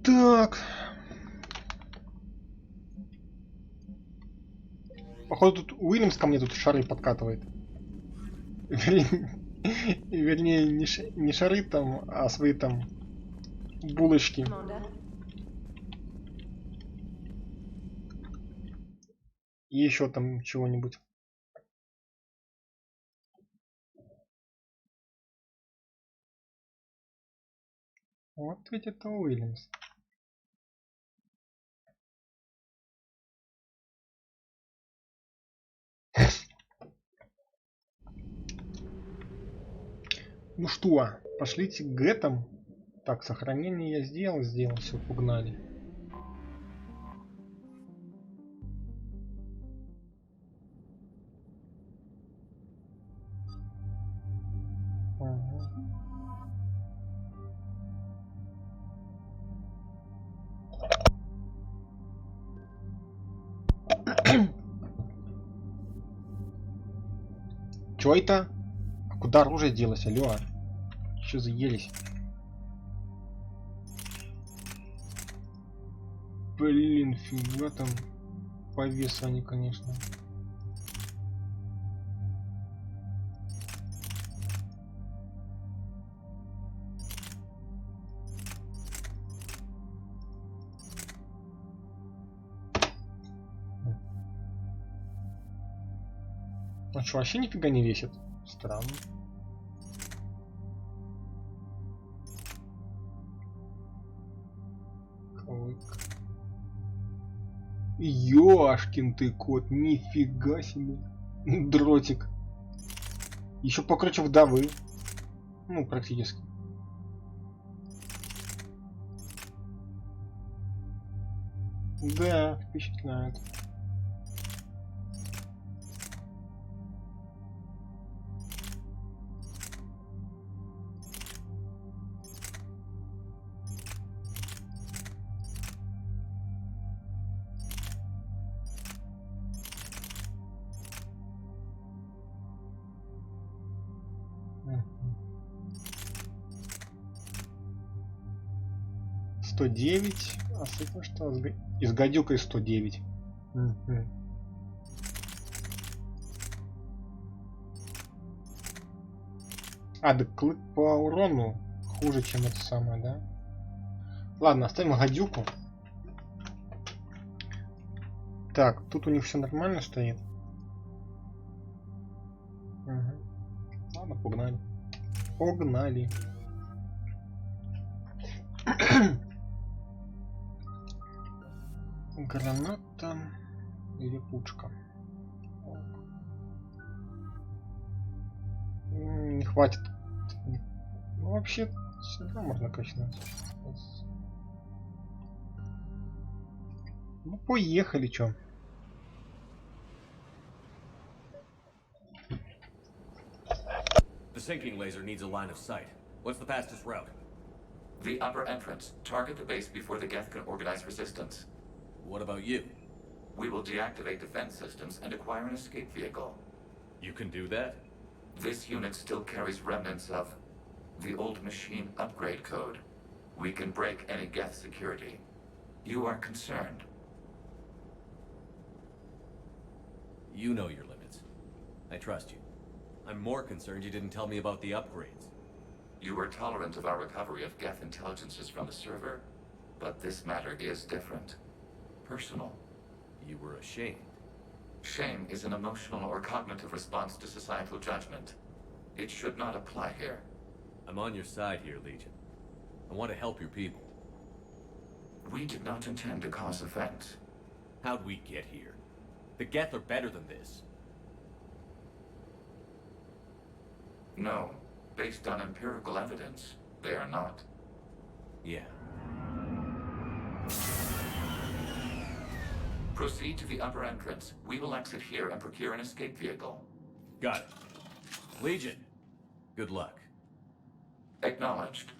Так. Походу тут Уильямс ко мне тут шары подкатывает. Вернее, не шары там, а свои там булочки. И еще там чего-нибудь. Вот ведь это Уильямс. Ну что, пошлите к Гэтам. Так, сохранение я сделал, все, погнали. Ага. Чё это? А куда оружие делось, алло? Чё за ересь? Блин, фига там по весу они, конечно. А что, вообще нифига не весит? Странно. Клык. Ёшкин ты кот, нифига себе. Дротик. Еще покруче вдовы. Ну, практически. Да, впечатляет. Мгм. 109. А с этим что? И с гадюкой 109. Мгм. А, да клык по урону хуже, чем это самое, да? Ладно, оставим гадюку. Так, тут у них все нормально стоит. Угу. Ладно, погнали. Погнали. Граната или пушка. Не хватит. Ну, вообще, сюда можно качнуть. Ну, поехали, чё. The sinking laser needs a line of sight. What's the fastest route? The upper entrance. Target the base before the Geth can organize resistance. What about you? We will deactivate defense systems and acquire an escape vehicle. You can do that? This unit still carries remnants of the old machine upgrade code. We can break any Geth security. You are concerned. You know your limits. I trust you. I'm more concerned you didn't tell me about the upgrades. You were tolerant of our recovery of Geth intelligences from the server, but this matter is different. Personal. You were ashamed. Shame is an emotional or cognitive response to societal judgment. It should not apply here. I'm on your side here, Legion. I want to help your people. We did not intend to cause offense. How'd we get here? The Geth are better than this. No. Based on empirical evidence, they are not. Yeah. Proceed to the upper entrance. We will exit here and procure an escape vehicle. Got it. Legion, good luck. Acknowledged.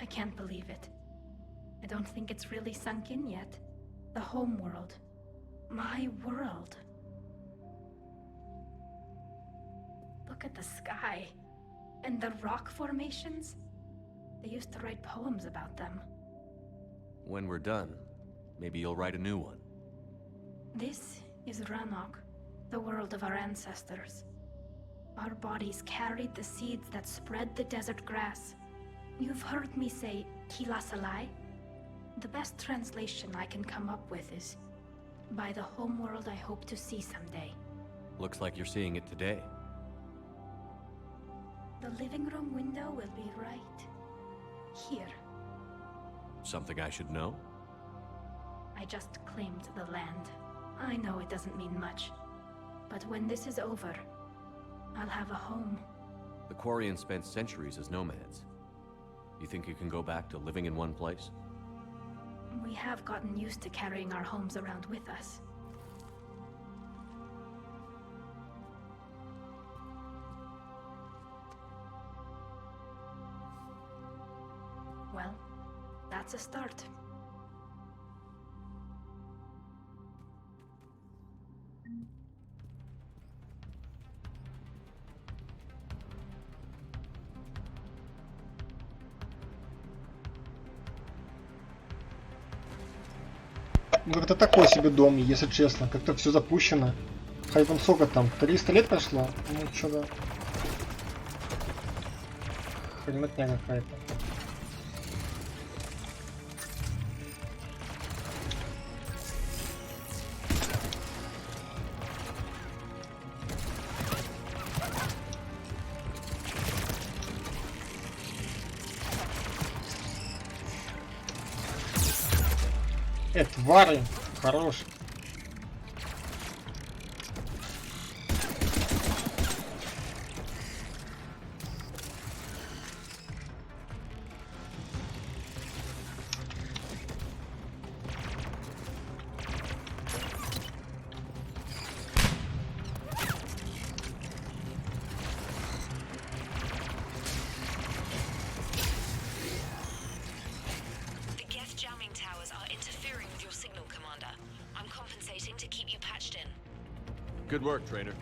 I can't believe it. I don't think it's really sunk in yet. The home world. My world. Look at the sky. And the rock formations. They used to write poems about them. When we're done, maybe you'll write a new one. This is Ranok, the world of our ancestors. Our bodies carried the seeds that spread the desert grass. You've heard me say Kilasalai? The best translation I can come up with is, by the homeworld I hope to see someday. Looks like you're seeing it today. The living room window will be right here. Something I should know? I just claimed the land. I know it doesn't mean much. But when this is over, I'll have a home. The Quarians spent centuries as nomads. You think you can go back to living in one place? We have gotten used to carrying our homes around with us. Well, that's a start. Ну как-то такой себе дом, если честно. Как-то все запущено. Хотя там сколько там? 300 лет прошло? Ну что-то. Хремотня какая-то. Твари, хорош. Good work, trainer.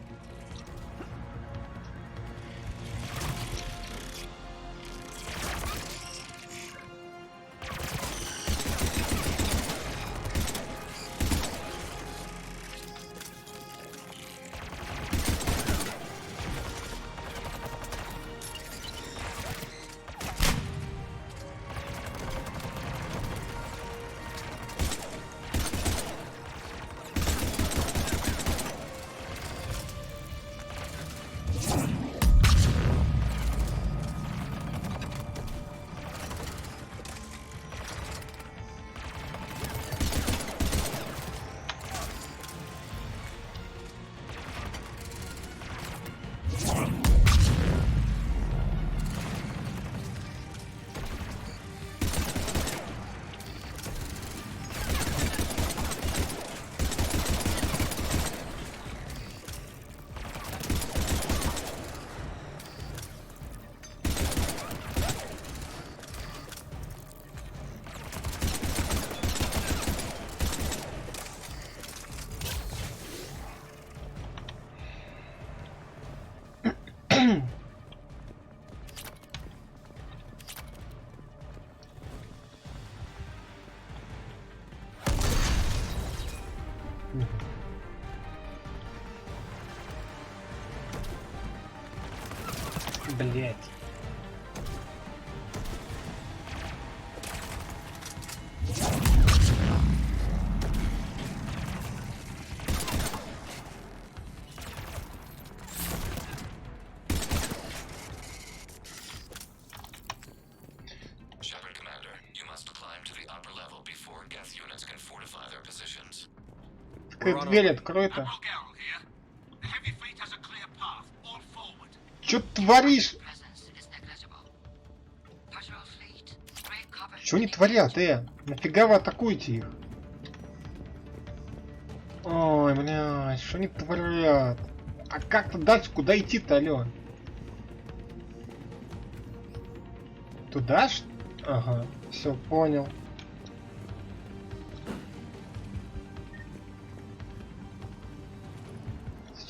Блять. Дверь открой-то. Чё ты творишь? Чё они творят, Нафига вы атакуете их? Ой, блядь, что они творят? А как-то дальше, куда идти-то, алё? Туда ж? Ага, все, понял.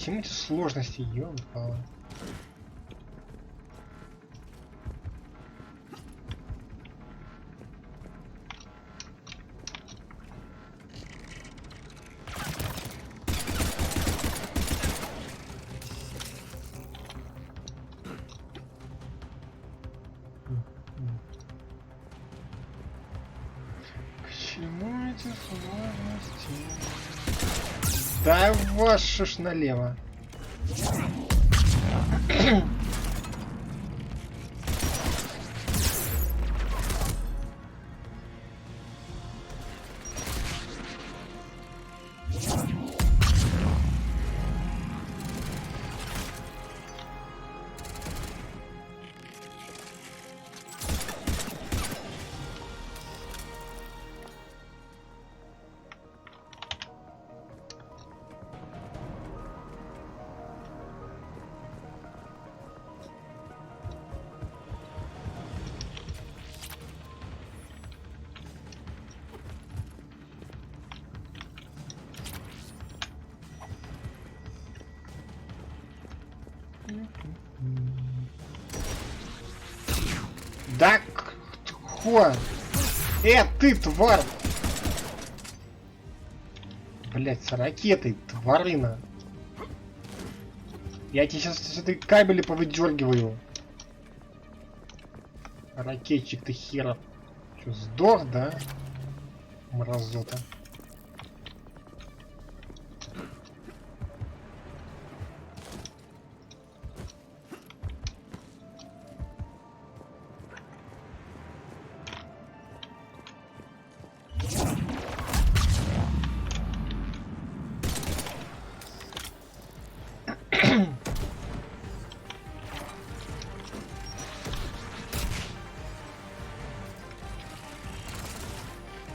чему эти сложности, ёлка? К чему эти сложности? Да вашу ж налево. Да кто? Ты, тварь! Блять, с ракетой, тварина. Я тебе сейчас с этой кабели повыдергиваю. Ракетчик ты херов. Че, сдох, да? Мразота.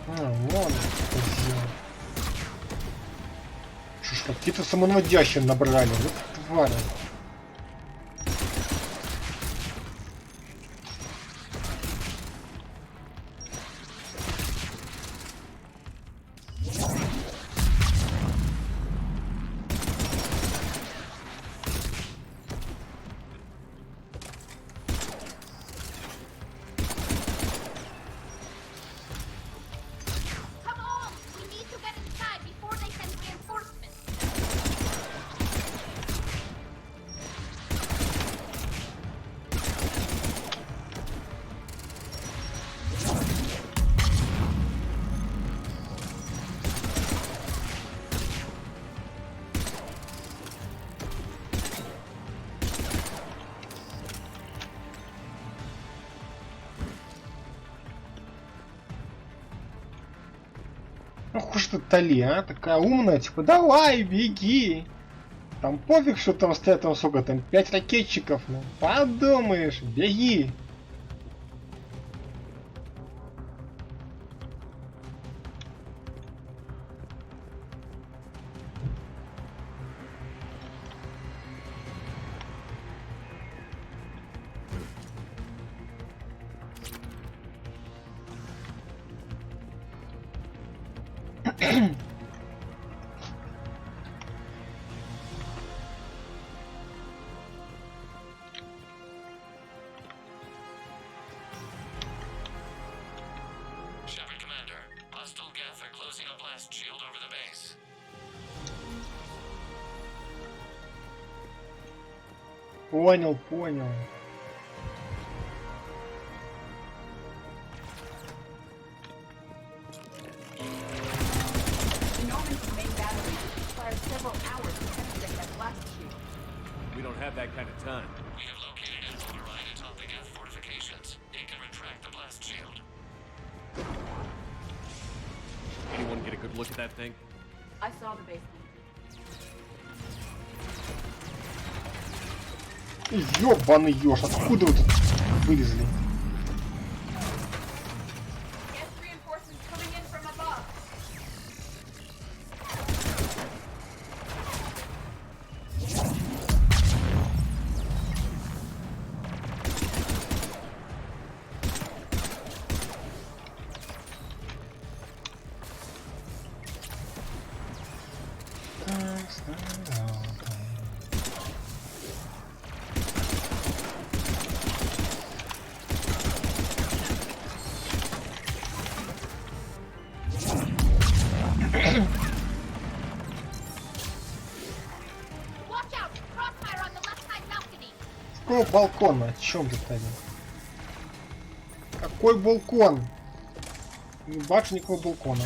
Вон что сделал. Что ж, какие-то самонаводящие набрали. Вот твари. Come on! We need to get inside before they send reinforcements! Ну хуй ты Тали, а? Такая умная, типа, давай, беги. Там пофиг, что там стоят, там сколько, там 5 ракетчиков, ну, подумаешь, беги. Shepard Commander, hostile Geth are closing a blast shield over the base. Понял, понял. The Norman's main battery requires several hours to penetrate that blast shield. We don't have that kind of time. We have located an override atop the Geth fortifications. It can retract the blast shield. Anyone get a good look at that thing? I saw the basement. Ёбаный ёж, откуда вы тут вылезли? Guess reinforcements coming in from above. никакого балкона. О чем ты, Таня? Какой балкон? Не бачу никакого балкона.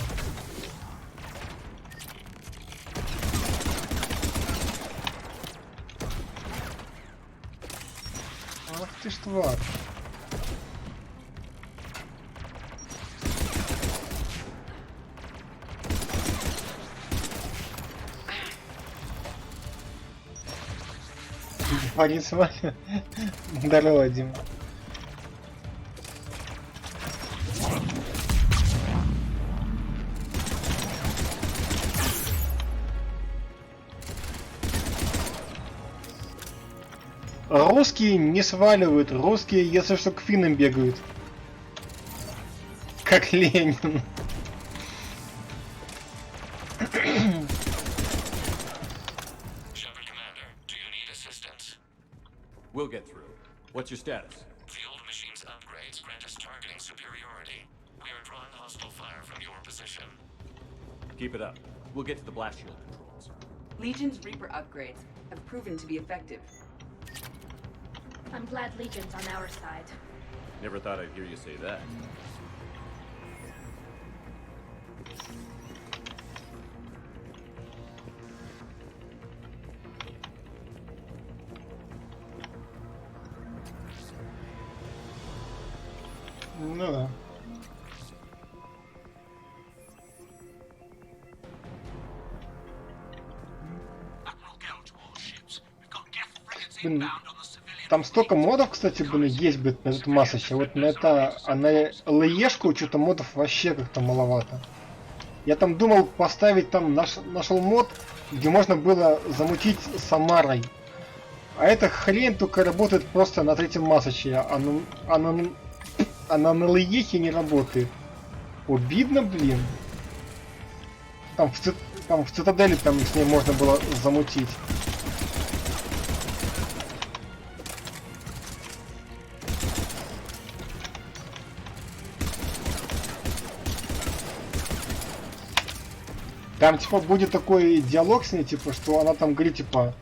Ах ты ж тварь. Парень с вами. Здорово, Дима. Русские не сваливают, русские, если что, к финнам бегают. Как Ленин. We'll get through. What's your status? The old machine's upgrades grant us targeting superiority. We are drawing hostile fire from your position. Keep it up. We'll get to the blast shield controls. Legion's Reaper upgrades have proven to be effective. I'm glad Legion's on our side. Never thought I'd hear you say that. Ну да. Блин, там столько модов, кстати, блин, есть, блин, на этот масочке. Вот на это, а на ЛЕшку что-то модов вообще как-то маловато. Я там думал поставить, там нашел мод, где можно было замутить Самарой. А эта хрень только работает просто на третьем масочке, а она на ЛЕхе не работает. Обидно, блин. Там в цитадели там с ней можно было замутить. Там типа будет такой диалог с ней, типа, что она там говорит, типа,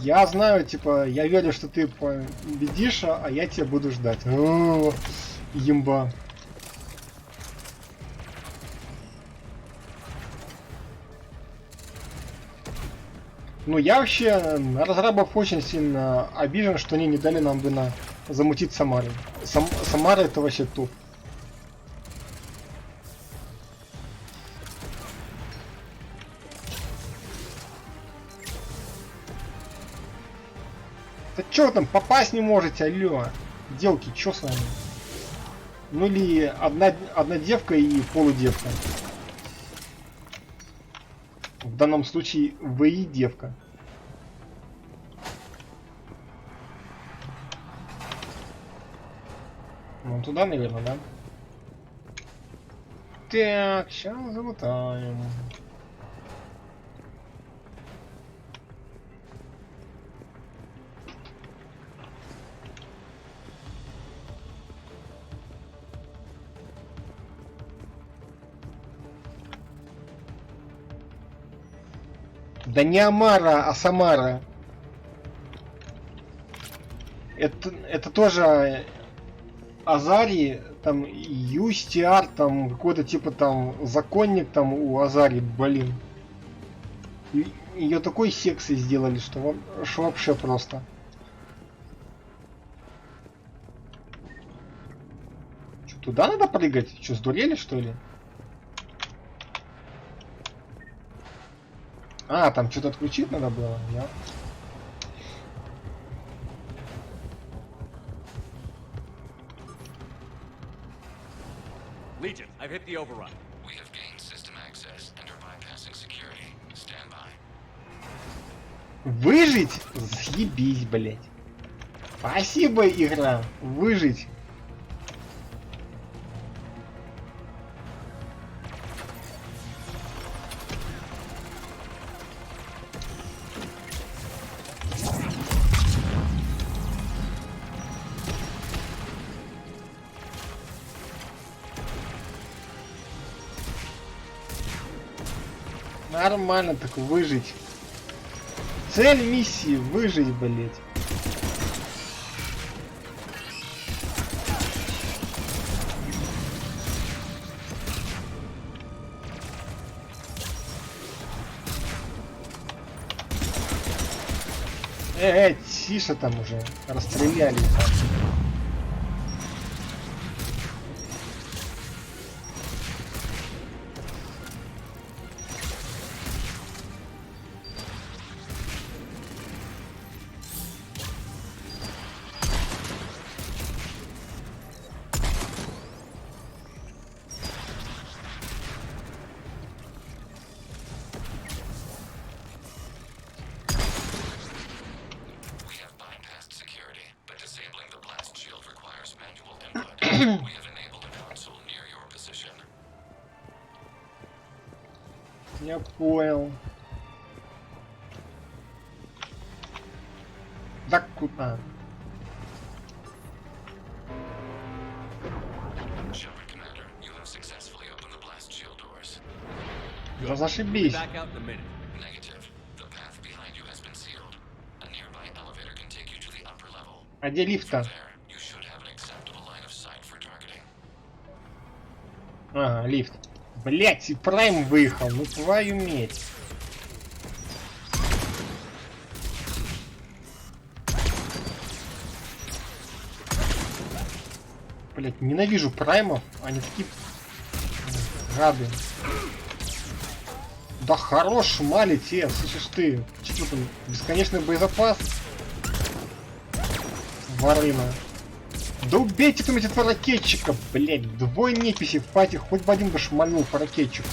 я знаю, типа, я верю, что ты победишь, а я тебя буду ждать. О, имба. Ну я вообще на разрабов очень сильно обижен, что они не дали нам бы замутить Самары. Самара это вообще топ. Да чё вы там попасть не можете, алло? Девки, чё с вами? Ну или одна девка и полудевка. В данном случае вы и девка. Ну туда, наверное, да? Так, сейчас замутаем. Да не Амара, а Самара. Это тоже Азарии, там Юстиар, там какой-то типа там законник там у Азарии, блин. Ее такой секси сделали, что вообще просто. Что, туда надо прыгать? Что, сдурели, что ли? А, там что-то отключить надо было, я... Legion, I've hit the override. We have gained system access and are bypassing security. Stand by. Выжить? Съебись, блять. Спасибо, игра. Выжить. Нормально так выжить. Цель миссии выжить, блять. Тише там уже. Расстреляли. We have bypassed security, but disabling the blast shield requires manual input. We have enabled a console near your position. Я понял. Так куда? Shepard Commander, you have successfully opened the blast shield doors. Да зашибись. Back out in a minute. Negative. The path behind you has been sealed. A nearby elevator can take you to the upper level. А где лифт-то? There, you should have an acceptable line of sight for targeting. Ага, лифт. Блять, и Прайм выехал, ну твою медь. Блять, ненавижу Праймов, они такие гады. Да хорош малить, слышишь ты? Что там, бесконечный боезапас? Варына. Да убейте там этих ракетчиков, блять, двое неписи в пати, хоть бы один бы шмальнул по ракетчику.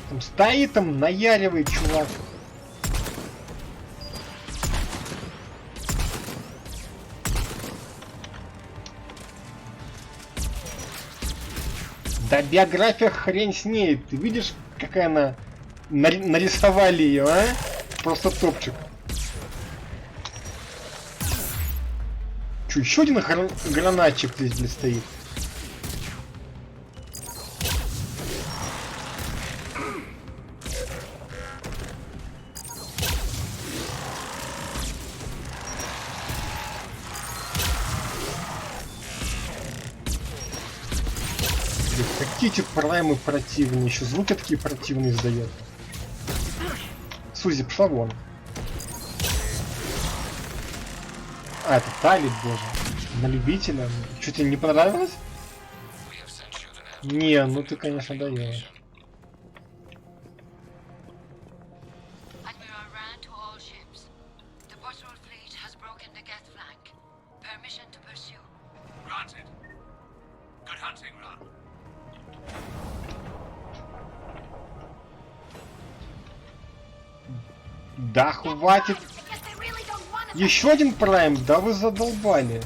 Там стоит, там наяривает чувак. Да биография хрень с ней, ты видишь, какая она... Нарисовали ее, а? Просто топчик. Чё, еще один гранатчик здесь, блядь, стоит? Блядь, какие эти праймы противные, еще звуки такие противные издает. Сузи, пошла вон. А, это Талит, боже. На любителя. Что, тебе не понравилось? We have sent you the nav Не, ну ты, конечно, даешь. Admiral Rand to all ships. The Bosworth fleet has broken the Geth flank. Permission to pursue. Granted. Good hunting, Ron. Да хватит. Because they really don't want us. Еще один прайм, да вы задолбали.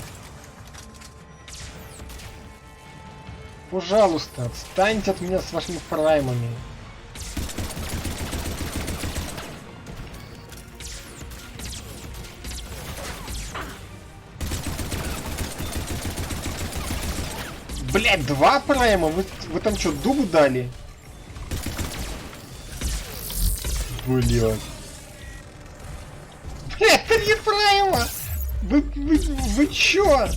Пожалуйста, отстаньте от меня с вашими праймами. Блять, два прайма? Вы там что, дубу дали? Блять. Блять, 3 прайма! Вы чё?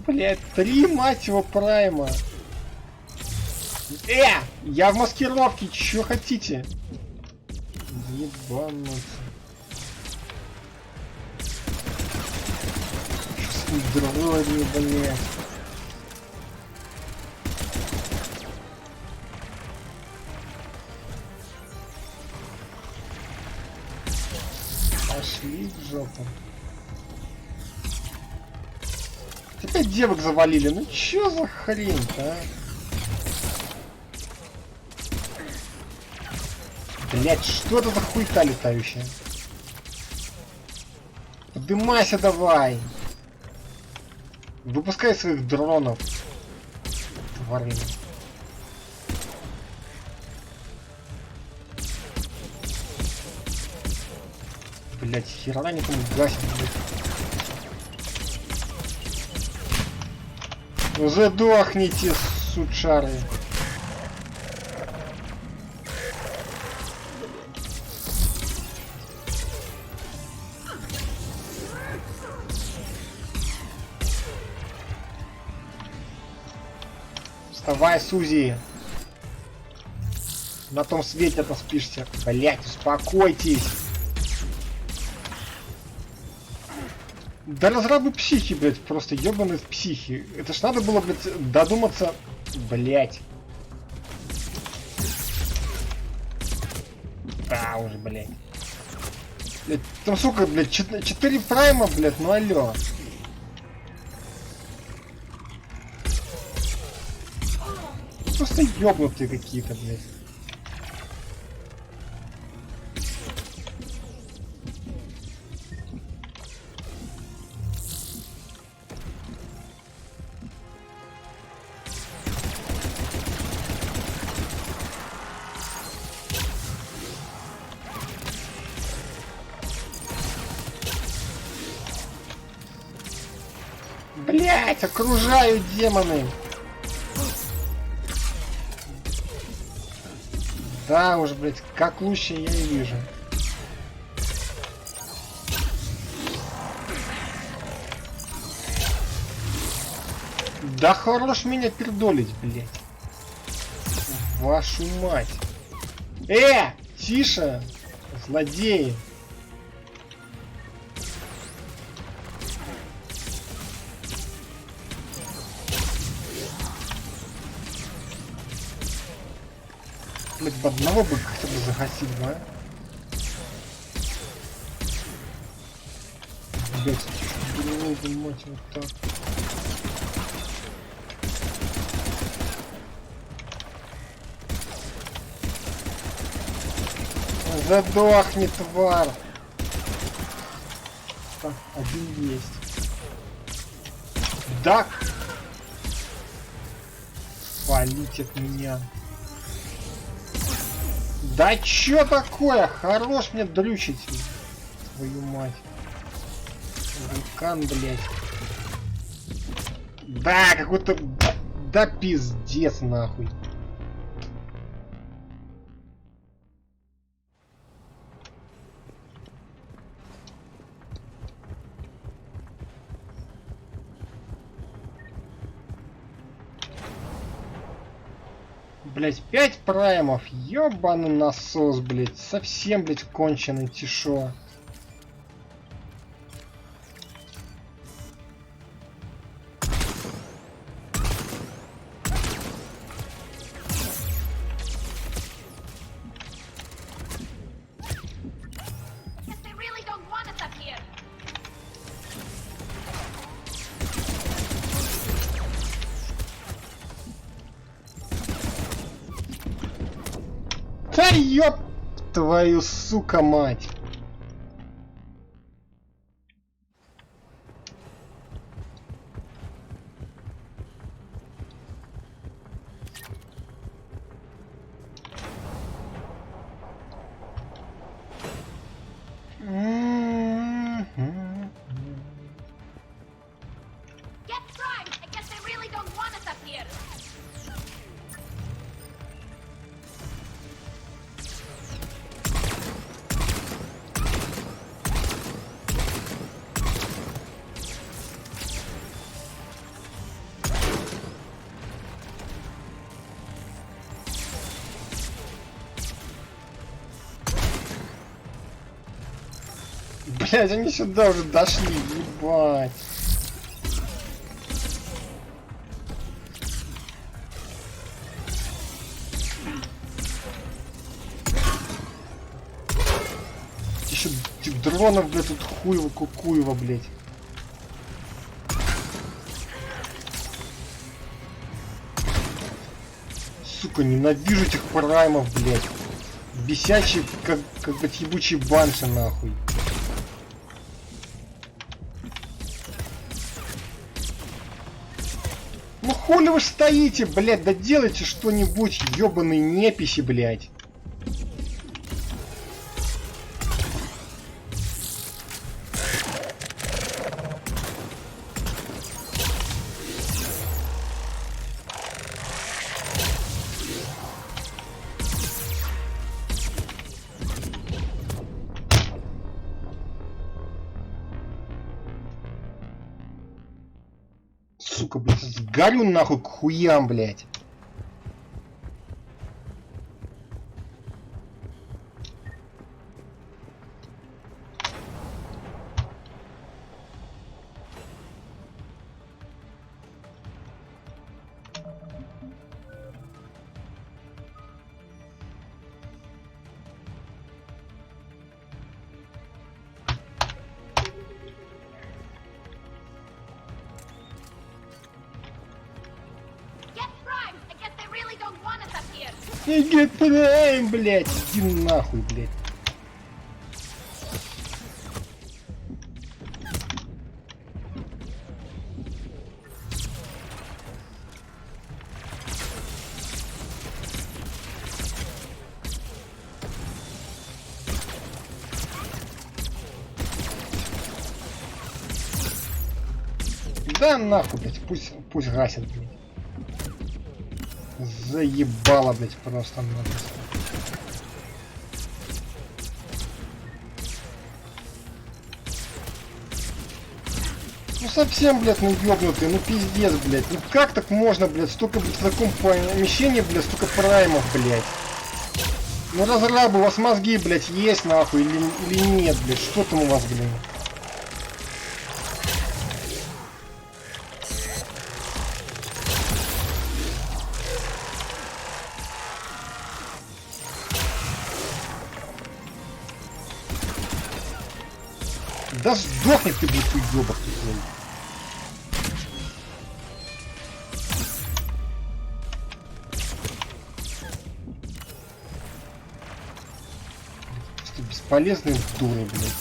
Блять, 3, мать его, прайма. Я в маскировке, чё хотите? Ебануться. Дроги, блять. Пошли в жопу. Опять девок завалили, ну чё за хрень-то, а? Блять, что это за хуйта летающая? Подымайся давай! Выпускай своих дронов. Тварина. Блять, хера никому гасит, блядь. Задохните, сучары. Вставай, Сузи. На том свете отоспишься. Блять, успокойтесь. Да разрабы психи, блять, просто ебаные психи. Это ж надо было, блять, додуматься. Блять. А, уже, блять. Блять, там сука, блять, 4 прайма, блять, ну алё. Просто ёбнутые какие-то, блять. Блять, окружают демоны. Да уж, блять, как лучше я и вижу. Да хорош меня пердолить, блять. Вашу мать. Тише, злодеи. Блять, бы одного бы хотя бы загасить, да? Блять, блин, мать, вот так. Задохни, тварь! Так, один есть. Да! Валить от меня. Да чё такое? Хорош мне дрючить. Твою мать. Вулкан, блядь. Да, какой-то... Да пиздец, нахуй. Блять, 5 праймов, ёбаный насос, блять, совсем, блять, конченый, тишо. Guess they really don't want us up here. Да ёб твою, сука, мать. Get primed! I guess they really don't want us up here. Блять, они сюда уже дошли, ебать. Еще дронов, блядь, тут хуево, кукуево, блядь. Сука, ненавижу этих праймов, блядь. Бесячие, как блядь, ебучие банши, нахуй. Ну хули вы стоите, блядь, да делайте что-нибудь, ёбаные неписи, блядь. Сука, блядь, сгорю нахуй к хуям, блядь. Где-то, блядь, иди нахуй, блядь. Да нахуй, блядь, пусть гасит, блядь. Заебало, блядь, просто напросто. Ну совсем, блядь, ну ёбнутый, ну пиздец, блядь. Ну как так можно, блядь, столько, блядь, в таком помещении, блядь, столько праймов, блядь. Ну разрабы, у вас мозги, блядь, есть нахуй или нет, блядь, что там у вас, блин? Да сдохни ты, блядь, уёбок ты, блядь. Просто бесполезные дуры, блядь.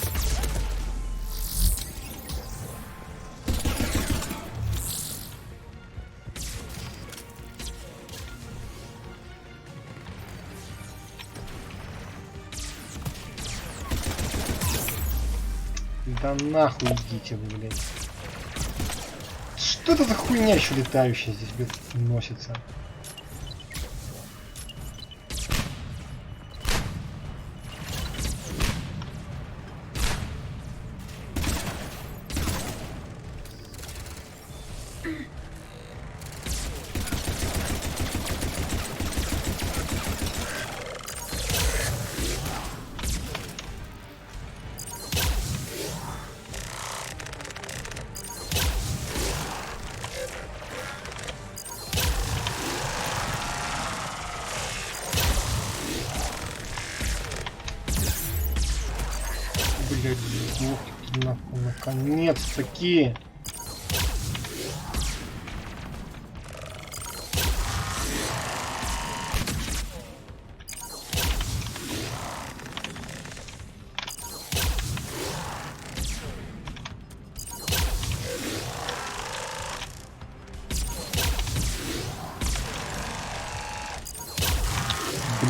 Да нахуй идите вы, блядь. Что это за хуйня еще летающая здесь, блядь, носится? Блядь, сдохни нахуй, наконец-таки!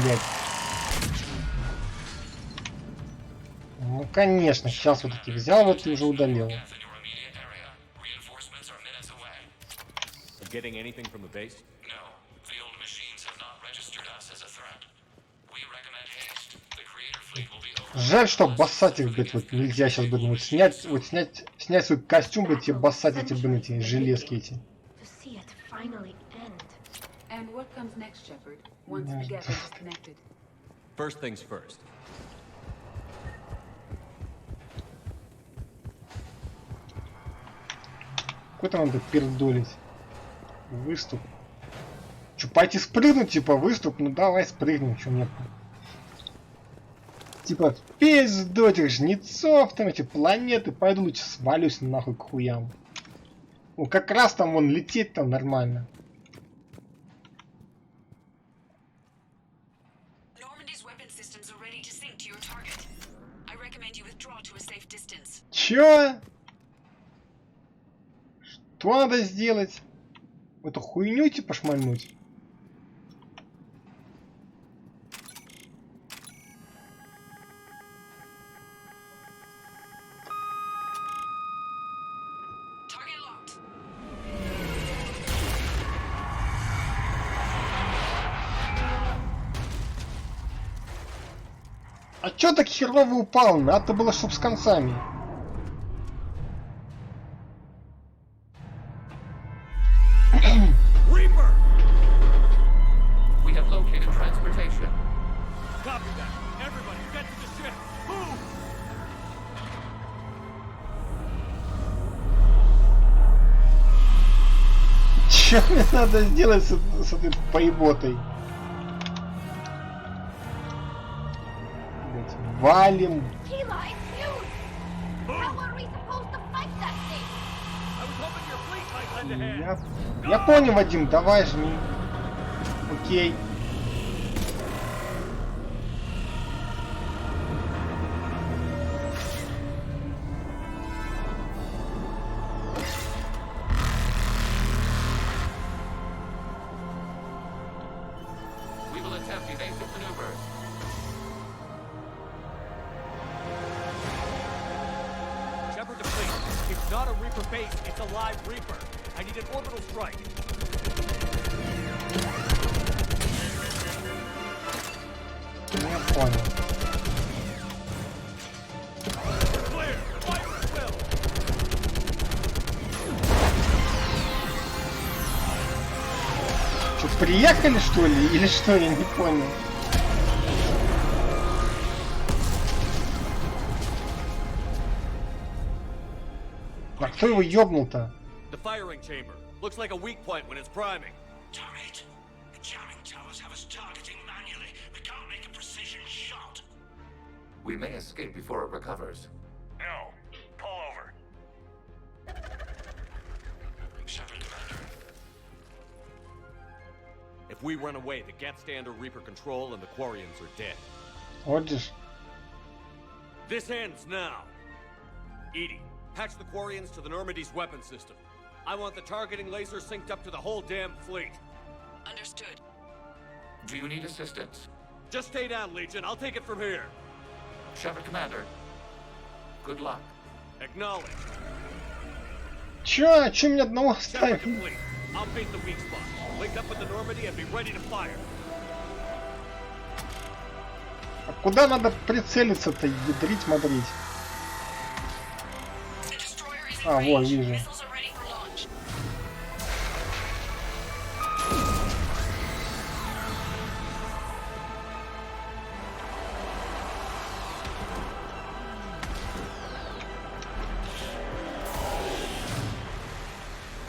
Блядь. Ну конечно, сейчас вот эти взял, вот и уже удалил. Getting anything from the base? No, the old machines have not registered us as a threat. We recommend haste. The creator fleet will be over. Жаль, что боссать их, блядь, вот нельзя сейчас, блядь, вот снять свой костюм, блядь, и боссать эти, блядь, эти железки эти. To see it finally end. And what comes next, Shepard, once the gap is disconnected? First things first. Какой-то надо пердолить. Выступ. Че, пойти спрыгнуть, типа, выступ? Ну давай спрыгнем, что нет. Типа, в пизду этих жнецов, там эти планеты, пойду лучше свалюсь нахуй к хуям. Ну как раз там вон лететь там нормально. Чё? Что надо сделать? В эту хуйню типа шмальнуть? А чё так херово упал? Надо было, чтоб с концами. We have located transportation. Copy that. Everybody, get to the ship. Move! Чё мне надо сделать с этой поеботой? Блять, валим. Tila, it's huge! How are we supposed to fight that thing? I was hoping your fleet might lend a hand. Я понял, Вадим, давай жми. Окей. a Reaper base. It's a live Reaper. I need an orbital strike. Я понял. Clear. Fire at will. Что, приехали, что ли? Или что? Я не понял. А кто его ёбнул-то? The firing chamber. Looks like a weak point when it's priming. Damn it! The jamming towers have us targeting manually. We can't make a precision shot. We may escape before it recovers. No. Pull over. Seven, Commander. If we run away, the Geth stand under Reaper control and the Quarians are dead. Вот же ж. This ends now. Edie, patch the Quarians to the Normandy's weapon system. I want the targeting laser synced up to the whole damn fleet. Understood. Do you need assistance? Just stay down, Legion. I'll take it from here. Shepard Commander. Good luck. Acknowledge. Чё? Чё меня одного Shepard оставили? complete. I'll beat the weak spot. Link up with the Normandy and be ready to fire. А куда надо прицелиться-то? Ядрить-мадрить. The destroyer is in А, вот, range. вижу. Missiles are ready for launch.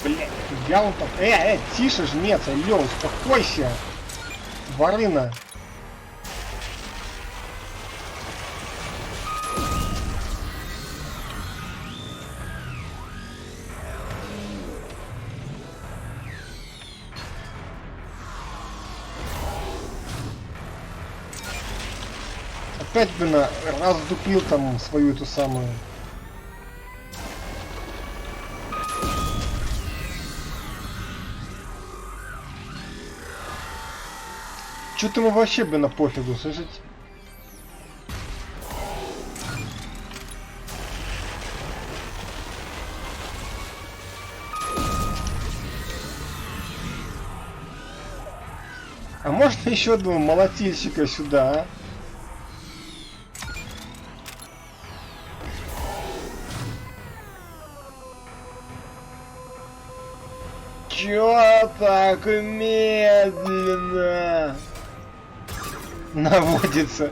Блять, я он там... тише жнец, алё, успокойся. Ворына. Опять, блин, раздуплил там свою эту самую... Чё-то ему вообще, блин, на пофигу, слышите? А можно еще одного молотильщика сюда, а? Чё так медленно наводится?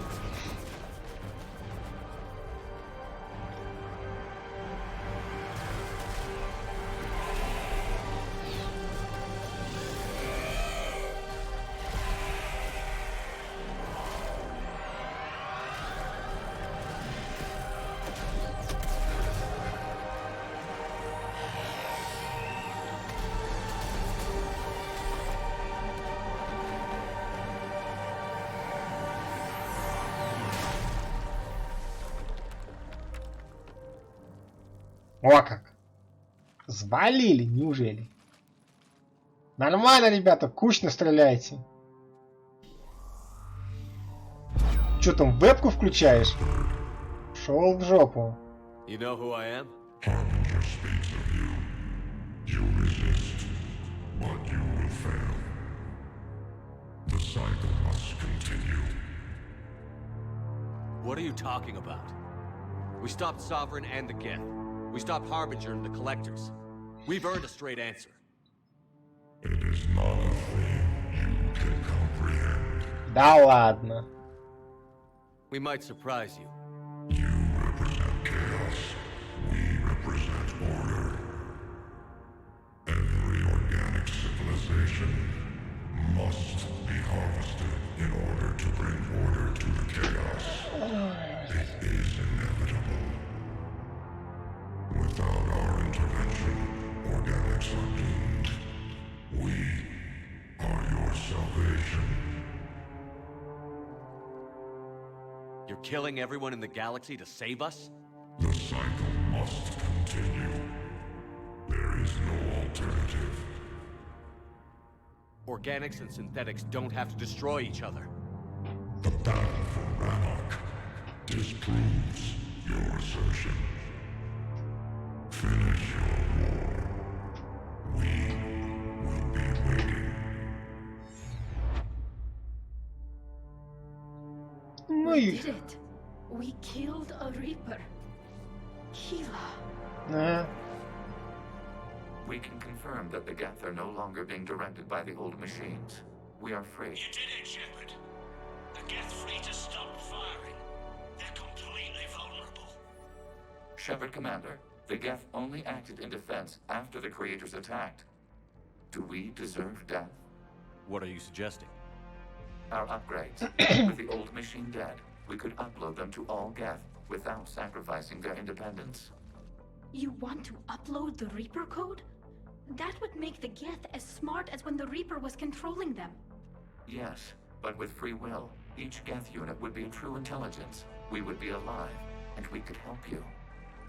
О как! Свалили, неужели? Нормально, ребята, кучно стреляете. Чё там, вебку включаешь? Шел в жопу. You know who I am? Harbinger speaks of you. You resist, but you will fail. The cycle must continue. What are you talking about? We stopped Sovereign and the Geth. We stopped Harbinger and the Collectors. We've earned a straight answer. It is not a thing you can comprehend. Да ладно. We might surprise you. You represent chaos. We represent order. Every organic civilization must be harvested in order to bring order to the chaos. It is inevitable. Without our intervention, organics are doomed. We are your salvation. You're killing everyone in the galaxy to save us? The cycle must continue. There is no alternative. Organics and synthetics don't have to destroy each other. The battle for Rannoch disproves your assertion. Finish your Ой. did it. We killed a Reaper. Kila. Ага. We can confirm that the Geth are no longer being directed by the old machines. We are free. You did it, Shepard. The Geth fleet has stopped firing. They're completely vulnerable. Shepard Commander, the Geth only acted in defense after the creators attacked. Do we deserve death? What are you suggesting? Our upgrades. With the old machine dead, we could upload them to all Geth without sacrificing their independence. You want to upload the Reaper code? That would make the Geth as smart as when the Reaper was controlling them. Yes, but with free will, each Geth unit would be true intelligence. We would be alive, and we could help you.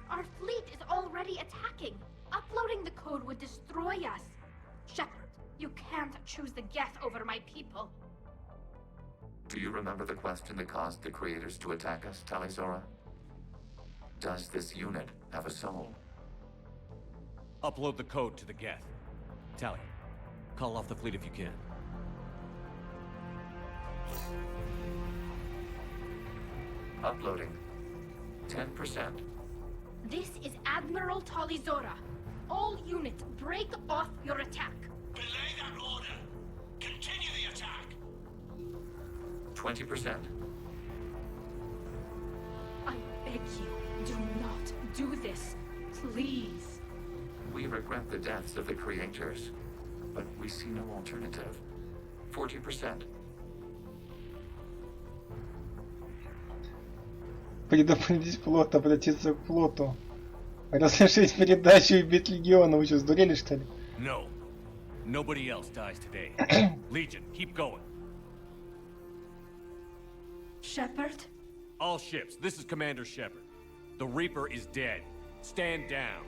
Our fleet is already attacking. Uploading the code would destroy us. Shepard, you can't choose the Geth over my people. Do you remember the question that caused the creators to attack us, Talizora? Does this unit have a soul? Upload the code to the Geth. Tally, call off the fleet if you can. Uploading. 10%. This is Admiral Talizora. All units, break off your attack. Belay that order. Continue the attack. 20%. I beg you, do not do this. Please. We regret the deaths of the creators, but we see no alternative. 40%. Предупредить флот, обратиться к флоту. Разрешить передачу и бить легиона. Вы что, сдурели, что ли? No. Nobody else dies today. Legion, keep going. Shepard? All ships, this is Commander Shepard. The Reaper is dead. Stand down.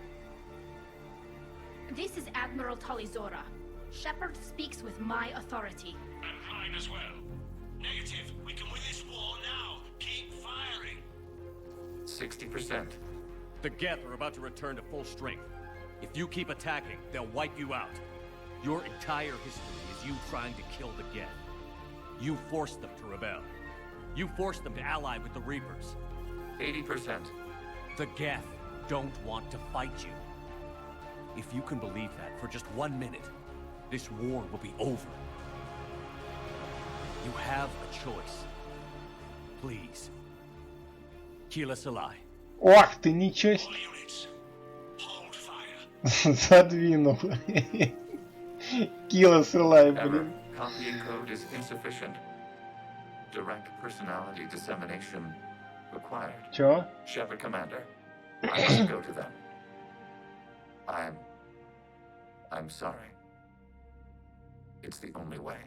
This is Admiral Talizora. Shepard speaks with my authority. And mine as well. Negative. We can win this war now. Keep firing. 60%. The Geth are about to return to full strength. If you keep attacking, they'll wipe you out. Your entire history is you trying to kill the Geth. You forced them to rebel. You forced them to ally with the Reapers. 80%. The Geth don't want to fight you. If you can believe that for just 1 minute, this war will be over. You have a choice. Please. Kila Salai. Ох ты, ничего себе. All units. Hold fire. Задвинул. Килла Сылай, Error. блин. Copying code is insufficient. Direct personality dissemination required. Чё? Shepard Commander, I must go to them. I'm sorry. It's the only way.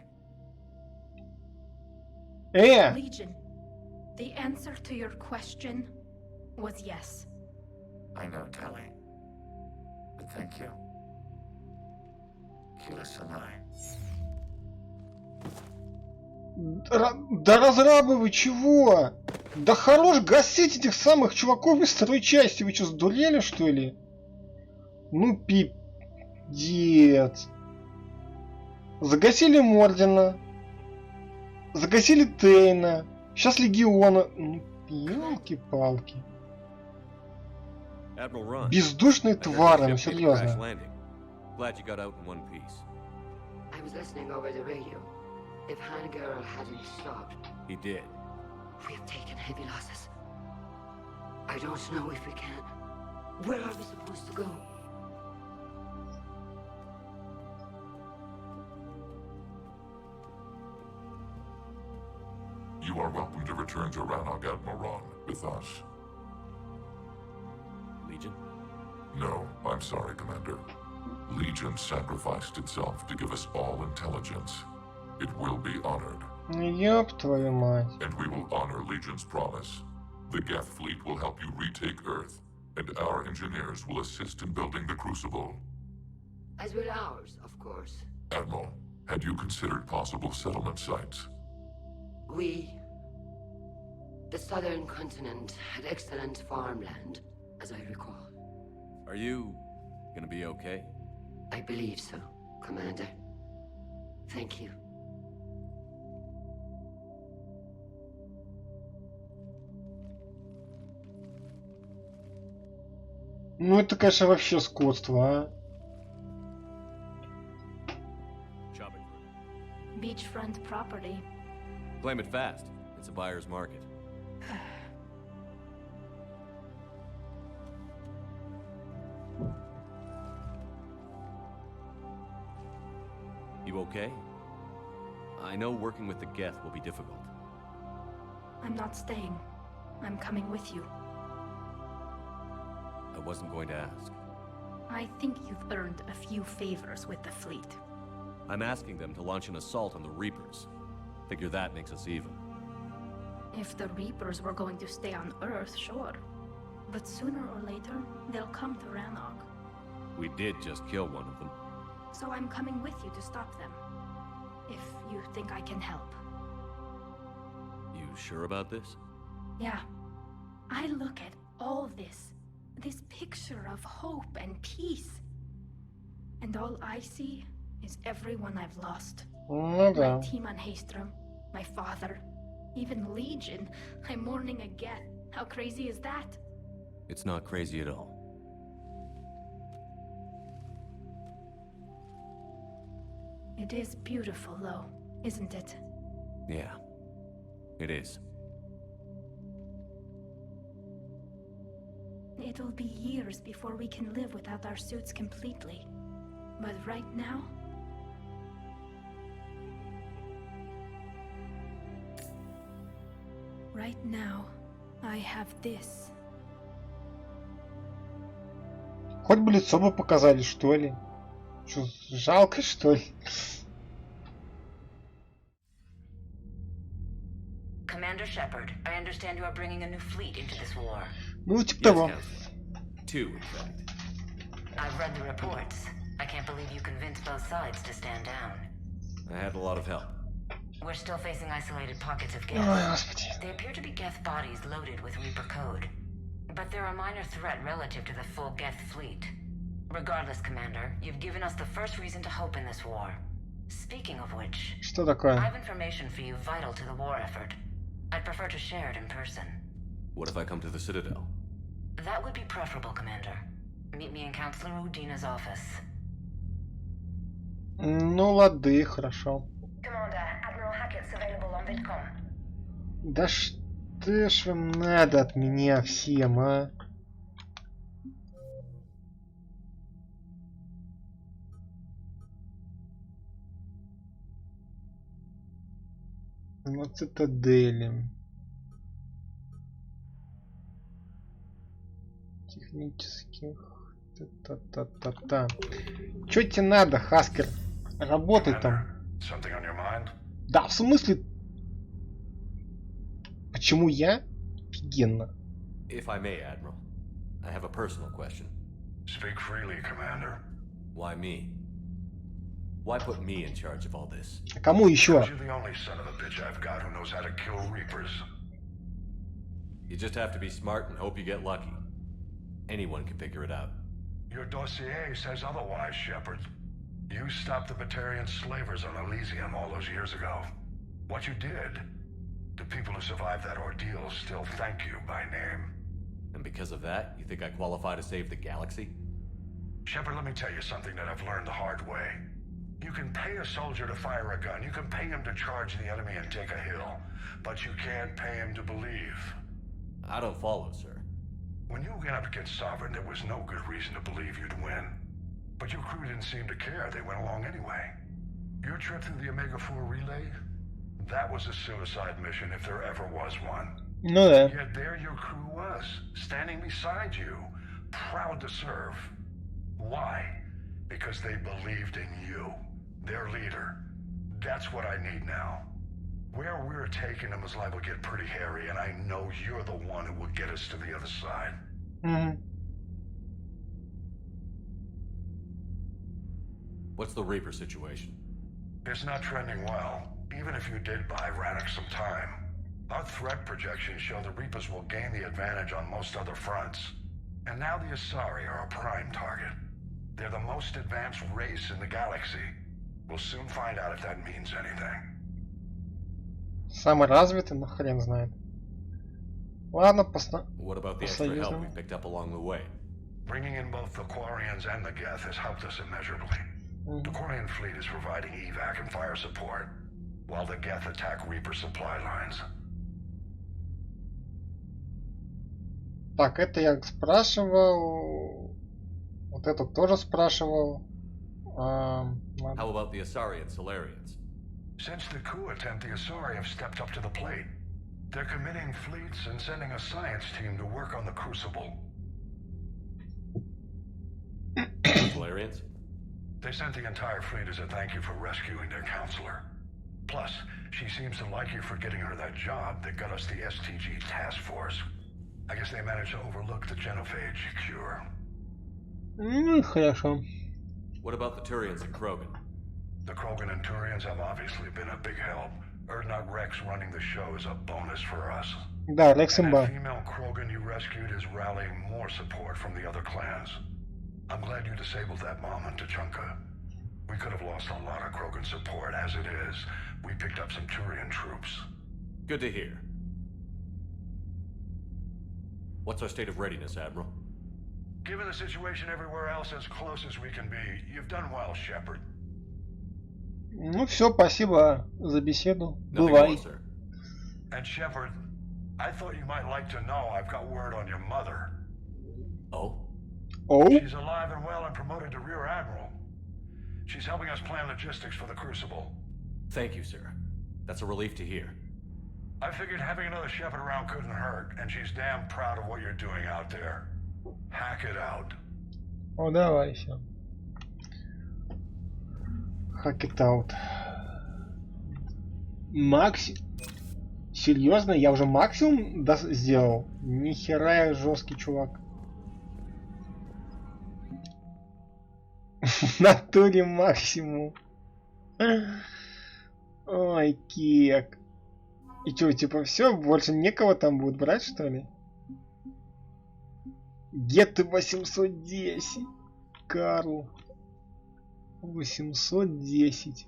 Legion, the answer to your question was yes. I know, Tally. But thank you. Kila Sanai. Да разрабы вы чего? Да хорош гасить этих самых чуваков из второй части. Вы что, сдурели, что ли? Ну, пиздец. Загасили Мордина. Загасили Тейна. Сейчас Легиона. Ну, ёлки-палки. Admiral Ron. Бездушные твари, ну серьезно. Glad you got out in one piece. I was listening over the radio. If Hangirl hadn't stopped, He did. we have taken heavy losses. I don't know if we can. Where are we supposed to go? You are welcome to return to Rannoch, Admiral Ron, with us. Legion? No, I'm sorry, Commander. Legion sacrificed itself to give us all intelligence. It will be honored. Ёб твою мать. And we will honor Legion's promise. The Geth fleet will help you retake Earth, and our engineers will assist in building the Crucible. As will ours, of course. Admiral, had you considered possible settlement sites? The southern continent had excellent farmland, as I recall. Are you gonna be okay? I believe so, Commander. Thank you. Ну это, конечно, вообще скотство, а. Shopping room. Beachfront property. Claim it fast. It's a buyer's market. You okay? I know working with the Geth will be difficult. I'm not staying. I'm coming with you. I wasn't going to ask. I think you've earned a few favors with the fleet. I'm asking them to launch an assault on the Reapers. Figure that makes us even. If the Reapers were going to stay on Earth, sure. But sooner or later, they'll come to Rannoch. We did just kill one of them. So I'm coming with you to stop them. If you think I can help. You sure about this? Yeah. I look at all this. This picture of hope and peace. And all I see is everyone I've lost. Ну да. My team on Haestrom, my father, even Legion. I'm mourning a Geth. How crazy is that? It's not crazy at all. It is beautiful, though, isn't it? Yeah, it is. It'll be years before we can live without our suits completely. But right now... Right now, I have this. Хоть бы лицо бы показали, что ли. Что, жалко, что ли? Commander Shepard, I understand you are bringing a new fleet into this war. Ну, типа Yes, того. Counselor. 2, in fact. I've read the reports. I can't believe you convinced both sides to stand down. I had a lot of help. We're still facing isolated pockets of Ой, Geth. господи. They appear to be Geth bodies loaded with Reaper code. But they're a minor threat relative to the full Geth fleet. Regardless, Commander, you've given us the first reason to hope in this war. Speaking of which, Что I такое? have information for you vital to the war effort. I'd prefer to share it in person. What if I come to the Citadel? That would be preferable, Commander. Meet me in Counselor Udina's office. Ну, лады, хорошо. Commander, Admiral Hackett's available on Vidcom. Да что ж вам надо от меня всем, а? На цитадели. Технических. Та-та-та-та-та. Чё тебе надо, Хаскер? Работай там. Something on your mind? Да, в смысле? Почему я? Офигенно. If I may, Admiral, I have a personal question. Speak freely, Commander. Why me? Why put me in charge of all this? А кому еще? You're the only son of a bitch I've got who knows how to kill Reapers. You just have to be smart and hope you get lucky. Anyone can figure it out. Your dossier says otherwise, Shepard. You stopped the Batarian slavers on Elysium all those years ago. What you did, the people who survived that ordeal still thank you by name. And because of that, you think I qualify to save the galaxy? Shepard, let me tell you something that I've learned the hard way. You can pay a soldier to fire a gun, you can pay him to charge the enemy and take a hill, but you can't pay him to believe. I don't follow, sir. When you went up against Sovereign, there was no good reason to believe you'd win. But your crew didn't seem to care, they went along anyway. Your trip through the Omega-4 relay? That was a suicide mission if there ever was one. Ну да. Yet there your crew was, standing beside you, proud to serve. Why? Because they believed in you, their leader. That's what I need now. Where we're taking them is liable to get pretty hairy, and I know you're the one who will get us to the other side. Мгм. What's the Reaper situation? It's not trending well, even if you did buy Rannoch some time. Our threat projections show the Reapers will gain the advantage on most other fronts. And now the Asari are a prime target. They're the most advanced race in the galaxy. We'll soon find out if that means anything. Самый развитый, но хрен знает. Ладно, What about the extra help we picked up along the way? Bringing in both the Quarians and the Geth has helped us immeasurably. The Quarian fleet is providing evac and fire support, while the Geth attack Reaper supply lines. Так, это я спрашивал. Вот этот тоже спрашивал. How about the Asari and Solarians? Since the coup attempt, the Asari have stepped up to the plate. They're committing fleets and sending a science team to work on the Crucible. Solarians? They sent the entire fleet as a thank you for rescuing their counselor. Plus, she seems to like you for getting her that job that got us the STG task force. I guess they managed to overlook the genophage cure. Хорошо. What about the Turians and Krogan? The Krogan and Turians have obviously been a big help. Erdnot Rex running the show is a bonus for us. Да, Рекс And имба. that female Krogan you rescued is rallying more support from the other clans. I'm glad you disabled that mom in Tachanka. We could have lost a lot of Krogan support. As it is, we picked up some Turian troops. Good to hear. What's our state of readiness, Admiral? Given the situation everywhere else, as close as we can be, you've done well, Shepard. Ну все, спасибо за беседу. Nothing Бывай. more, sir. And Shepard, I thought you might like to know I've got word on your mother. Oh? Оу. She's alive and well and promoted to Rear Admiral. She's helping us plan logistics for the Crucible. Thank you, sir. That's a relief to hear. I figured having another Shepard around couldn't hurt, and she's damn proud of what you're doing out there. Hack it out. О, давай все. Hack it out. Макси... Серьезно? Я уже максимум сделал? Нихера я жесткий чувак. В натуре максимум. Ой, кек. И чё, типа все, больше некого там будет брать, что ли? Где-то 810. Карл. 810.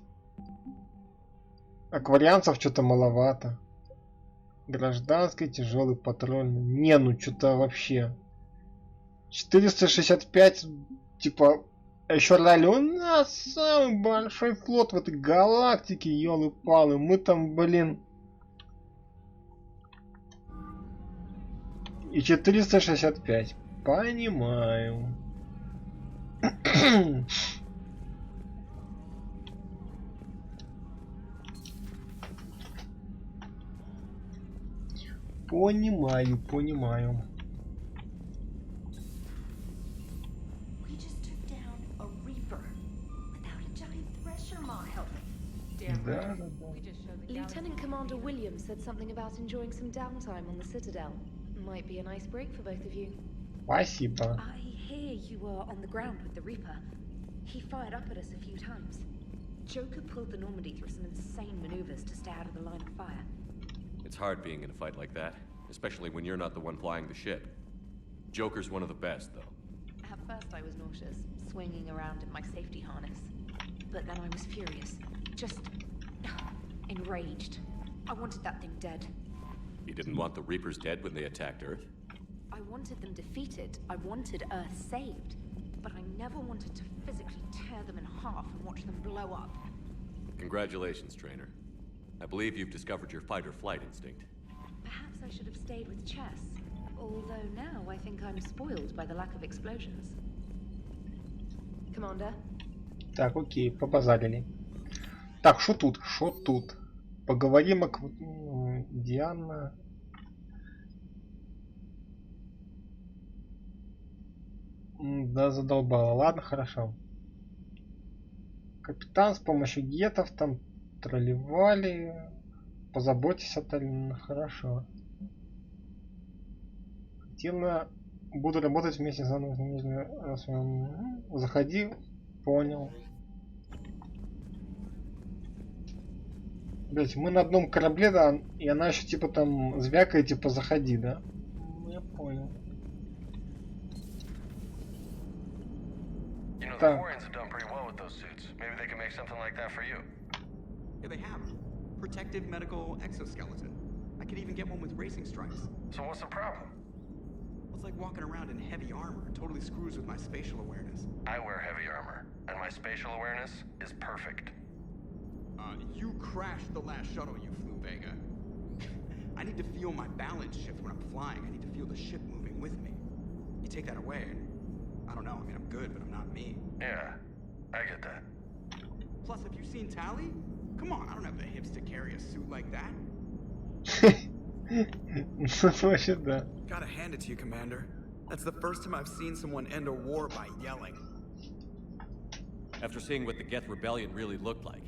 Акварианцев что-то маловато. Гражданский, тяжелый, патрульный. Не, ну что-то вообще. 465, типа, еще ралли. У нас самый большой флот в этой галактике, ёлы-палы. Мы там, блин. И 465. Понимаю. Понимаю, понимаю. We just took down a Reaper without a giant thresher mile. Damn Да, right. да, да. We just showed the Lieutenant Commander Williams said something about enjoying some downtime on the Citadel. Might be a nice break for both of you. Спасибо. I hear you were on the ground with the Reaper. He fired up at us a few times. Joker pulled the Normandy through some insane maneuvers to stay out of the line of fire. It's hard being in a fight like that, especially when you're not the one flying the ship. Joker's one of the best, though. At first I was nauseous, swinging around in my safety harness. But then I was furious. Just... enraged. I wanted that thing dead. You didn't want the Reapers dead when they attacked Earth? I wanted them defeated. I wanted Earth saved. But I never wanted to physically tear them in half and watch them blow up. Congratulations, Trainer. I believe you've discovered your fight-or-flight instinct. Perhaps I should have stayed with chess. Although now I think I'm spoiled by the lack of explosions. Commander? Так, окей, побазарили. Так, что тут? Что тут? Поговорим о... Диана... Да, задолбала. Ладно, хорошо. Капитан с помощью гетов там тролливали. Позаботьтесь о Таллине. Хорошо. Активно буду работать вместе с вами. Заходи. Понял. Блять, мы на одном корабле, да, и она еще типа там звякает, типа заходи, да? Я понял. You know, the Quarians have done pretty well with those suits. Maybe they can make something like that for you. Yeah, they have. Protective medical exoskeleton. I could even get one with racing stripes. So what's the problem? Well, It's like walking around in heavy armor. It totally screws with my spatial awareness. I wear heavy armor, and my spatial awareness is perfect. You crashed the last shuttle you flew, Vega. I need to feel my balance shift when I'm flying. I need to feel the ship moving with me. You take that away, and I don't know. I mean, I'm good, but I'm not me. Yeah, I get that. Plus, have you seen Tally? Come on, I don't have the hips to carry a suit like that. Вообще да. Gotta hand it to you, Commander. That's the first time I've seen someone end a war by yelling. After seeing what the Geth Rebellion really looked like,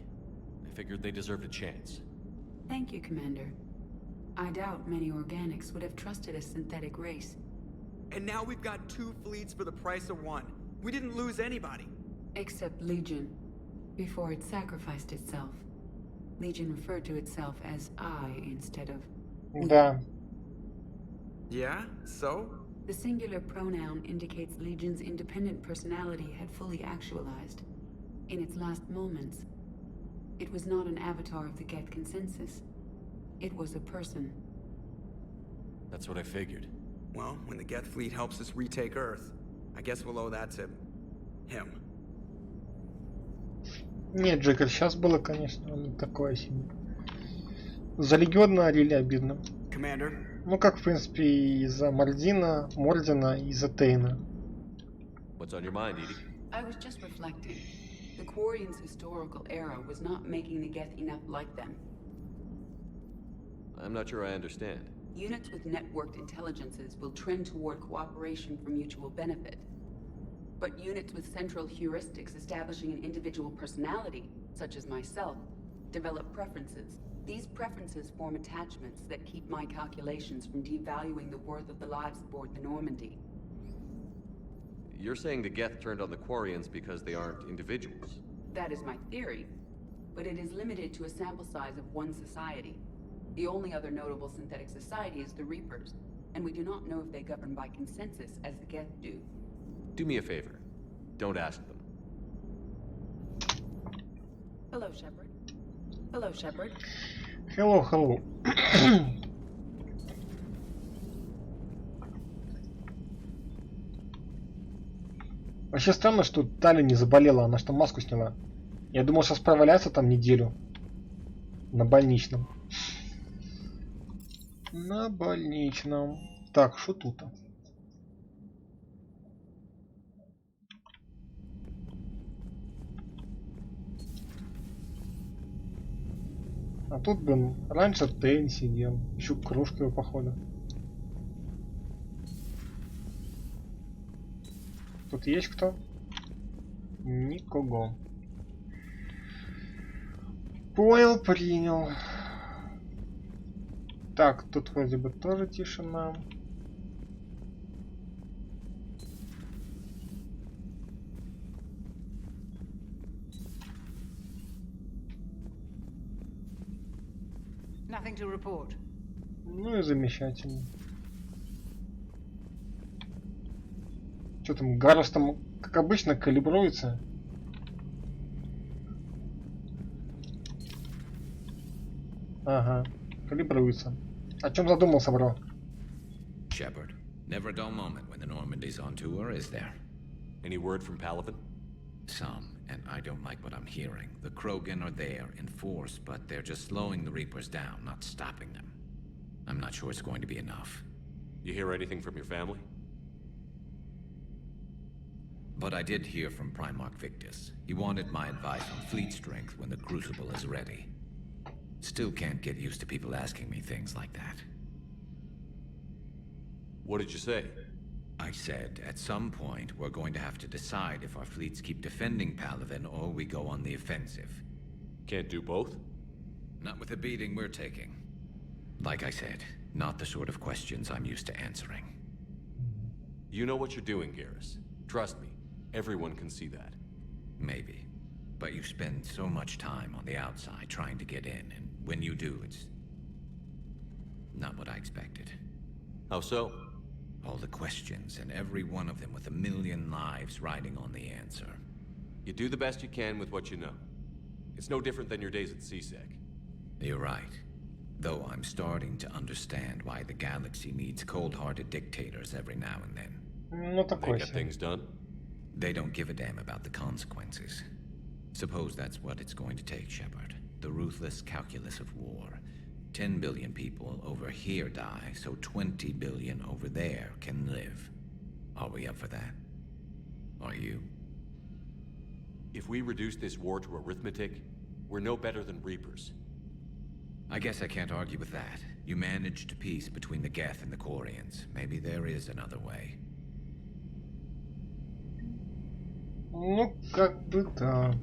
I figured they deserved a chance. Thank you, Commander. I doubt many organics would have trusted a synthetic race. And now we've got 2 fleets for the price of 1. We didn't lose anybody. Except Legion, before it sacrificed itself. Legion referred to itself as I instead of... Да. Yeah? So? The singular pronoun indicates Legion's independent personality had fully actualized. In its last moments, it was not an avatar of the Geth consensus. It was a person. That's what I figured. Well, when the Geth fleet helps us retake Earth, I guess we'll owe that to... him. Нет, Джекер, сейчас было, конечно, такое себе. За Легион орили обидно. Commander? Ну, как, в принципе, и за Мордина, Мордина, и за Тейна. What's on your mind, Edie? I was just reflecting. The Quarians' historical era was not making the Geth enough like them. I'm not sure I understand. Units with networked intelligences will trend toward cooperation for mutual benefit. But units with central heuristics establishing an individual personality, such as myself, develop preferences. These preferences form attachments that keep my calculations from devaluing the worth of the lives aboard the Normandy. You're saying the Geth turned on the Quarians because they aren't individuals? That is my theory, but it is limited to a sample size of one society. The only other notable synthetic society is the Reapers, and we do not know if they govern by consensus as the Geth do. Do me a favor. Don't ask them. Hello, Shepard. Hello, Shepard. Hello, hello. Вообще странно, что Тали не заболела, она что маску сняла. Я думал, сейчас проваляться там неделю. На больничном. На больничном. Так, что тут? А тут, блин, раньше Тейн сидел. Еще кружка его, походу. Тут есть кто? Никого. Понял, принял. Так, тут вроде бы тоже тишина. Nothing to report. Ну и замечательно. Что там, Гарус там, как обычно, калибруется. Ага, калибруется. О чем задумался, бро? Shepard, never a dull moment when the Normandy's on tour, is there? Any word from Palaven? Some, and I don't like what I'm hearing. The Krogan are there in force, but they're just slowing the Reapers down, not stopping them. I'm not sure it's going to be enough. You hear anything from your family? But I did hear from Primarch Victus. He wanted my advice on fleet strength when the Crucible is ready. Still can't get used to people asking me things like that. What did you say? I said, at some point, we're going to have to decide if our fleets keep defending Palaven or we go on the offensive. Can't do both? Not with the beating we're taking. Like I said, not the sort of questions I'm used to answering. You know what you're doing, Garrus. Trust me, everyone can see that. Maybe. But you spend so much time on the outside trying to get in, and when you do, it's not what I expected. How so? All the questions, and every one of them with a million lives riding on the answer. You do the best you can with what you know. It's no different than your days at CSEC. You're right. Though I'm starting to understand why the galaxy needs cold-hearted dictators every now and then. Ну, They такой get себе. things done? They don't give a damn about the consequences. Suppose that's what it's going to take, Shepard. The ruthless calculus of war. 10 billion people over here die, so 20 billion over there can live. Are we up for that? Are you? If we reduce this war to arithmetic, we're no better than Reapers. I guess I can't argue with that. You managed peace between the Geth and the Quarians. Maybe there is another way. Ну, как бы да.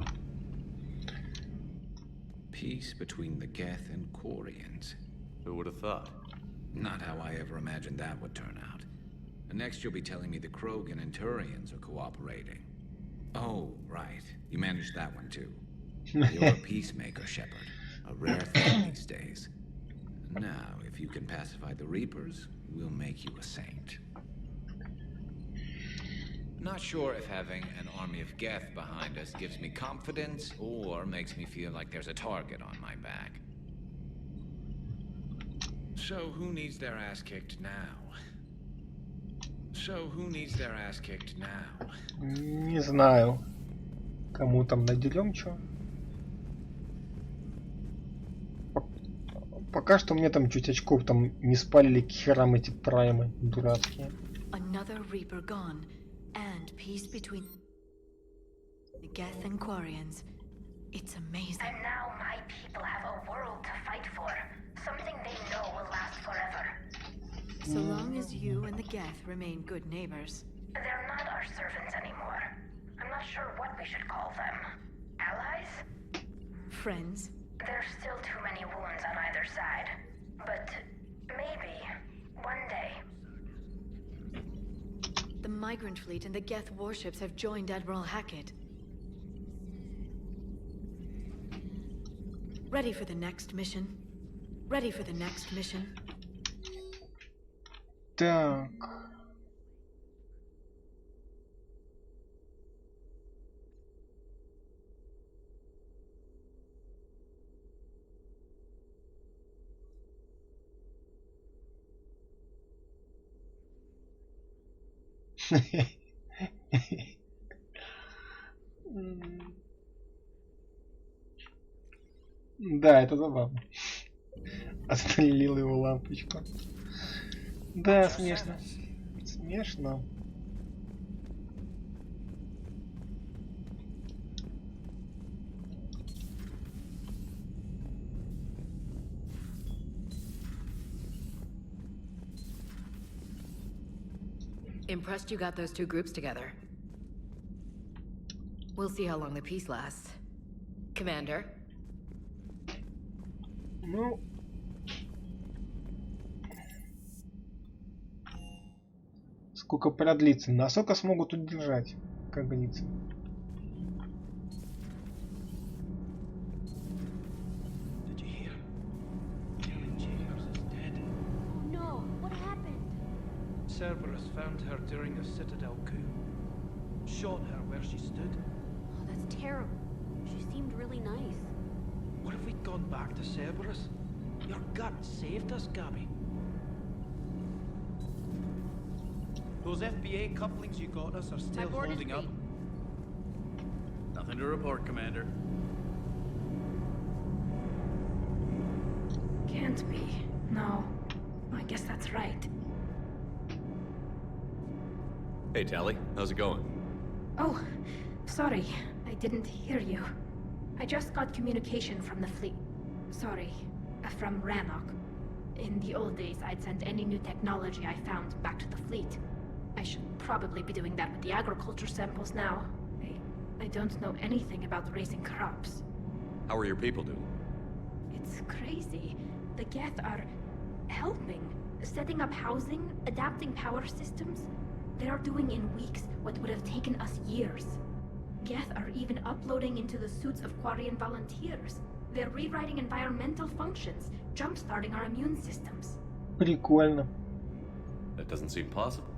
Peace between the Geth and Quarians. Who would have thought? Not how I ever imagined that would turn out. And next you'll be telling me the Krogan and Turians are cooperating. Oh, right. You managed that one too. You're a peacemaker, Shepard. A rare thing these days. Now, if you can pacify the Reapers, we'll make you a saint. Not sure if having an army of Geth behind us gives me confidence or makes me feel like there's a target on my back. So who needs their ass kicked now? Не знаю. Кому там наделем чё? Пока что мне там чуть очков там не спалили к херам эти праймы дурацкие. Another Reaper gone, and peace between the Geth and Quarians. It's amazing. And now my people have a world to fight for. Something they know will last forever. So long as you and the Geth remain good neighbors. They're not our servants anymore. I'm not sure what we should call them. Allies? Friends? There's still too many wounds on either side. But maybe, one day. The migrant fleet and the Geth warships have joined Admiral Hackett. Ready for the next mission? Ready for the next mission? Так. Да, это забавно. Отстрелил его лампочку. Да, смешно. Смешно. Impressed you got those two groups together. We'll see how long the peace lasts. Commander? Ну... Сколько продлится? Насколько смогут удержать, как говорится. Did you hear? Kelly Chambers is dead. Oh no, what happened? Cerberus found her during a Citadel coup. Shot her where she stood. Oh, that's terrible. She seemed really nice. What if we'd gone back to Cerberus? Your gut saved us, Gabby. Those FBA couplings you got us are still holding up. Nothing to report, Commander. Can't be. No. I guess that's right. Hey, Tally. How's it going? Oh, sorry. I didn't hear you. I just got communication from the fleet. Sorry. From Rannoch. In the old days, I'd send any new technology I found back to the fleet. I should probably be doing that with the agriculture samples now. I don't know anything about raising crops. How are your people doing? It's crazy. The Geth are helping. Setting up housing, adapting power systems. They are doing in weeks what would have taken us years. Geth are even uploading into the suits of Quarian volunteers. They're rewriting environmental functions, jump-starting our immune systems. Прикольно. That doesn't seem possible.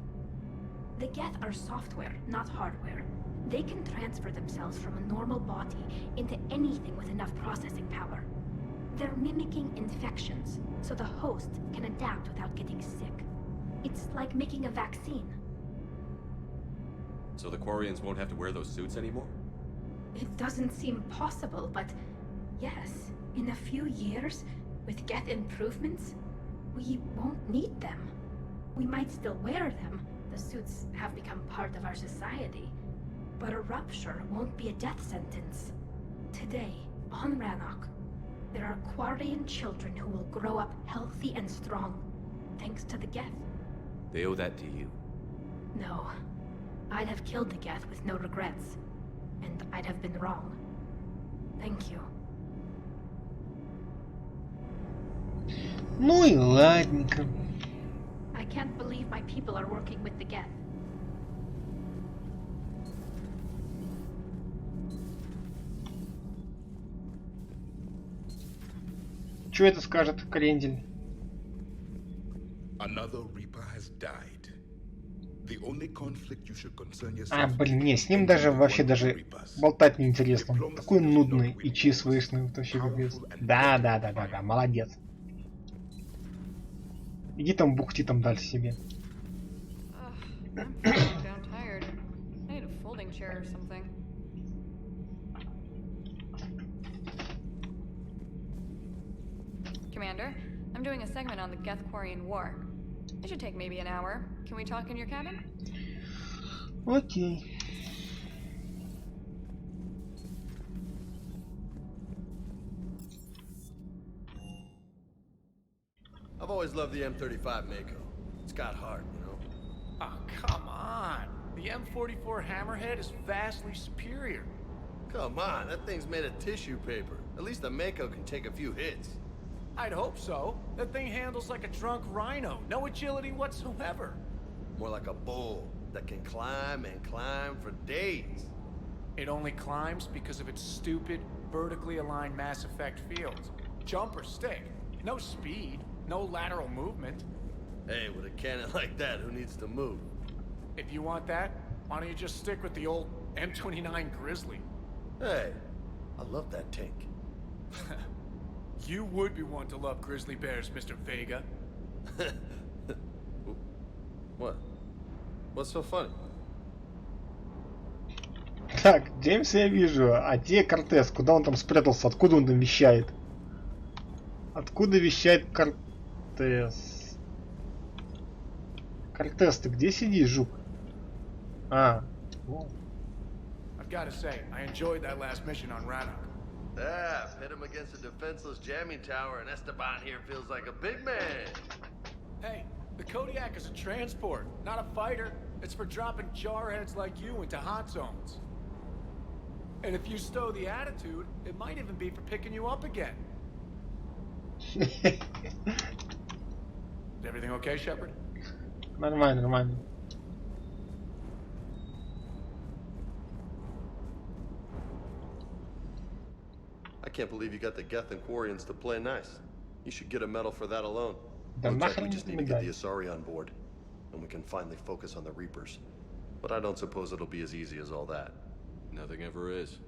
The Geth are software, not hardware. They can transfer themselves from a normal body into anything with enough processing power. They're mimicking infections, so the host can adapt without getting sick. It's like making a vaccine. So the Quarians won't have to wear those suits anymore? It doesn't seem possible, but yes, in a few years, with Geth improvements, we won't need them. We might still wear them. The suits have become part of our society. But a rupture won't be a death sentence. Today, on Rannoch, there are Quarian children who will grow up healthy and strong, thanks to the Geth. They owe that to you. No. I'd have killed the Geth with no regrets. And I'd have been wrong. Thank you. Ну и ладненько. I can't believe my people are working with the Geth. Что это скажет Крендель? Another Reaper has died. The only conflict you should concern А, yourself блин, не, с ним with даже is вообще one of даже the Reapers. болтать неинтересно. Он такой нудный и чист выяснил, вообще капец. Да, молодец. Иди там бухти там дальше себе. I'm feeling down tired. I need a folding chair or something. Commander, I'm doing a segment on the Geth-Quarian War. It should take maybe an hour. Can we talk in your cabin? Окей. I've always loved the M35 Mako. It's got heart, you know? Oh, come on. The M44 Hammerhead is vastly superior. Come on, that thing's made of tissue paper. At least the Mako can take a few hits. I'd hope so. That thing handles like a drunk rhino. No agility whatsoever. More like a bull that can climb and climb for days. It only climbs because of its stupid, vertically aligned Mass Effect fields. Jump or stick. No speed. No lateral movement. Hey, with a cannon like that, who needs to move? If you want that, why don't you just stick with the old M29 Grizzly? Hey, I love that tank. You would be one to love grizzly bears, Mr. Vega. What? What's so funny? Так, Джеймса я вижу, а где Кортес? Куда он там спрятался? Откуда он там вещает? Откуда вещает Кортес? Кортес, ты где сидишь, жук? А, вот. I've got to say, I enjoyed that last mission on Rannoch. Yeah, pit him against a defenseless jamming tower and Esteban here feels like a big man. Hey, the Kodiak is a transport, not a fighter. It's for dropping jarheads like you into hot zones. And if you stow the attitude, it might even be for picking you up again. Is everything okay, Shepard? Нормально, нормально. I can't believe you got the Geth and Quarians to play nice. You should get a medal for that alone. Да Looks like нахрен we just need to медаль. get the Asari on board, and we can finally focus on the Reapers. But I don't suppose it'll be as easy as all that. Nothing ever is.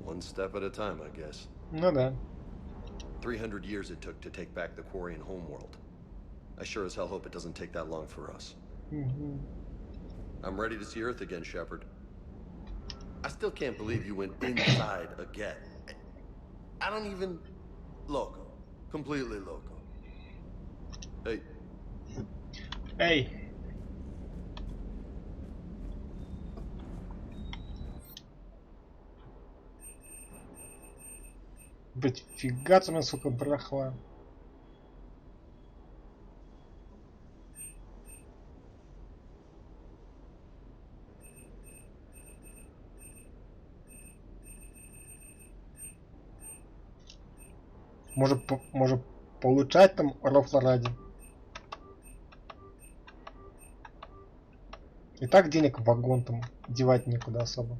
One step at a time, I guess. Ну да. 300 years it took to take back the Quarian homeworld. I sure as hell hope it doesn't take that long for us. Мгм. I'm ready to see Earth again, Shepard. I still can't believe you went inside again. I don't even... Loco. Completely loco. Hey. Эй. Блять, фига у меня, сука, брахла. Может получать там рофла ради. И так денег в вагон там девать некуда особо.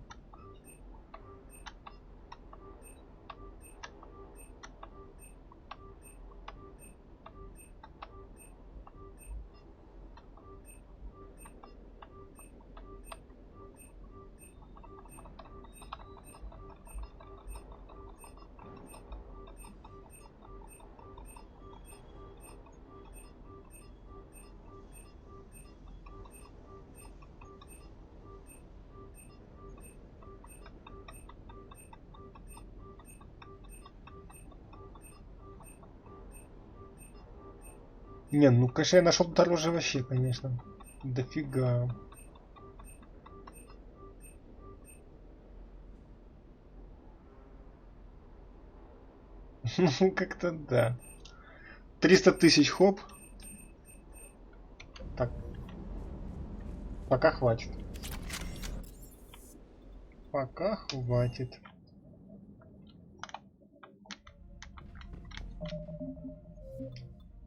Не, ну конечно я нашел дороже вообще, конечно. Дофига. Ну как-то да. 300 тысяч хоп. Так. Пока хватит. Пока хватит.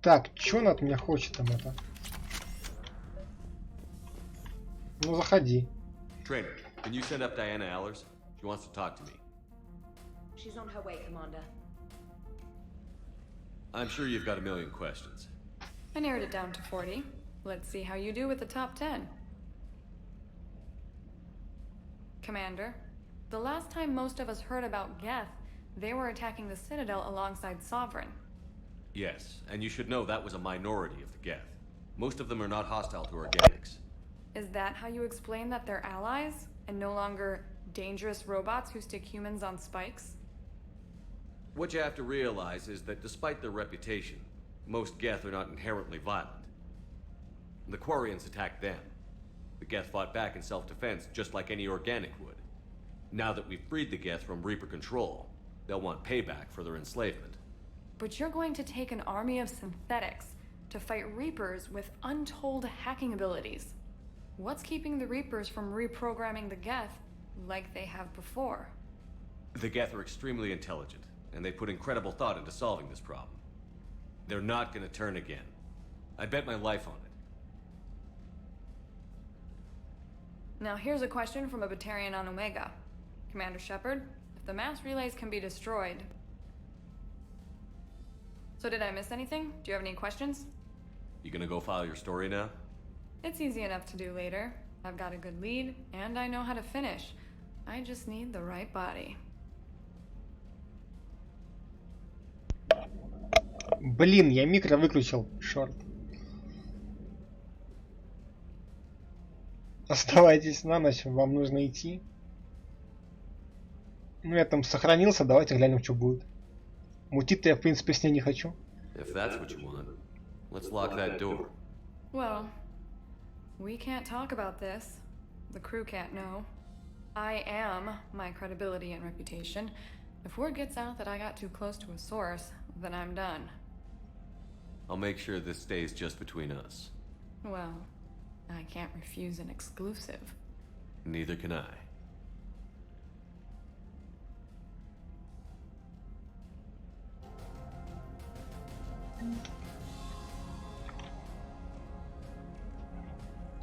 Так, чё она от меня хочет там это? Ну заходи. Trainer, can you send up Diana Allers? She wants to talk to me. She's on her way, Commander. I'm sure you've got a million questions. I narrowed it down to 40. Let's see how you do with the top 10. Commander, the last time most of us heard about Geth, they were attacking the Citadel alongside Sovereign. Yes, and you should know that was a minority of the Geth. Most of them are not hostile to organics. Is that how you explain that they're allies, and no longer dangerous robots who stick humans on spikes? What you have to realize is that despite their reputation, most Geth are not inherently violent. The Quarians attacked them. The Geth fought back in self-defense just like any organic would. Now that we've freed the Geth from Reaper control, they'll want payback for their enslavement. But you're going to take an army of synthetics to fight Reapers with untold hacking abilities. What's keeping the Reapers from reprogramming the Geth like they have before? The Geth are extremely intelligent, and they put incredible thought into solving this problem. They're not gonna turn again. I bet my life on it. Now here's a question from a Batarian on Omega. Commander Shepard, if the mass relays can be destroyed... So did I miss anything? Do you have any questions? You gonna go file your story now? It's easy enough to do later. I've got a good lead, and I know how to finish. I just need the right body. Блин, я микро выключил. Шорт. Оставайтесь на ночь, вам нужно идти. Ну я там сохранился, давайте глянем, что будет. Мутить-то я в принципе с ней не хочу. If that's what you want, let's lock that door. Well, we can't talk about this. The crew can't know. I am my credibility and reputation. If word gets out that I got too close to a source, then I'm done. I'll make sure this stays just between us. Well, I can't refuse an exclusive. Neither can I.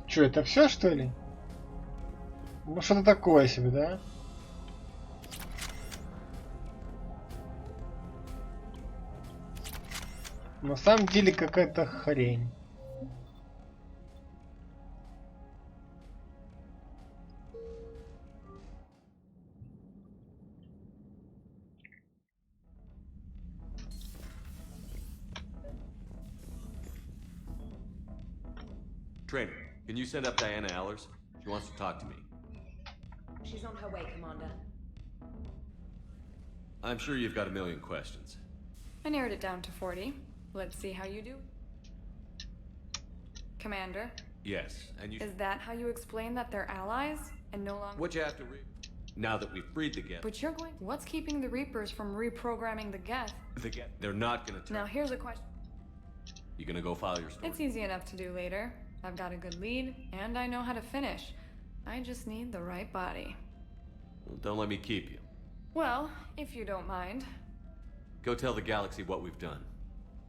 Че, это все, что ли? Ну что-то такое себе, да? На самом деле какая-то хрень. Trainer, can you send up Diana Allers? She wants to talk to me. She's on her way, Commander. I'm sure you've got a million questions. I narrowed it down to 40. Let's see how you do. Commander, Yes, and you... is that how you explain that they're allies and no longer... What you have to now that we've freed the Geth... But you're going... What's keeping the Reapers from reprogramming the Geth? The Geth... They're not gonna turn... Now here's a question. You gonna go file your story? It's easy enough to do later. I've got a good lead, and I know how to finish. I just need the right body. Well, don't let me keep you. Well, if you don't mind. Go tell the galaxy what we've done.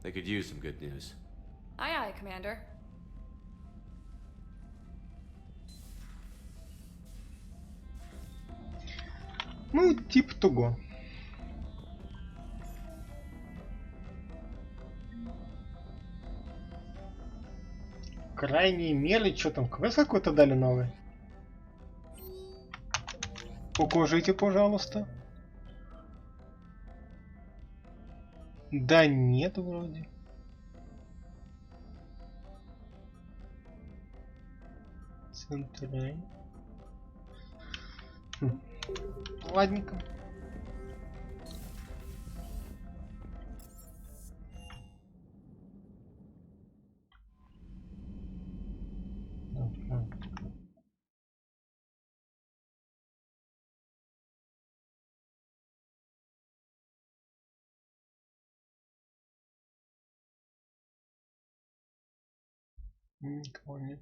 They could use some good news. Aye aye, Commander. Ну, типа того. Крайние меры, что там, квест какой-то дали новый? Покажите, пожалуйста. Да нет, вроде. Центральный. Ладненько. Никого нет.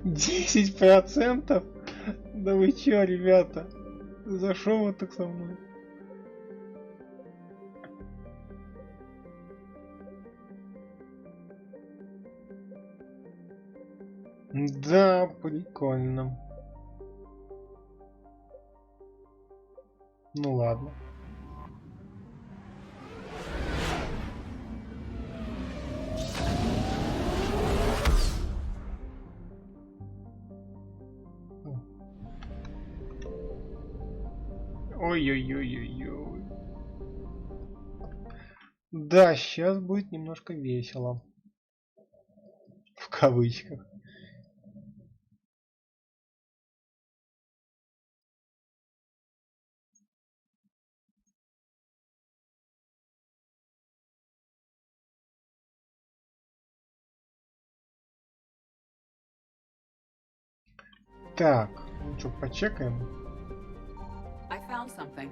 10%? Да вы чё, ребята? За шо вы так со мной? Да, прикольно. Ну ладно. Ой-ой-ой-ой-ой. Да, сейчас будет немножко весело. В кавычках. Так, ну что, почекаем? I found something.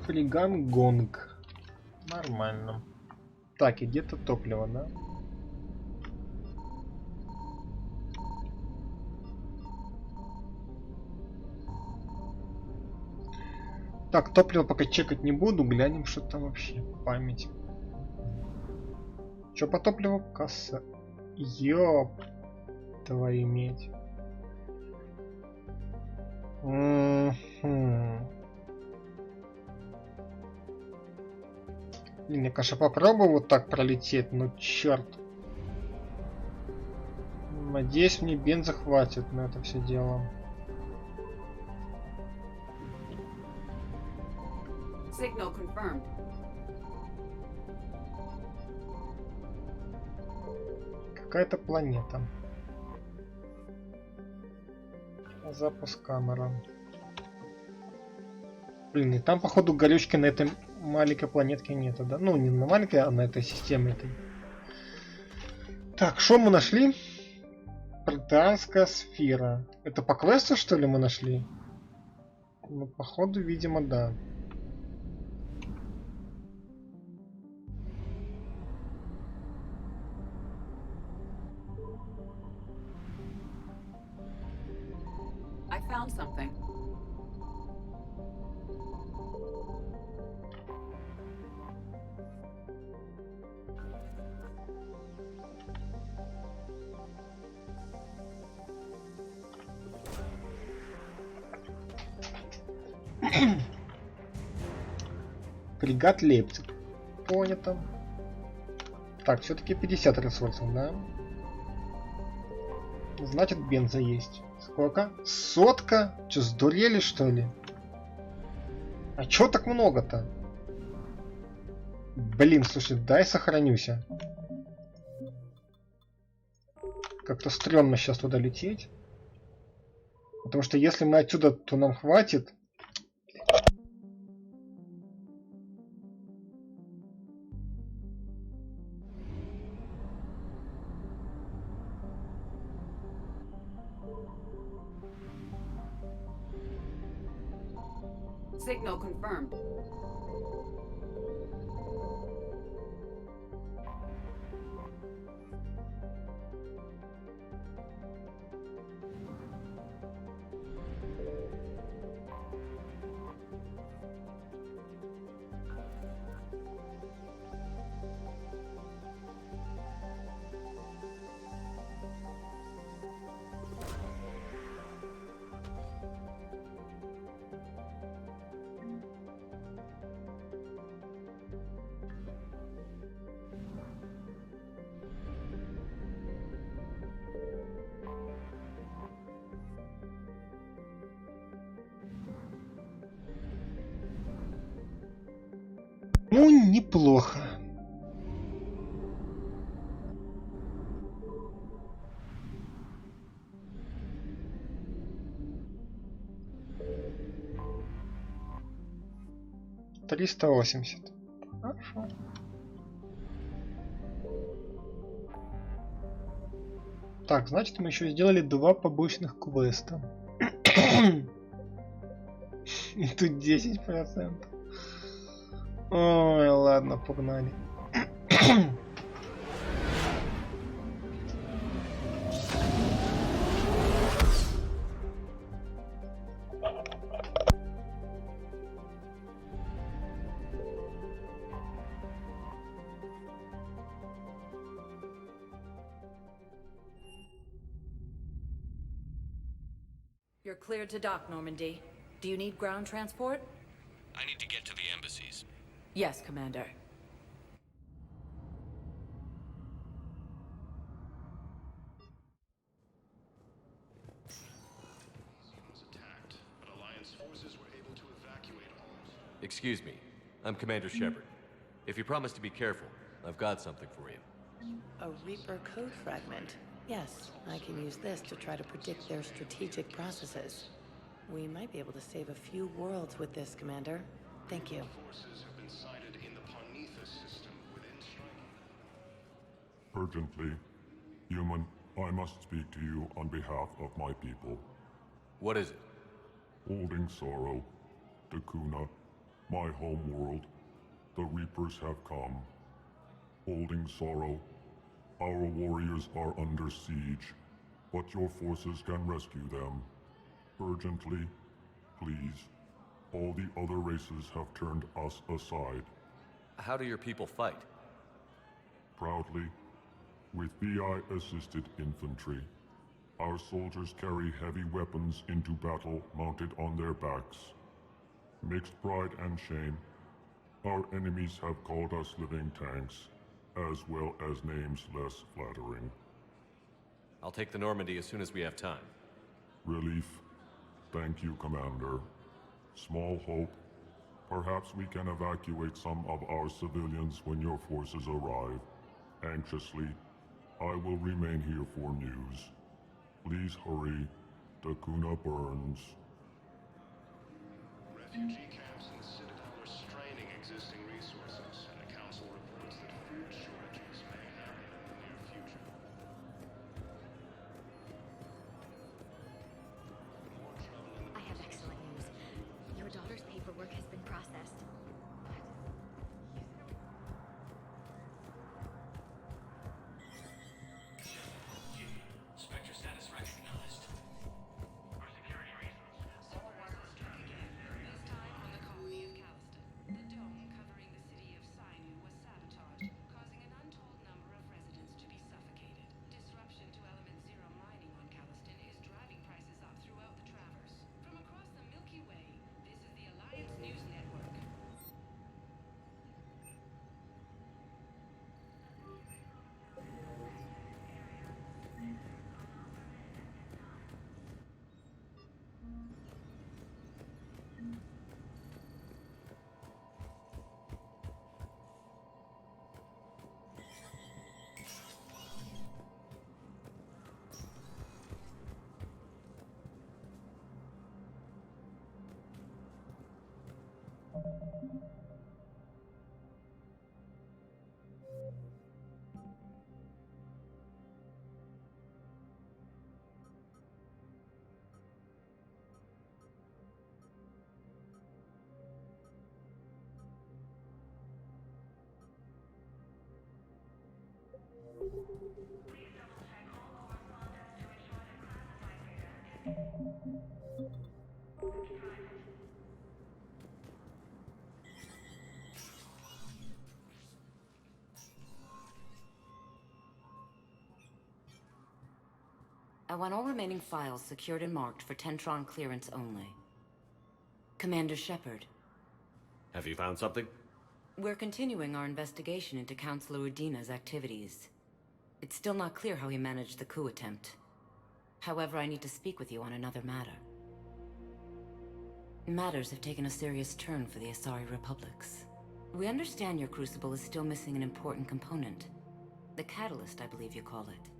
Фриган гонг. Нормально. Так, и где-то топливо, да? Так, топливо пока чекать не буду, глянем, что там вообще. Память. Что по топливу? Касса. Ёп. Твою медь. Блин, я, конечно, попробую вот так пролететь, но черт. Надеюсь, мне бенза хватит на это все дело. Signal confirmed. Какая-то планета. Запуск камеры. Блин, и там, походу, горючки на этой маленькой планетке нету, да? Ну, не на маленькой, а на этой системе этой. Так, что мы нашли? Протеанская сфера. Это по квесту, что ли, мы нашли? Ну, походу, видимо, да. I found something. Фрегат Лейпциг. Понято. Так, все-таки 50 ресурсов, да? Значит, бенза есть. Сколько? 100? Че, сдурели, что ли? А чё так много-то? Блин, слушай, дай сохранюся. Как-то стрёмно сейчас туда лететь. Потому что если мы отсюда, то нам хватит. Signal confirmed. Ну, неплохо. $380. Хорошо. Так, значит, мы еще сделали 2 побочных квеста. И тут 10%. Ой, ладно, погнали. You're cleared to dock, Normandy. Do you need ground transport? I need to get to the embassies. Yes, Commander. Excuse me. I'm Commander Shepard. If you promise to be careful, I've got something for you. A Reaper code fragment. Yes, I can use this to try to predict their strategic processes. We might be able to save a few worlds with this, Commander. Thank you. Urgently. Human, I must speak to you on behalf of my people. What is it? Holding sorrow. Dakuna, my home world. The Reapers have come. Holding sorrow. Our warriors are under siege, but your forces can rescue them. Urgently, please. All the other races have turned us aside. How do your people fight? Proudly, with BI-assisted infantry. Our soldiers carry heavy weapons into battle mounted on their backs. Mixed pride and shame, our enemies have called us living tanks, as well as names less flattering. I'll take the Normandy as soon as we have time. Relief. Thank you, Commander. Small hope. Perhaps we can evacuate some of our civilians when your forces arrive. Anxiously, I will remain here for news. Please hurry. Dakuna burns. Refugee camps in the Citadel are straining existing resources, and the Council reports that food shortages may happen in the near future. I have excellent news. Your daughter's paperwork has been processed. Spectre status recognized. For security reasons. This time on the colony of Calliston. The dome covering the city of Sinu was sabotaged, causing an untold number of residents to be suffocated. Disruption to Element Zero mining on Calliston is driving prices up throughout the Traverse. From across the Milky Way, this is the Alliance News Network. I want all remaining files secured and marked for Tentron clearance only. Commander Shepard, Have you found something? we're continuing our investigation into Councilor Udina's activities. It's still not clear how he managed the coup attempt. However, I need to speak with you on another matter. Matters have taken a serious turn for the Asari Republics. We understand your crucible is still missing an important component. The catalyst, I believe you call it.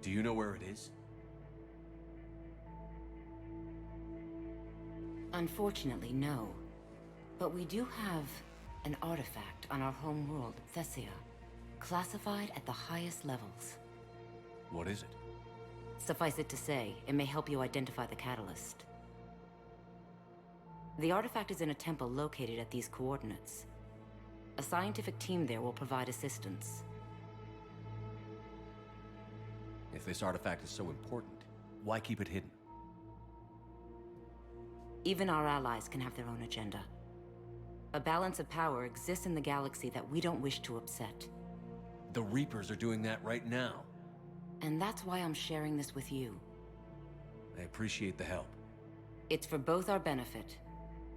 Do you know where it is? Unfortunately, no. But we do have an artifact on our home world, Thessia, classified at the highest levels. What is it? Suffice it to say, it may help you identify the catalyst. The artifact is in a temple located at these coordinates. A scientific team there will provide assistance. If this artifact is so important, why keep it hidden? Even our allies can have their own agenda. A balance of power exists in the galaxy that we don't wish to upset. The Reapers are doing that right now. And that's why I'm sharing this with you. I appreciate the help. It's for both our benefit.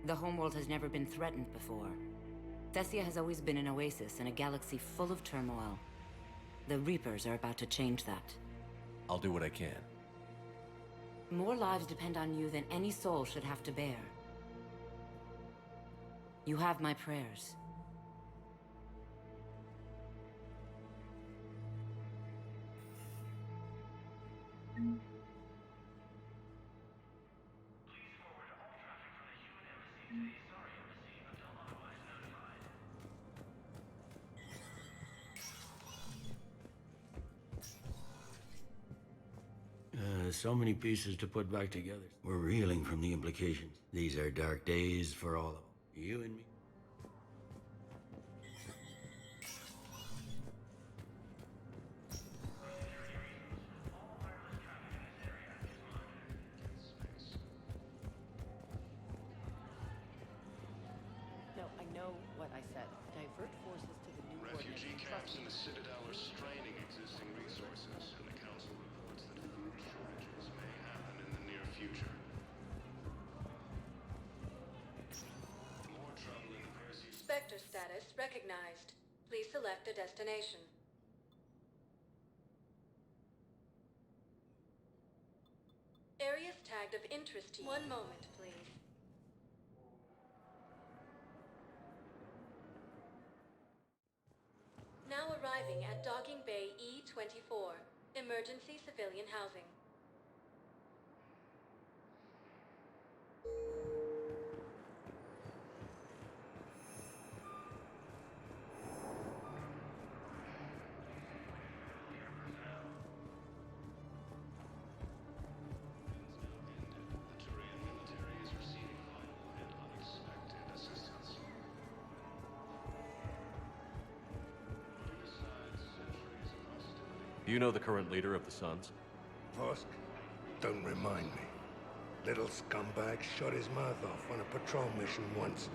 The homeworld has never been threatened before. Thessia has always been an oasis in a galaxy full of turmoil. The Reapers are about to change that. I'll do what I can. More lives depend on you than any soul should have to bear. You have my prayers. So many pieces to put back together. We're reeling from the implications. These are dark days for all of them. You and me. No, I know what I said. Divert forces to the new Refugee camps in the Citadel are straining existing resources, and the Council reports that food shortages may happen in the near future. More trouble in the Perseus. Spectre status recognized. Please select a destination. Areas tagged of interest to you. One moment, please. Now arriving at Docking Bay E-24, emergency civilian housing. Do you know the current leader of the Suns? Vosk, don't remind me. Little scumbag shot his mouth off on a patrol mission once.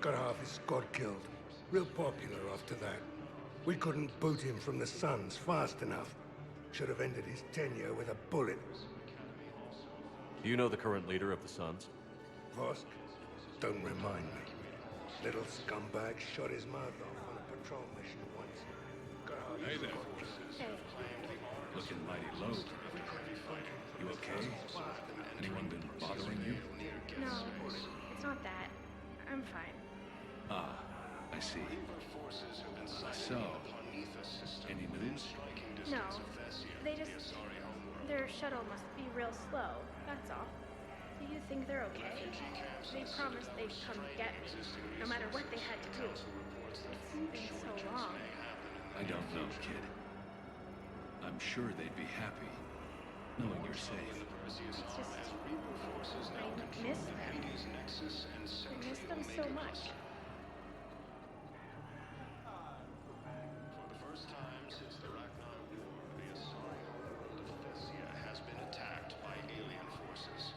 Got half his squad killed. Real popular after that. We couldn't boot him from the Suns fast enough. Should have ended his tenure with a bullet. Do you know the current leader of the Suns? Vosk, don't remind me. Little scumbag shot his mouth off on a patrol mission once. Got half his Hey there. squad killed. Looking mighty low. You okay? Anyone been bothering you? No, it's not that. I'm fine. Ah, I see. So, any news? No, they just... Their shuttle must be real slow, that's all. Do you think they're okay? They promised they'd come get me, no matter what they had to do. It's been so long. I don't know, kid. I'm sure they'd be happy, knowing you're safe. It's just... I miss them. I miss them so much. For the first time since the Ragnar War, the Asari world of Thessia has been attacked by alien forces.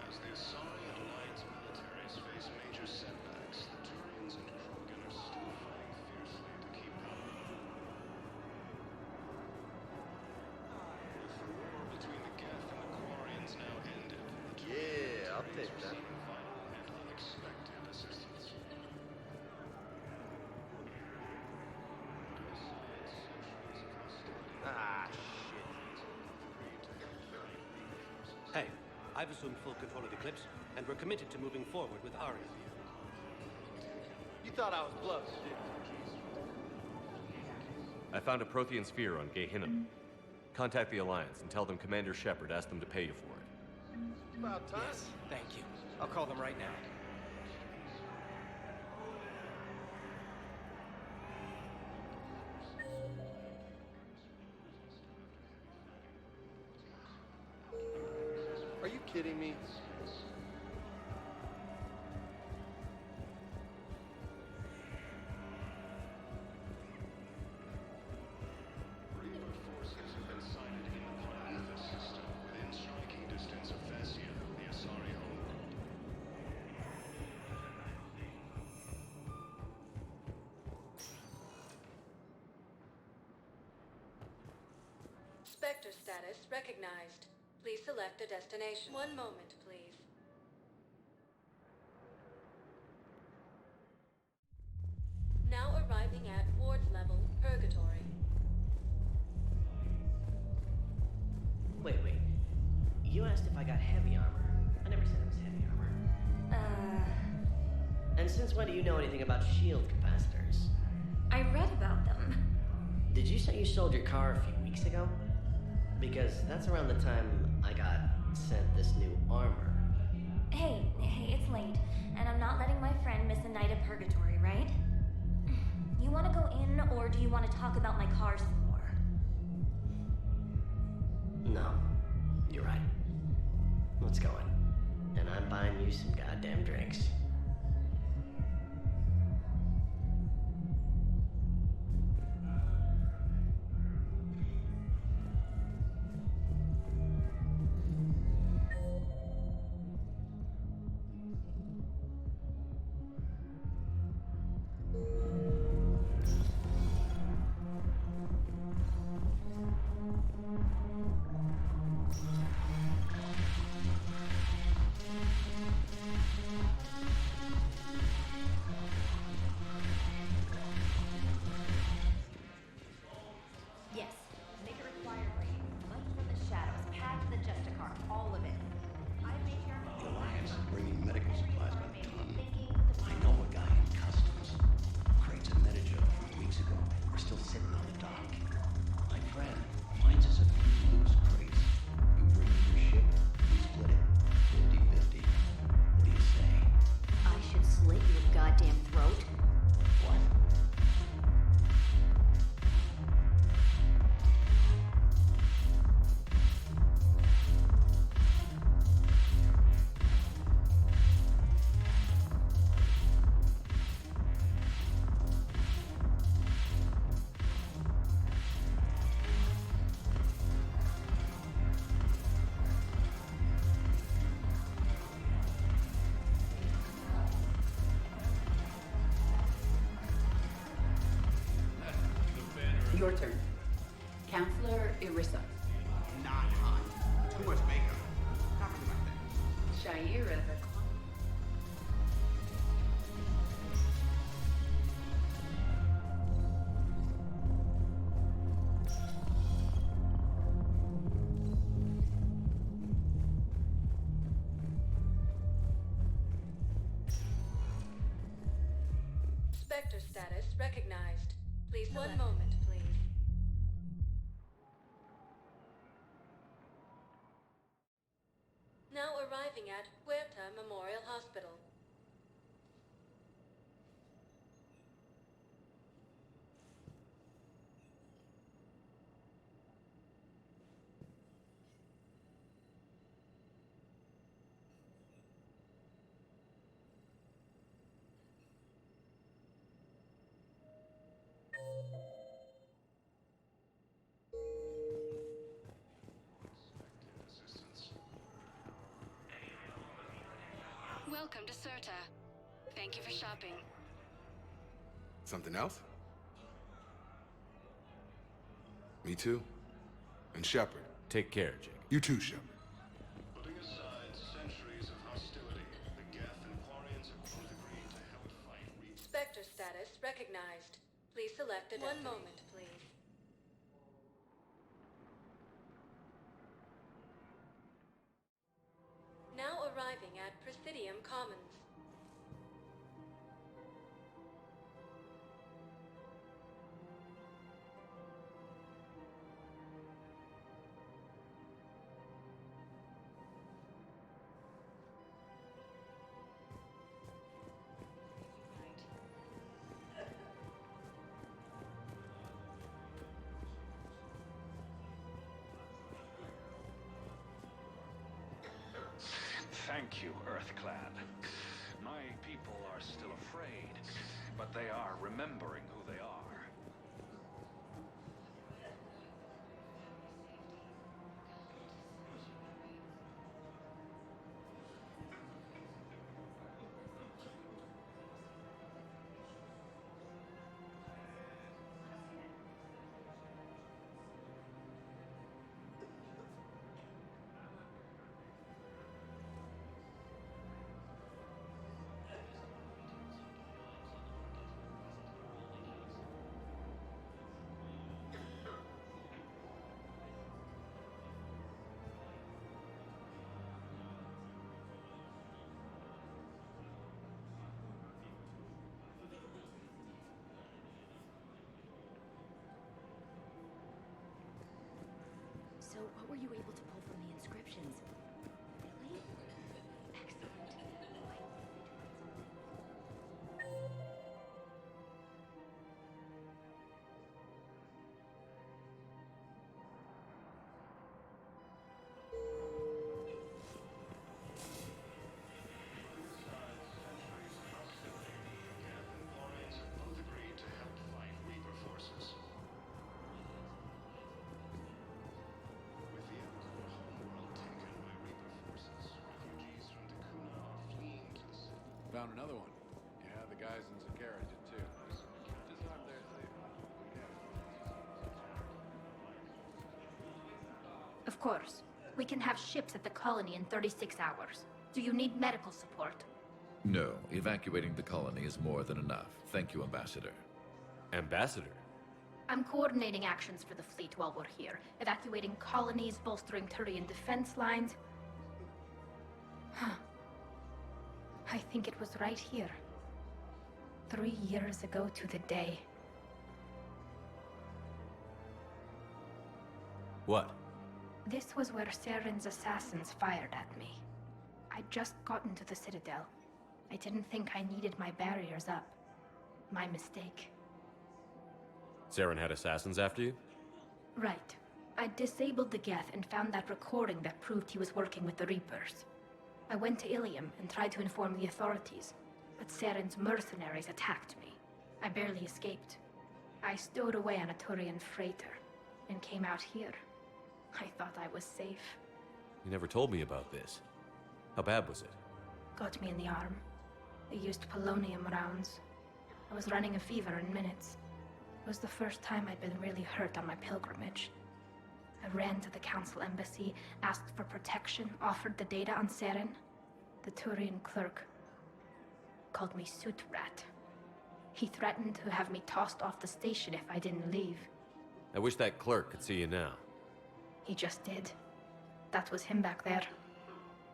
As the Asari and Alliance militaries face major setbacks, the Turians and Krogan are still fighting fiercely to keep up. With the war between the Geth and the Quarians now ended, the Turians I'll take that. vital and unexpected assistance. Ah, Hey, I've assumed full control of Eclipse, and we're committed to moving forward with Aria. You thought I was bluffing, didn't I found a Prothean sphere on Gehinnom. Contact the Alliance and tell them Commander Shepard asked them to pay you for it. About time. Yes, thank you. I'll call them right now. Are you kidding me? Reaper forces have been sighted in the Planetha system within striking distance of Thessia, the Asari homeworld. Spectre status recognized. Please select a destination. One moment, please. Now arriving at Ward's level, Purgatory. Wait. You asked if I got heavy armor. I never said it was heavy armor. And since when do you know anything about shield capacitors? I read about them. Did you say you sold your car a few weeks ago? Because that's around the time I got sent this new armor. Hey, it's late, and I'm not letting my friend miss a night of purgatory, right? You want to go in, or do you want to talk about my car some more? No, you're right. Let's go in. And I'm buying you some goddamn drinks. Yes, make it required rating. Much from the shadows, packed the Justicar, all of it. I made your The Alliance is bringing medical supplies by the ton. I know a guy in customs. Crates of Medica from weeks ago are still sitting on the dock. My friend finds us a few loose crates. You bring in your ship, we split it. 50-50. What do you say? I should slit your goddamn throat. What? Your turn. Counselor Irissa. Not hot. Too much makeup. Talk to me like that. Shaira the Spectre status recognized. Please, one moment, please. Now arriving at Huerta Memorial Hospital. Welcome to Serta. Thank you for shopping. Something else? Me too. And Shepard. Take care, Jake. You too, Shepard. Putting aside centuries of hostility, the Geth and Quarians have both agreed to help fight Reaper. Spectre status recognized. Please select a one moment, please. Now arriving at Presidium Commons. Thank you, EarthClan. My people are still afraid, but they are remembering who they are. So, what were you able to pull from the inscriptions? Really? Excellent. Found another one. Yeah, the guys in Zakara did too. Just not there Of course. We can have ships at the colony in 36 hours. Do you need medical support? No, evacuating the colony is more than enough. Thank you, Ambassador. Ambassador? I'm coordinating actions for the fleet while we're here. Evacuating colonies, bolstering Turian defense lines. I think it was right here. 3 years ago to the day. What? This was where Saren's assassins fired at me. I'd just gotten to the Citadel. I didn't think I needed my barriers up. My mistake. Saren had assassins after you? Right. I disabled the Geth and found that recording that proved he was working with the Reapers. I went to Ilium and tried to inform the authorities, but Saren's mercenaries attacked me. I barely escaped. I stowed away on a Turian freighter and came out here. I thought I was safe. You never told me about this. How bad was it? Got me in the arm. They used polonium rounds. I was running a fever in minutes. It was the first time I'd been really hurt on my pilgrimage. I ran to the council embassy, asked for protection, offered the data on Saren. The Turian clerk called me Soot Rat. He threatened to have me tossed off the station if I didn't leave. I wish that clerk could see you now. He just did. That was him back there.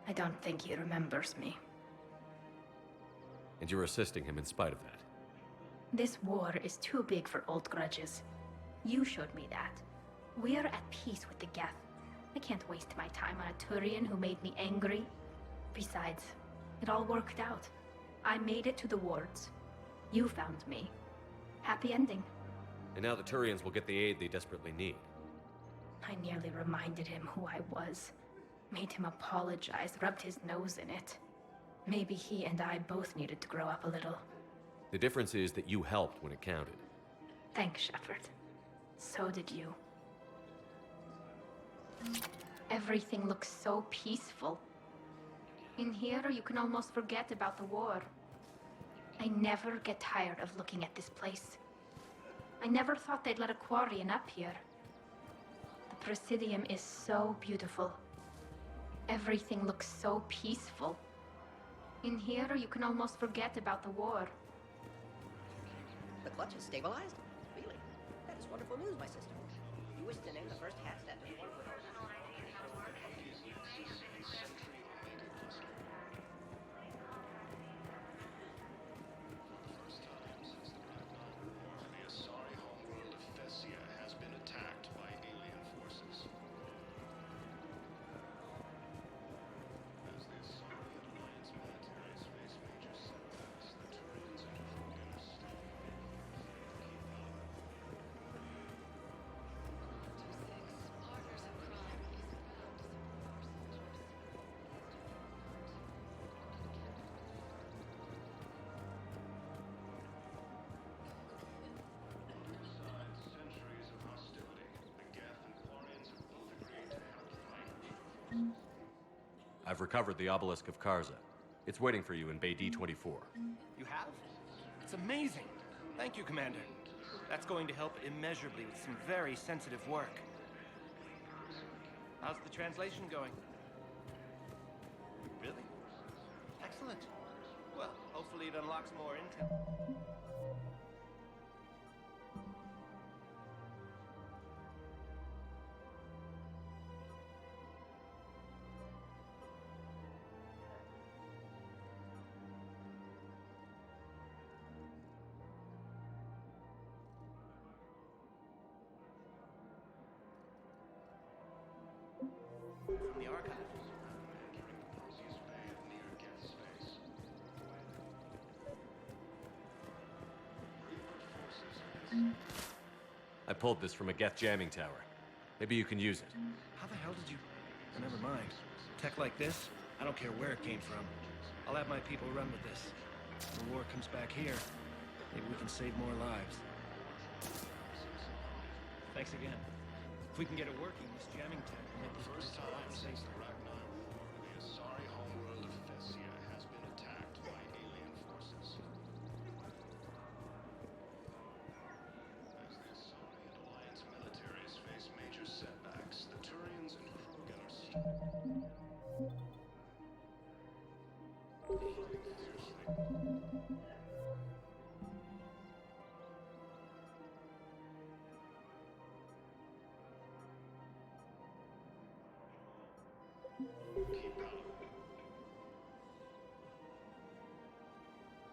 I don't think he remembers me. And you're assisting him in spite of that. This war is too big for old grudges. You showed me that. We're at peace with the Geth. I can't waste my time on a Turian who made me angry. Besides, it all worked out. I made it to the wards. You found me. Happy ending. And now the Turians will get the aid they desperately need. I nearly reminded him who I was. Made him apologize, rubbed his nose in it. Maybe he and I both needed to grow up a little. The difference is that you helped when it counted. Thanks, Shepard. So did you. Everything looks so peaceful. In here, you can almost forget about the war. I never get tired of looking at this place. I never thought they'd let a Quarian up here. The Presidium is so beautiful. Everything looks so peaceful. In here, you can almost forget about the war. The clutch is stabilized? Really? That is wonderful news, my sister. You wish to name the first hat stand to one with I've recovered the obelisk of Karza. It's waiting for you in Bay D-24. You have? It's amazing. Thank you, Commander. That's going to help immeasurably with some very sensitive work. How's the translation going? Really? Excellent. Well, hopefully it unlocks more intel. From the archive. I pulled this from a Geth jamming tower. Maybe you can use it. How the hell did you... Oh, never mind. Tech like this, I don't care where it came from. I'll have my people run with this. When the war comes back here, maybe we can save more lives. Thanks again. If we can get it working, this jamming tech will make this place a lot safer. The Asari homeworld of Thessia has been attacked by alien forces. As the Asari and Alliance militaries face major setbacks, the Turians and Krogan are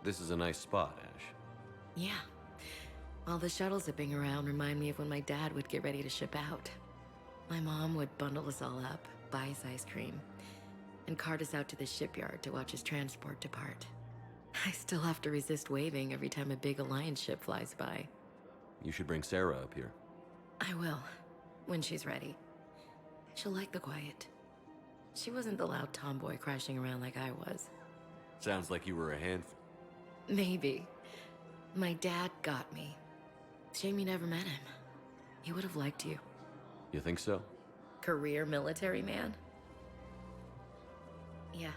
This is a nice spot, Ash. Yeah. All the shuttles zipping around remind me of when my dad would get ready to ship out. My mom would bundle us all up, buy us ice cream, and cart us out to the shipyard to watch his transport depart. I still have to resist waving every time a big Alliance ship flies by. You should bring Sarah up here. I will, when she's ready. She'll like the quiet. She wasn't the loud tomboy crashing around like I was. Sounds like you were a handful. Maybe. My dad got me. Shame you never met him. He would have liked you. You think so? Career military man? Yeah.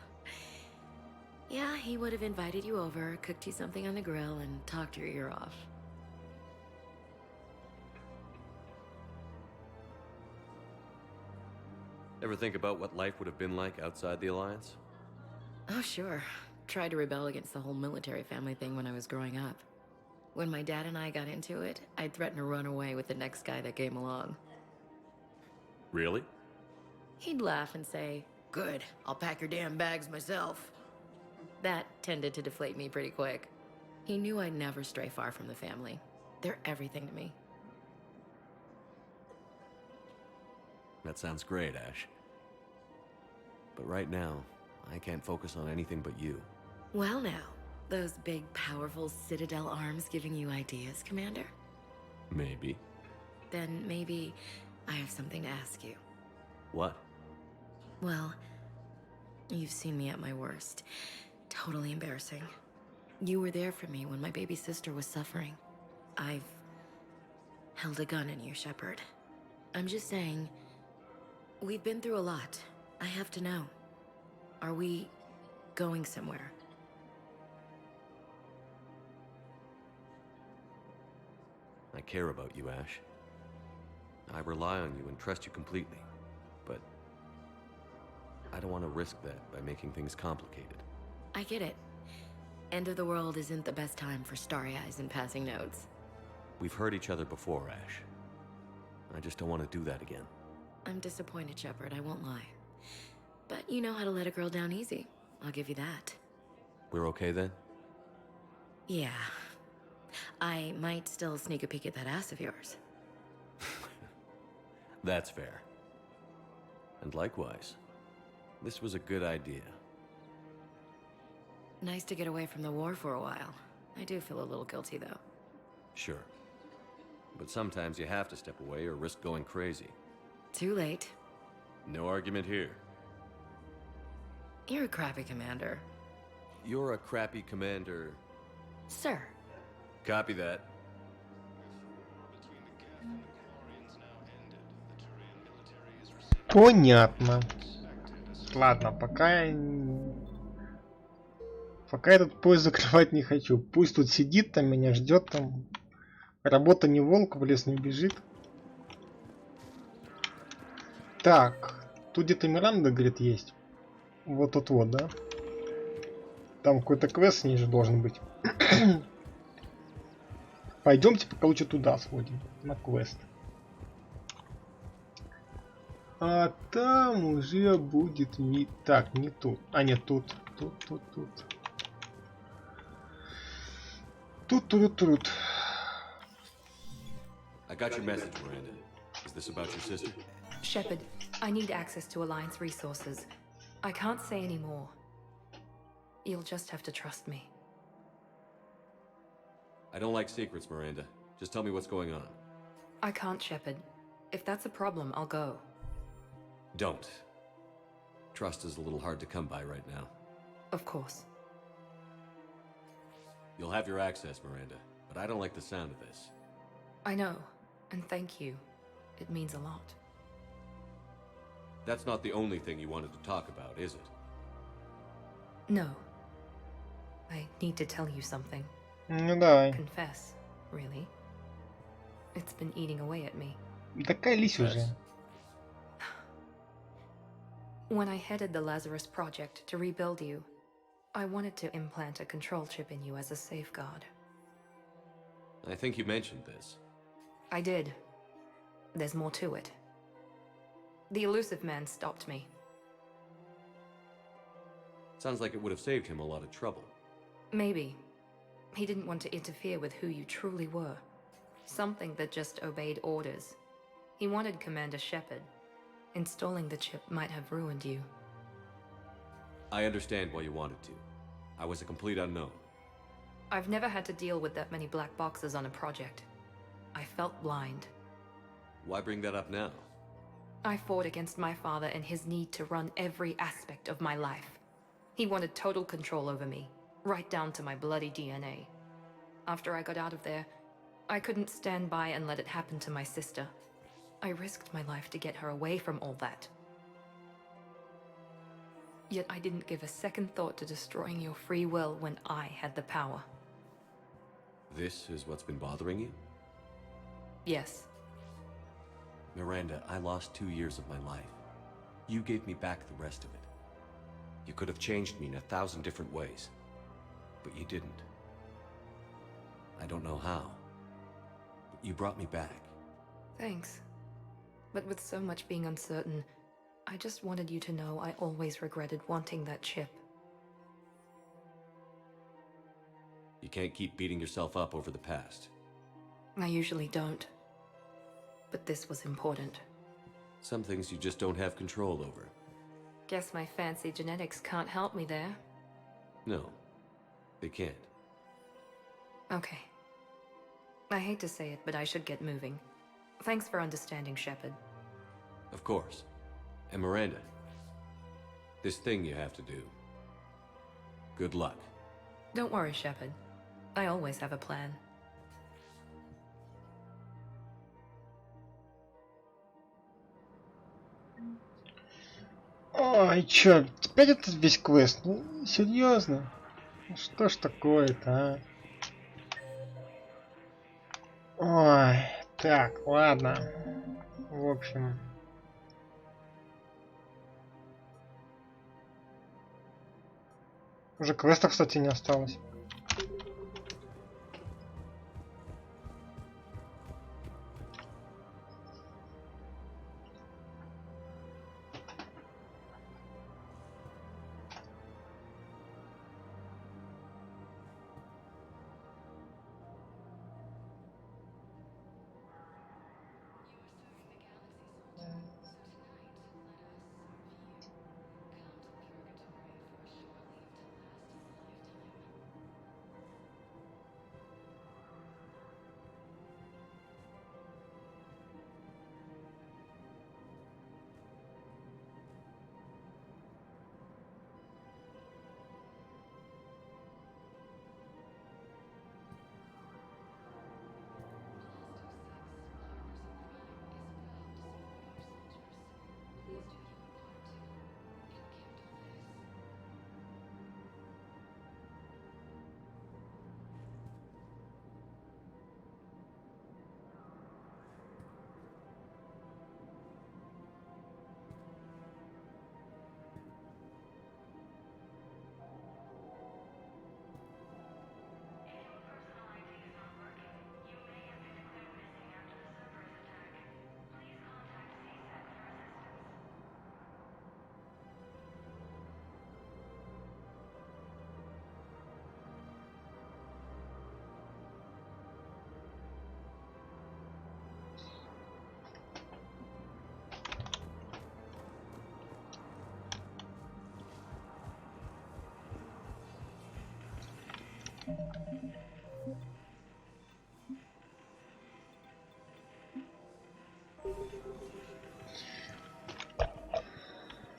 Yeah, he would have invited you over, cooked you something on the grill, and talked your ear off. Ever think about what life would have been like outside the Alliance? Oh, sure. Tried to rebel against the whole military family thing when I was growing up. When my dad and I got into it, I'd threaten to run away with the next guy that came along. Really? He'd laugh and say, "Good, I'll pack your damn bags myself." That tended to deflate me pretty quick. He knew I'd never stray far from the family. They're everything to me. That sounds great, Ash. But right now, I can't focus on anything but you. Well now, those big, powerful Citadel arms giving you ideas, Commander? Maybe. Then maybe I have something to ask you. What? Well, you've seen me at my worst. Totally embarrassing. You were there for me when my baby sister was suffering. I've held a gun in you, Shepard. I'm just saying, we've been through a lot. I have to know. Are we going somewhere? I care about you, Ash. I rely on you and trust you completely. But I don't want to risk that by making things complicated. I get it. End of the world isn't the best time for starry eyes and passing notes. We've hurt each other before, Ash. I just don't want to do that again. I'm disappointed, Shepard, I won't lie. But you know how to let a girl down easy. I'll give you that. We're okay then? Yeah. I might still sneak a peek at that ass of yours. That's fair. And likewise, this was a good idea. Nice to get away from the war for a while. I do feel a little guilty, though. Sure. But sometimes you have to step away or risk going crazy. Too late. No argument here. You're a crappy commander. You're a crappy commander. Sir. Copy that. Понятно. ладно, пока этот поезд закрывать не хочу. Пусть тут сидит, там меня ждет, там. Работа не волк, в лес не убежит. Так, тут где-то Миранда, говорит, есть. Вот тут вот, да? Там какой-то квест ниже должен быть. Пойдемте пока лучше туда сходим, на квест. А там уже будет вид. Так, не тут. А, нет, тут. Тут. Тут. I got your message, Miranda. Is this about your sister? Shepard, I need access to Alliance resources. I can't say any more. You'll just have to trust me. I don't like secrets, Miranda. Just tell me what's going on. I can't, Shepard. If that's a problem, I'll go. Don't. Trust is a little hard to come by right now. Of course. You'll have your access, Miranda, but I don't like the sound of this. I know, and thank you. It means a lot. That's not the only thing you wanted to talk about, is it? No. I need to tell you something. Ну давай. Confess, really. It's been eating away at me. Да колись уже. When I headed the Lazarus Project to rebuild you, I wanted to implant a control chip in you as a safeguard. I think you mentioned this. I did. There's more to it. The elusive man stopped me. Sounds like it would have saved him a lot of trouble. Maybe. He didn't want to interfere with who you truly were. Something that just obeyed orders. He wanted Commander Shepard. Installing the chip might have ruined you. I understand why you wanted to. I was a complete unknown. I've never had to deal with that many black boxes on a project. I felt blind. Why bring that up now? I fought against my father and his need to run every aspect of my life. He wanted total control over me, right down to my bloody DNA. After I got out of there, I couldn't stand by and let it happen to my sister. I risked my life to get her away from all that. Yet I didn't give a second thought to destroying your free will when I had the power. This is what's been bothering you? Yes. Miranda, I lost 2 years of my life. You gave me back the rest of it. You could have changed me in 1,000 different ways, but you didn't. I don't know how, but you brought me back. Thanks. But with so much being uncertain, I just wanted you to know I always regretted wanting that chip. You can't keep beating yourself up over the past. I usually don't. But this was important. Some things you just don't have control over. Guess my fancy genetics can't help me there. No, they can't. Okay. I hate to say it, but I should get moving. Thanks for understanding, Shepard. Of course. And Miranda, this thing you have to do. Good luck. Don't worry, Shepard. I always have a plan. Ой, чё, опять этот весь квест? Ну, серьезно? Что ж такое-то, а? Ой, так, ладно. В общем... Уже квеста, кстати, не осталось.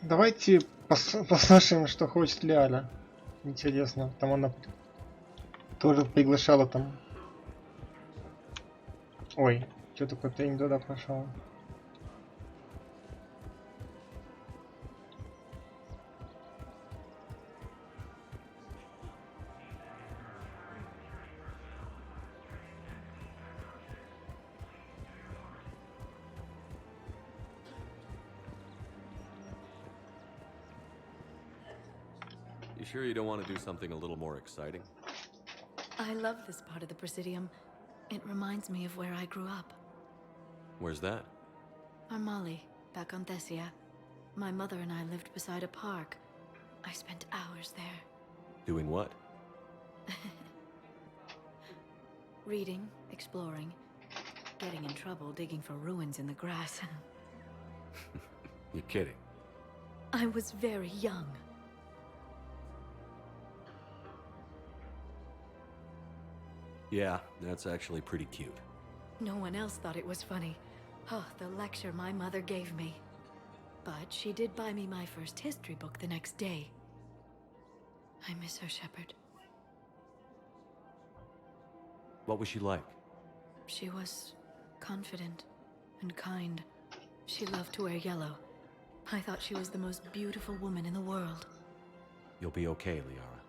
Давайте послушаем, что хочет Ляля. Интересно, там она тоже приглашала там. Ой, что такое-то я не туда пошел. You sure you don't want to do something a little more exciting? I love this part of the Presidium. It reminds me of where I grew up. Where's that? Armali, back on Thessia. My mother and I lived beside a park. I spent hours there. Doing what? Reading, exploring, getting in trouble digging for ruins in the grass. You're kidding. I was very young. Yeah, that's actually pretty cute. No one else thought it was funny. Oh, the lecture my mother gave me. But she did buy me my first history book the next day. I miss her, Shepard. What was she like? She was confident and kind. She loved to wear yellow. I thought she was the most beautiful woman in the world. You'll be okay, Liara.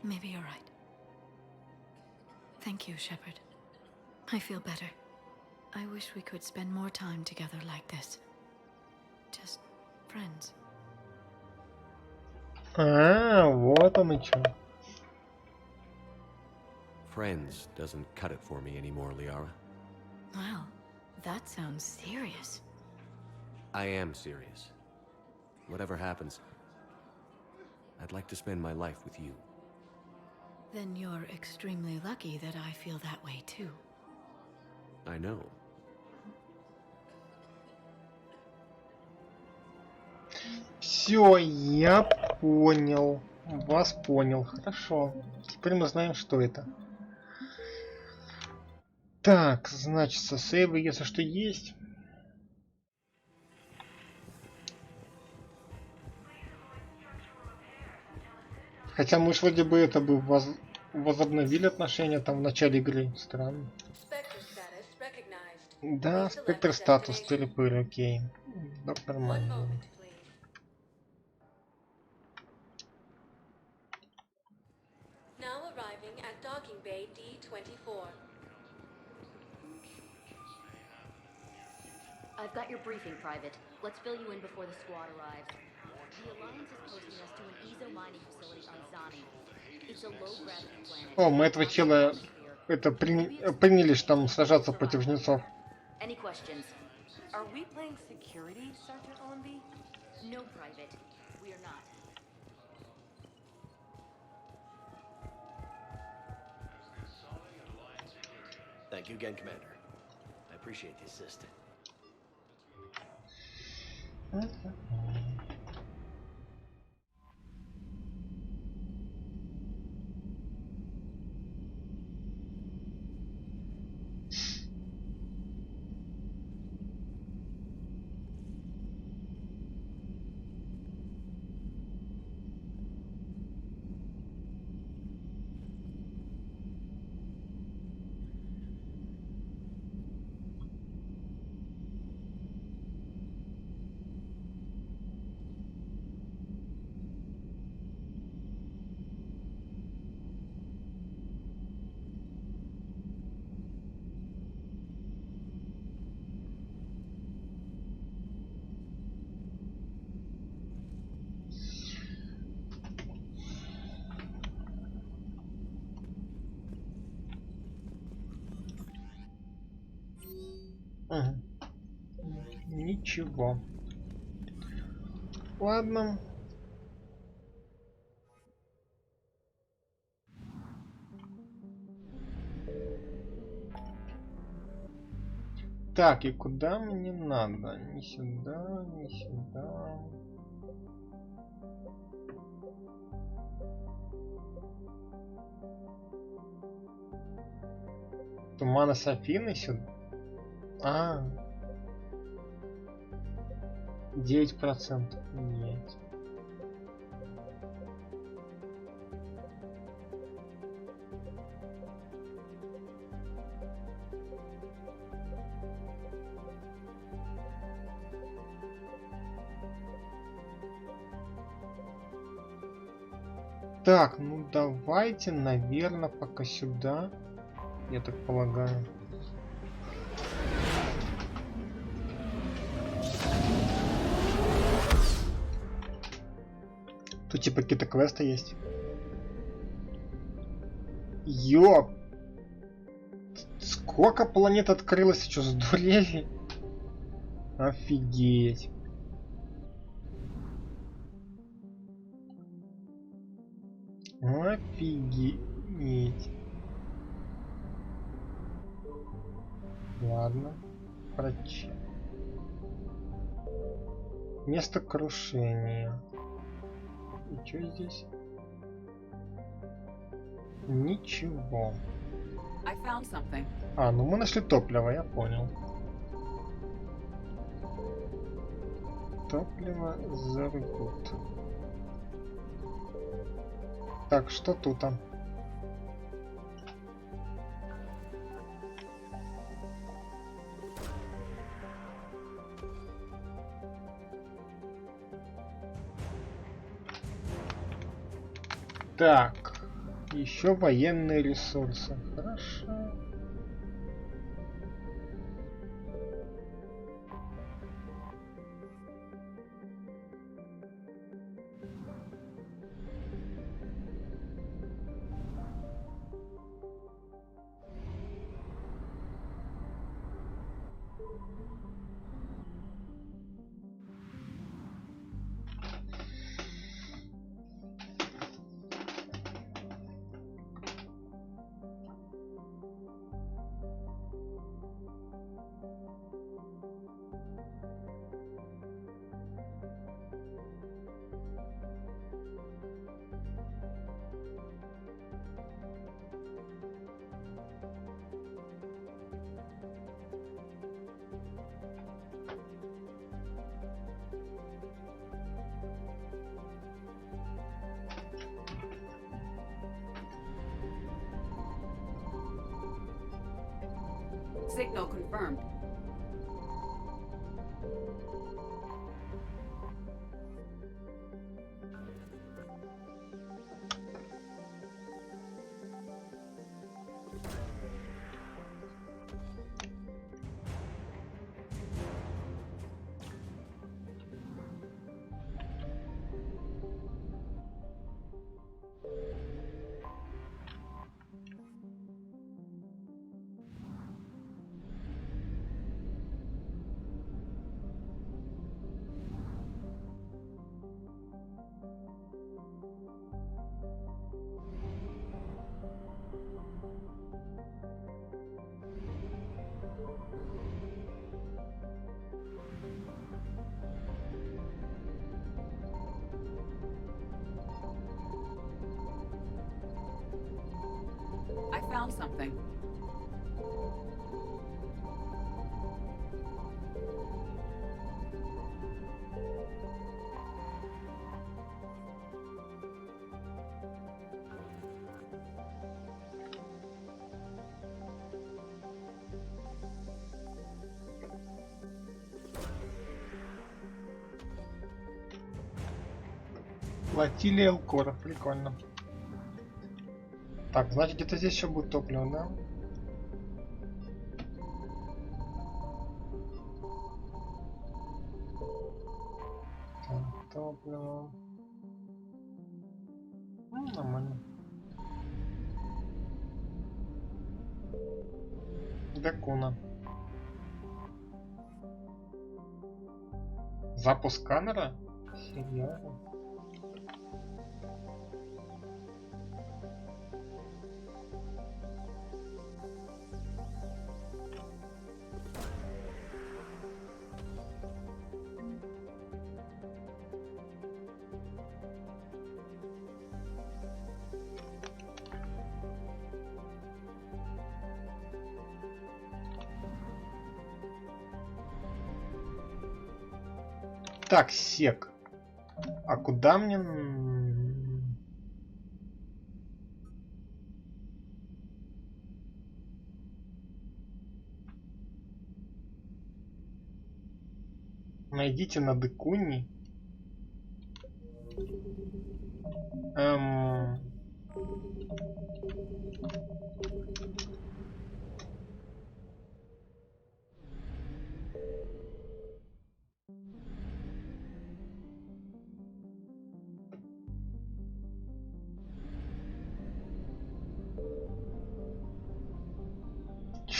Maybe you're right. Thank you, Shepard. I feel better. I wish we could spend more time together like this. Just friends. Вот оно чё. Friends doesn't cut it for me anymore, Liara. Wow, that sounds serious. I am serious. Whatever happens, I'd like to spend my life with you. Then you're extremely lucky that I feel that way too. I know. Все, я понял. Вас понял. Хорошо. Теперь мы знаем, что это. Так, значит, сейвы, если что, есть. Хотя мы ж вроде бы это бы возобновили отношения там в начале игры. Странно. Да, спектр статус телепырь, окей. Да, нормально. Now arriving at docking bay D-24. I've got your briefing, Private. Let's fill you in before the squad arrives. The Alliance is posting us to an ESO mining facility on Zani. It's a low-gravity planet. О, мы этого чела это приняли, что там сражаться против жнецов. Any questions? Are we playing security, Sergeant Allenby? No, Private. We are not. Thank you again, Commander. I appreciate the assist. Ничего. Ладно. Так, и куда мне надо? Не сюда, не сюда. Тумана Софины сюда? 9%. Нет. Так, ну давайте, наверное, пока сюда. Я так полагаю. Тут типа какие-то квесты есть. Ёп! Сколько планет открылось? Что, сдурели? Офигеть. Офигеть. Ладно. Прочь. Место крушения. И что здесь? Ничего. А, ну мы нашли топливо, я понял. Топливо заргут. Так, что тут там? Так, еще военные ресурсы. Хорошо. Signal confirmed. I found something. Флотилия Элкора, прикольно. Так, значит где-то здесь еще будет топливо, да? Так, топливо. Ну, нормально. Дакуна. Запуск камера? Серьезно? Так, сек. А куда мне... Найдите на Декуни.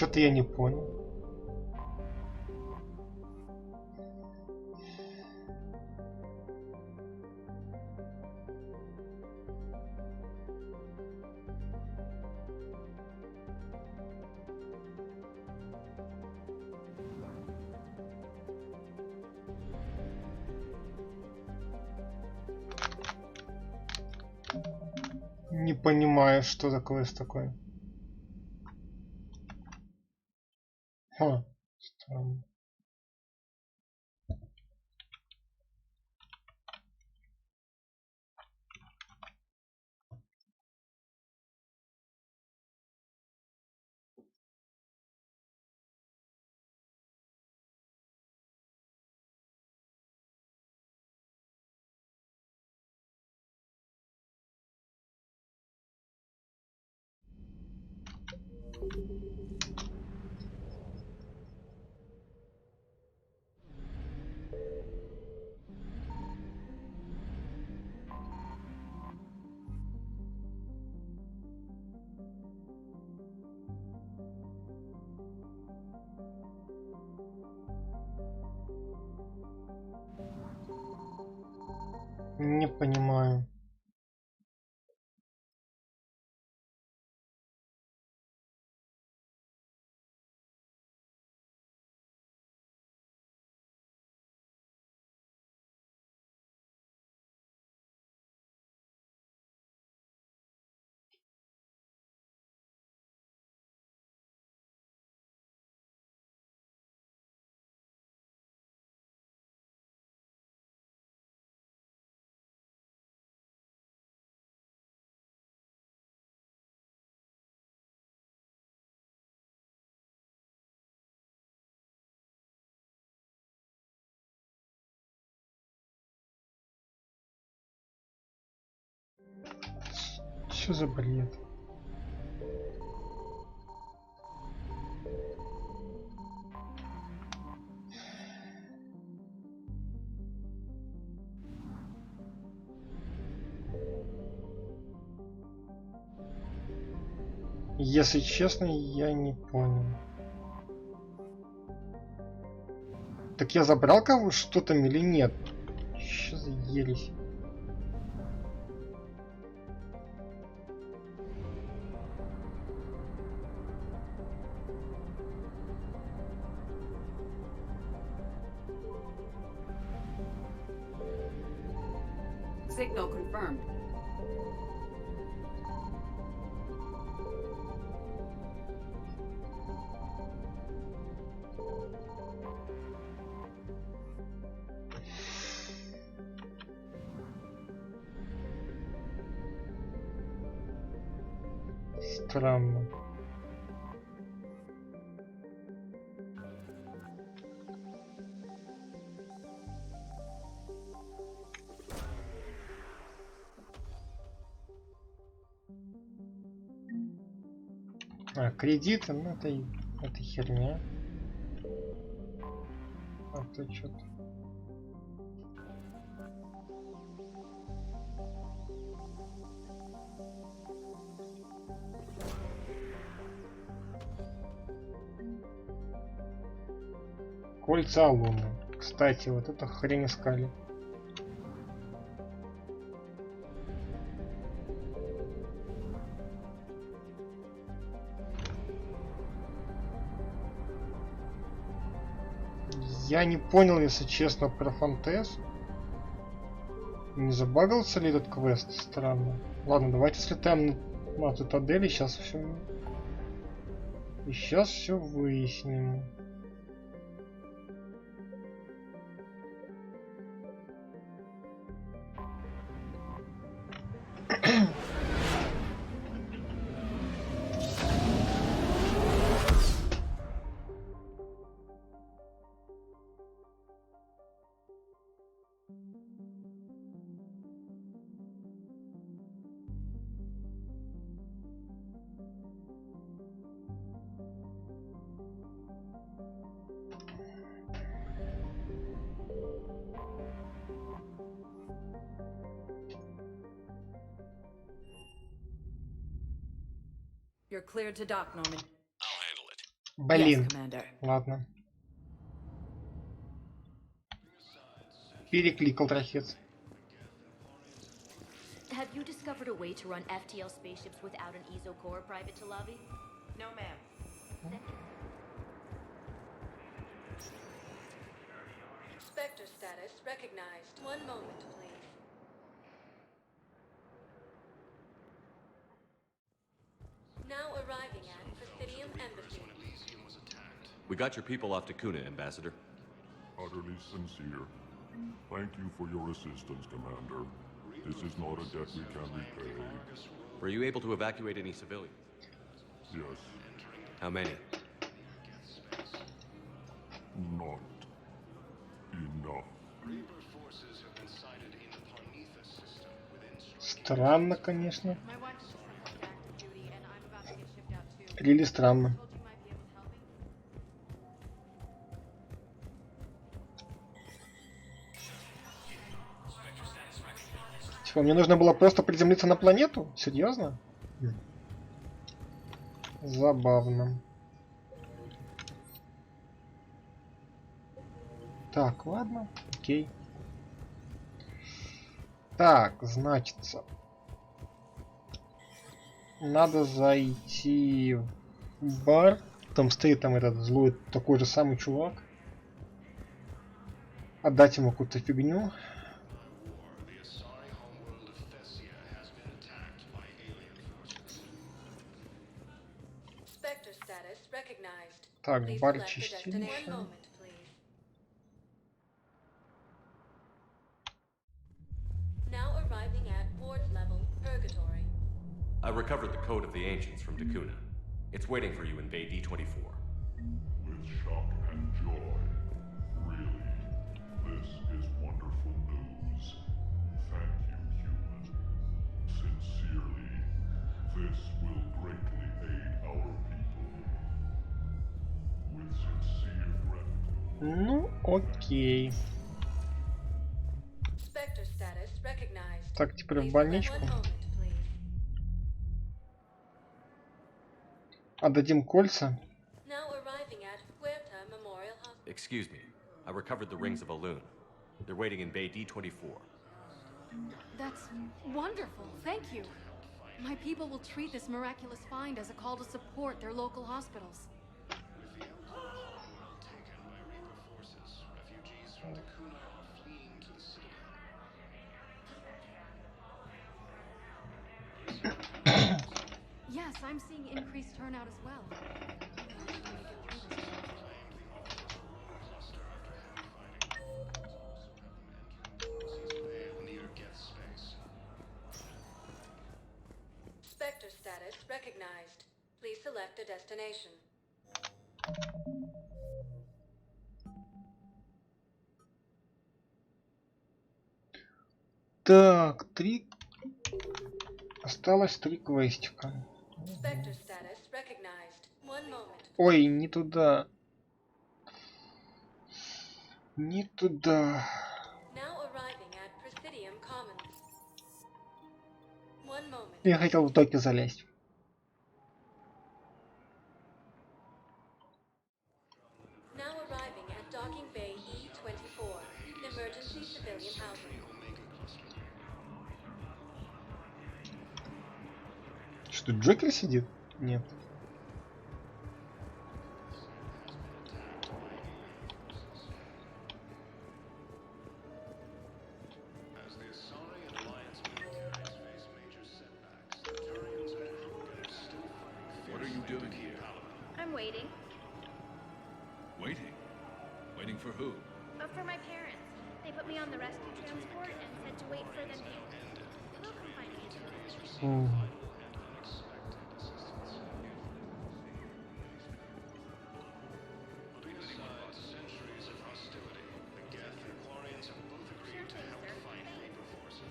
Что-то я не понял. Не понимаю, что за квест такой. Ха, странно. Не понимаю. Что за бред? Если честно, я не понял. Так я забрал кого что там или нет? Что за ересь? Signal confirmed. Странно. А, кредиты, ну это херня. А то что-то. Кольца луны. Кстати, вот это хрень искали. Я не понял, если честно, про Фонтес. Не забагался ли этот квест? Странно. Ладно, давайте слетаем на цитадель и сейчас все. И сейчас все выясним. You're cleared to dock, Norman. Блин. Yes, Commander. Ладно. Перекликал трахец. Have you discovered a way to run FTL spaceships without an ESO core, Private Talavi? No, ma'am. Spectre status recognized. One moment, please. Now arriving at Presidium Embassy. We got your people off to Kuna, Ambassador. Utterly sincere. Thank you for your assistance, Commander. This is not a debt we can repay. Were you able to evacuate any civilians? Yes. How many? Not enough. Странно, конечно. Или странно. Типа, мне нужно было просто приземлиться на планету? Серьезно? Забавно. Так, ладно, окей. Так, значится. Надо зайти в бар. Там стоит там этот злой такой же самый чувак. Отдать ему какую-то фигню. Так, бар чистилище. I recovered the code of the ancients from Takuna. It's waiting for you in Bay D-24. With shock and joy. Really, this is wonderful news. Thank you, human. Sincerely, this will greatly aid our people. With sincere gratitude. Ну, окей. Так, теперь в больничку. Отдадим кольца. Excuse me. I recovered the rings of Elune. They're waiting in Bay D-24. That's wonderful. Thank you. My people will treat this miraculous find as a call to support their local hospitals. Yes, I'm seeing increased turnout as well. Spectre status recognized. Please select a destination. Так, осталось 3 квестика. Spectre status recognized. One moment. Ой, не туда. Не туда. Now arriving at Presidium Commons. One moment. Я хотел в доки залезть. Now arriving at Docking Bay E-24. Emergency civilian housing. Что, Джокер сидит? Нет. What are you doing here? I'm waiting. Waiting? Waiting for who? For my parents. They put me on the rescue transport and said to wait for them here. They'll come find me.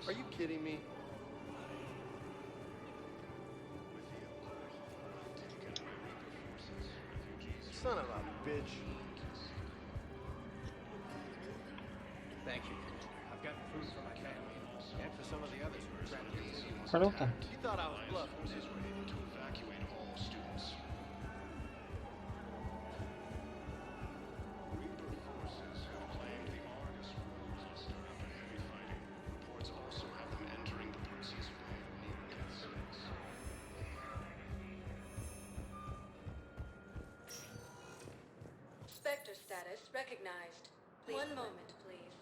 Are you kidding me? Son of a bitch. Thank you. I've got food for my family and for some of the others who are trapped. Круто. You thought I was bluffing. recognized. One moment, please.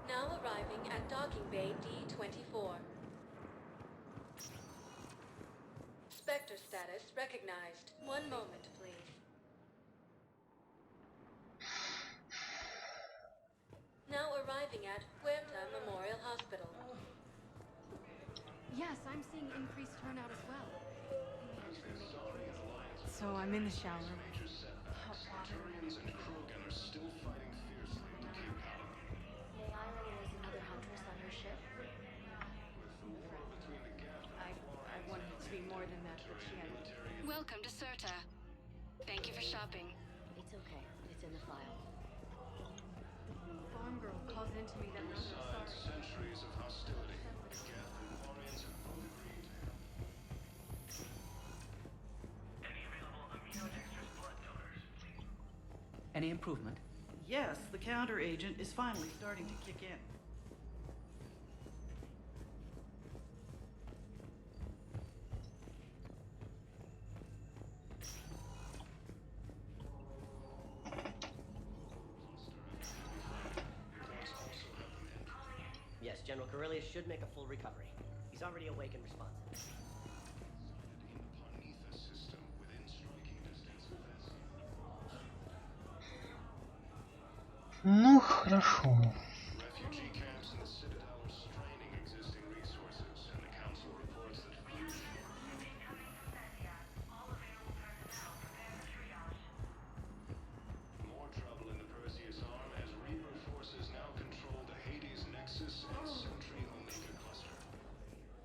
Now arriving at docking bay D-24. Spectre status recognized. One moment, please. Now arriving at Huerta Memorial Hospital. Yes, I'm seeing increased turnout as well. So I'm in the shower. Hot water. May I know there's another huntress on your ship? I wanted it to be more than that, but she had... Welcome to Serta. Thank you for shopping. It's okay. It's in the file. Farm girl calls into me that another sorry. Centuries of hostility. Geth and Quarians have both agreed. Any improvement? Yes, the counter agent is finally starting to kick in. Yes, General Corellius should make a full recovery. He's already awake and responsive. Ну, хорошо. Refugee camps in the Citadel are straining existing resources, and the Council reports that more trouble in the Perseus Arm as Reaper forces now control the Hades Nexus and Sentry Omega cluster.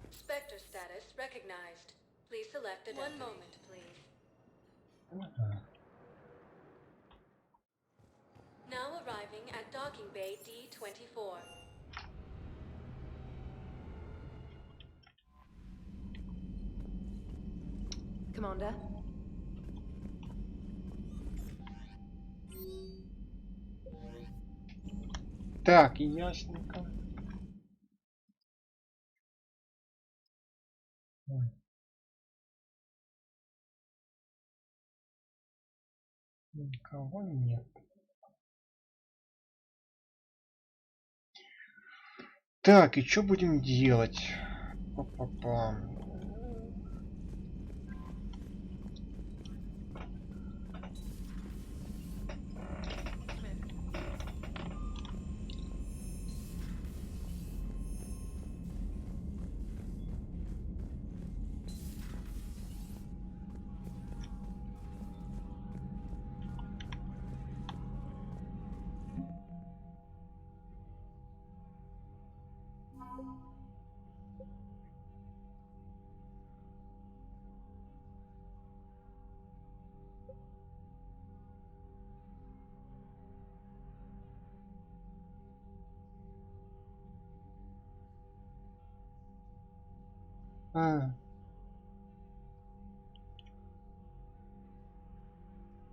Spectre status recognized. Please select a One moment, please. Now arriving at docking bay D-24. Commander? Так, ясненько. Никого нет. Так, и что будем делать? Па-па-пам.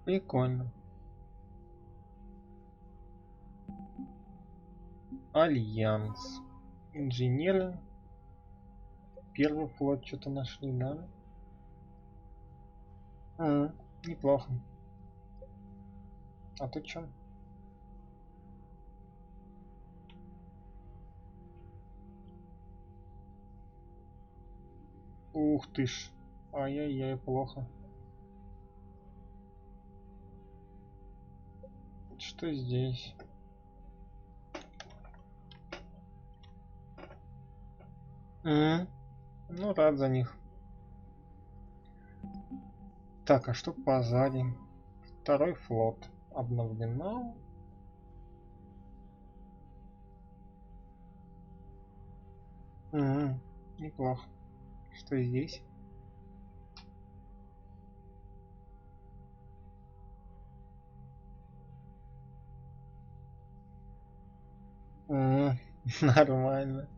Прикольно. Альянс. Инженеры. Первый флот что-то нашли, да? Неплохо. А ты чё? Ух ты ж. Ай-яй-яй, плохо. Что здесь? Ну, рад за них. Так, а что позади? Второй флот. Обновлено. Неплохо. Что здесь? Нормально.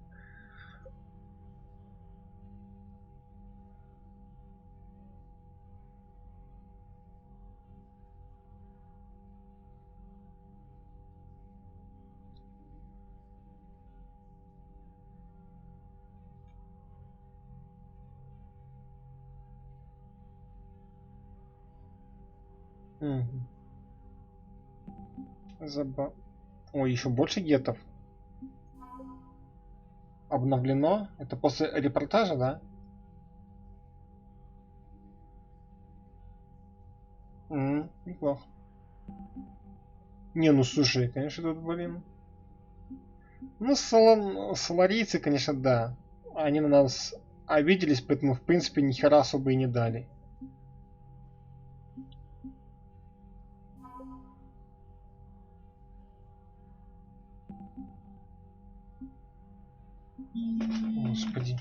Мгм. Ой, еще больше гетов. Обновлено. Это после репортажа, да? Неплохо. Не, ну слушай, конечно, тут, блин. Ну, соларийцы, конечно, да. Они на нас обиделись, поэтому, в принципе, ни хера особо и не дали. Господи.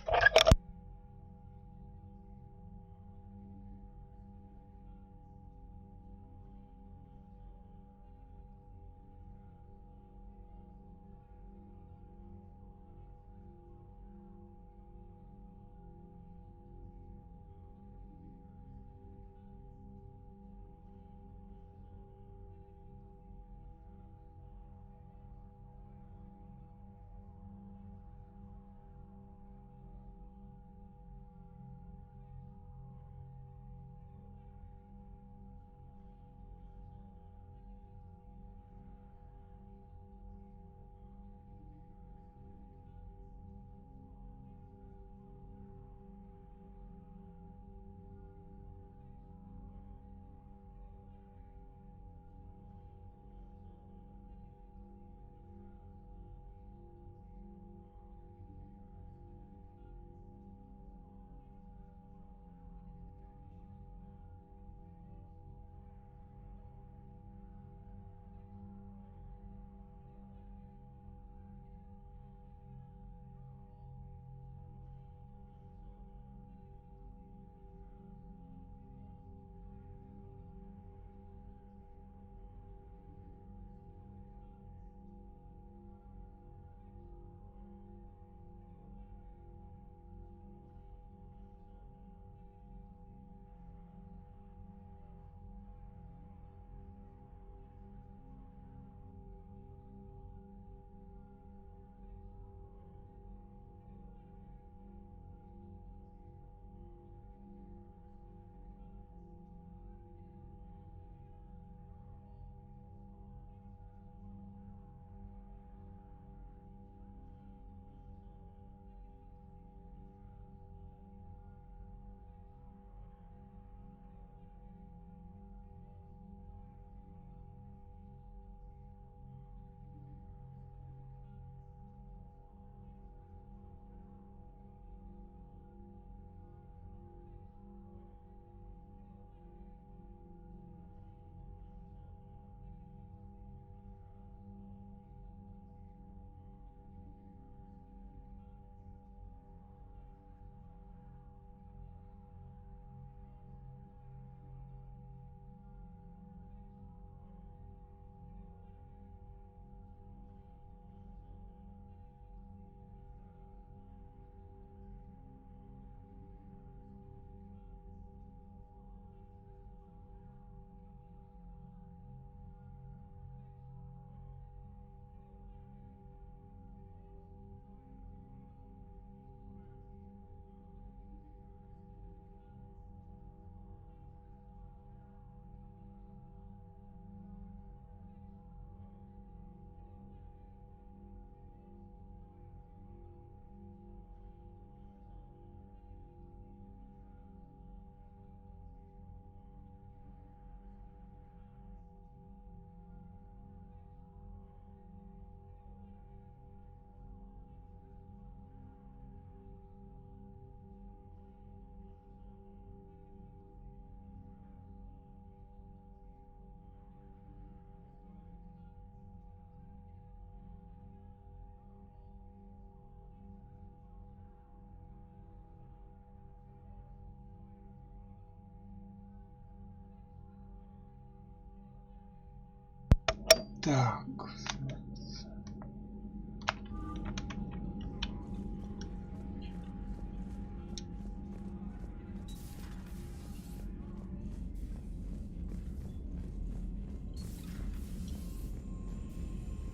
Так.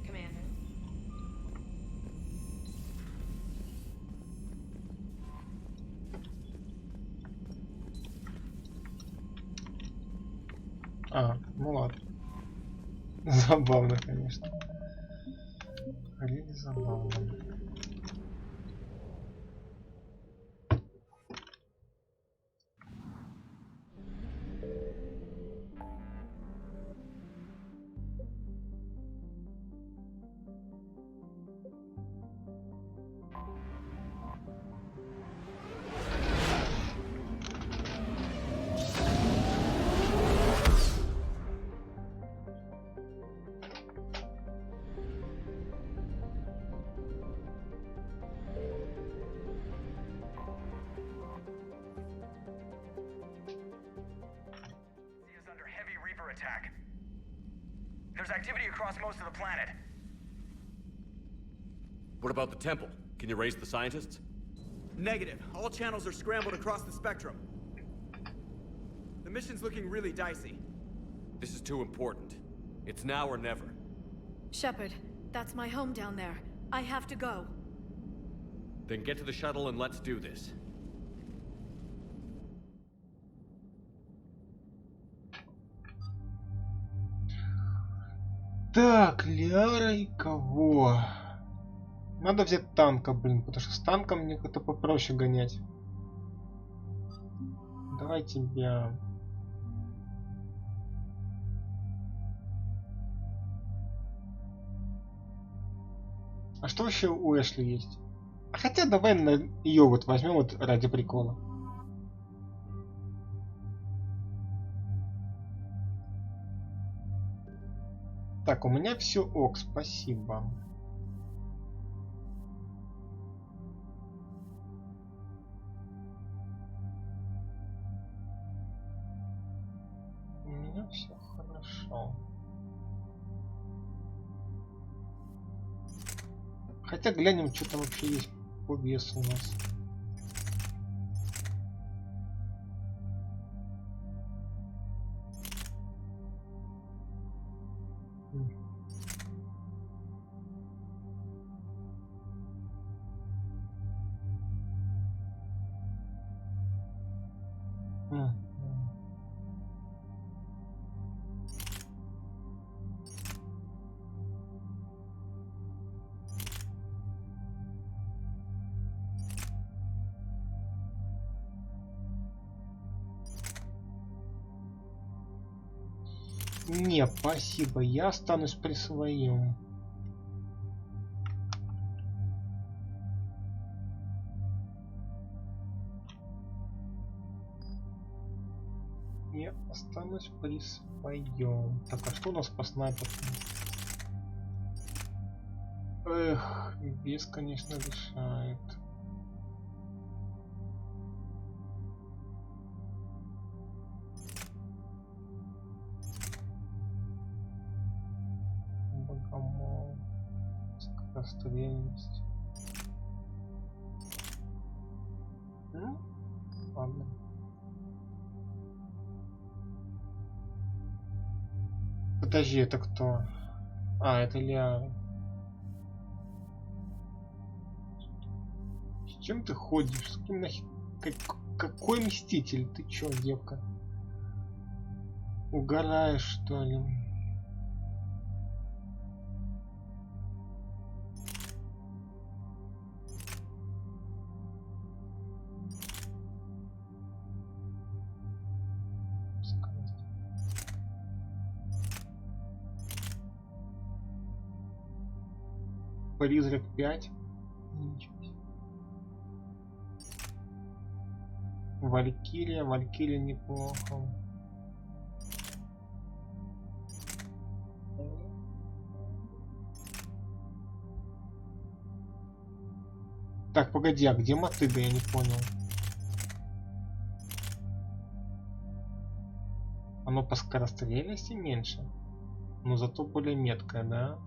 Commander. А, ну ладно. Забавно, конечно. Или забавно. Attack. There's activity across most of the planet. What about the temple? Can you raise the scientists? Negative. All channels are scrambled across the spectrum. The mission's looking really dicey. This is too important. It's now or never. Shepard, that's my home down there. I have to go. Then get to the shuttle and let's do this. Так, Ляра и кого? Надо взять танка, блин, потому что с танком мне как-то попроще гонять. Давай тебя. А что вообще у Эшли есть? Хотя давай ее вот возьмем вот ради прикола. Так, у меня все ок, спасибо. У меня все хорошо. Хотя глянем, что там вообще есть по весу у нас. Не, спасибо, я останусь при своем. Я останусь при своем. Так, а что у нас по снайперу? Эх, вес, конечно, решает. Богомол. Скорострельность. Ладно. Подожди, это кто? А, это Ляра. С чем ты ходишь? С кем нахер? Какой мститель? Ты чё, девка? Угораешь, что ли? Призрак 5. Валькирия. Валькирия неплохо. Так, погоди, а где мотыга? Я не понял. Оно по скорострельности меньше, но зато более меткое, да?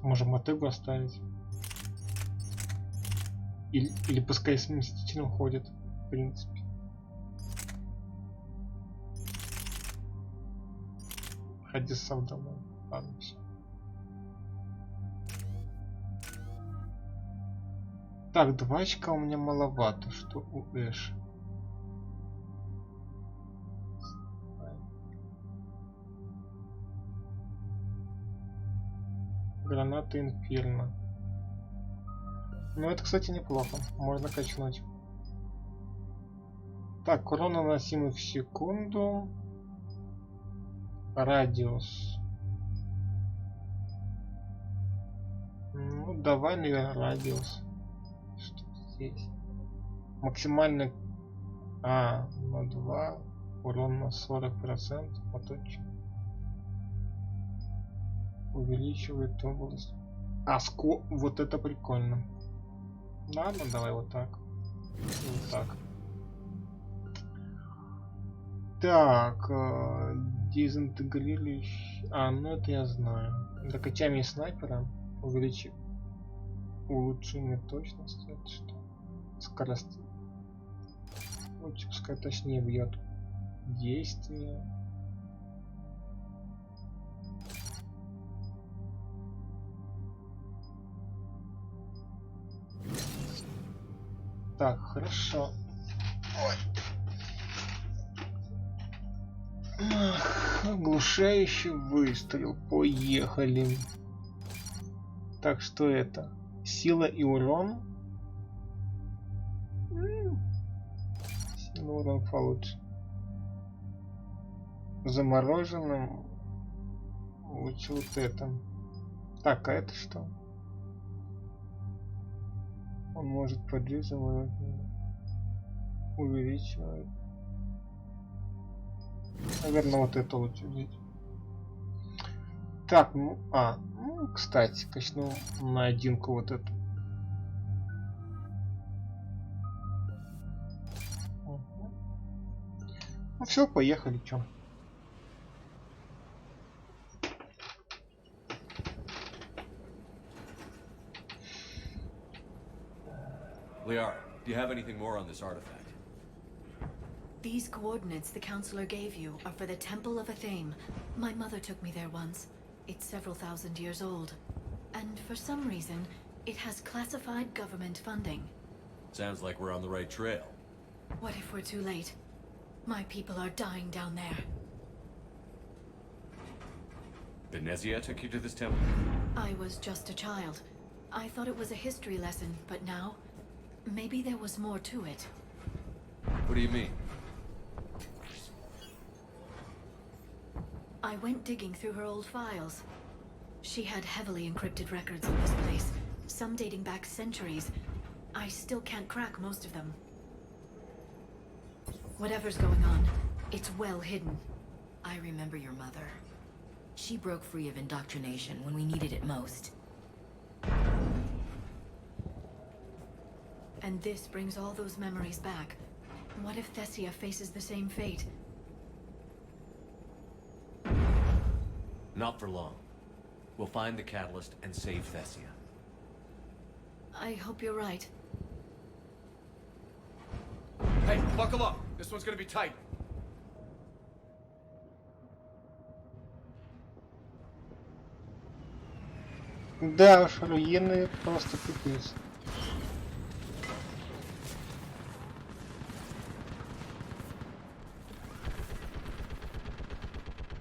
Можем мотыгу оставить. Или пускай с Мстителем ходит, в принципе. Ходи сам домой. Ладно, все. Так, 2 очка у меня маловато, что у Эш. Граната Инферно. Ну это, кстати, неплохо. Можно качнуть. Так, урон наносимый в секунду. Радиус. Ну, давай, наверное, радиус. Что здесь? Максимальный... на 2. Урон на 40%. Поточек. Увеличивает область. Вот это прикольно. Ладно, давай вот так. Вот так. Так, дезинтегрирующий... ну это я знаю. Докачаем снайпера. Улучшение точности. Это что? Скорость. Лучше пускай точнее бьет. Действие. Так, хорошо. Оглушающий выстрел. Поехали. Так, что это? Сила и урон? Сила и урон получше. Замороженным. Лучше вот это. Так, а это что? Он может подвиживать. Увеличивать. Наверное, вот это лучше взять. Так, кстати, качну на 1 вот эту. Ну все, поехали, чё. Liara, do you have anything more on this artifact? These coordinates the counselor gave you are for the Temple of Athame. My mother took me there once. It's several thousand years old. And for some reason, it has classified government funding. Sounds like we're on the right trail. What if we're too late? My people are dying down there. Benezia took you to this temple? I was just a child. I thought it was a history lesson, but now, maybe there was more to it. What do you mean? I went digging through her old files. She had heavily encrypted records of this place, some dating back centuries. I still can't crack most of them. Whatever's going on, it's well hidden. I remember your mother. She broke free of indoctrination when we needed it most. And this brings all those memories back. What if Thessia faces the same fate? Not for long. We'll find the catalyst and save Thessia. I hope you're right. Hey, buckle up. This one's gonna be tight. Да уж, руины просто пипец.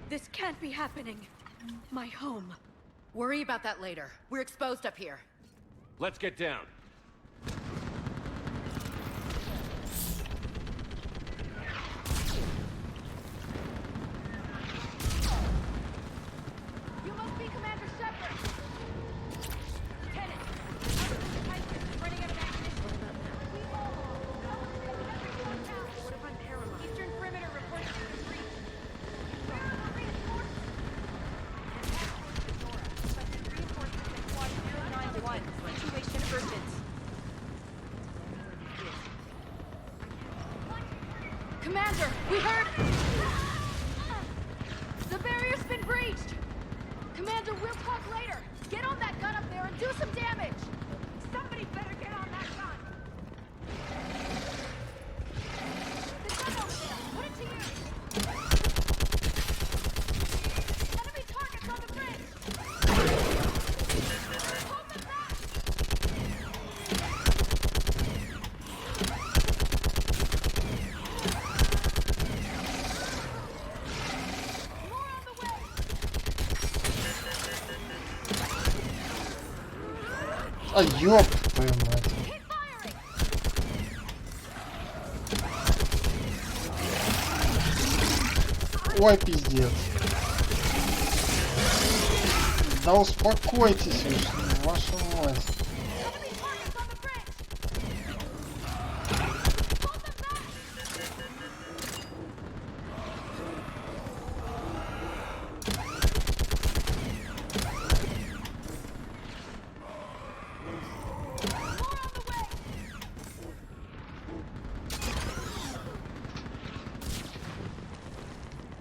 This can't be happening. My home. Worry about that later. We're exposed up here. Let's get down. You must be Commander Shepard. Lieutenant, I'm running out of ammunition. What if I'm paralyzed? Eastern perimeter reports to the breach. Situation urgent. Commander, we heard... The barrier's been breached! Commander, we'll talk later! Get on that gun up there and do some damage! Somebody better get on that gun! The gun over there! Put it to use! Enemy targets on the bridge! Hold them back! More on the way! А ёб твою мать. Ой, пиздец. Да успокойтесь уж, вашу мать.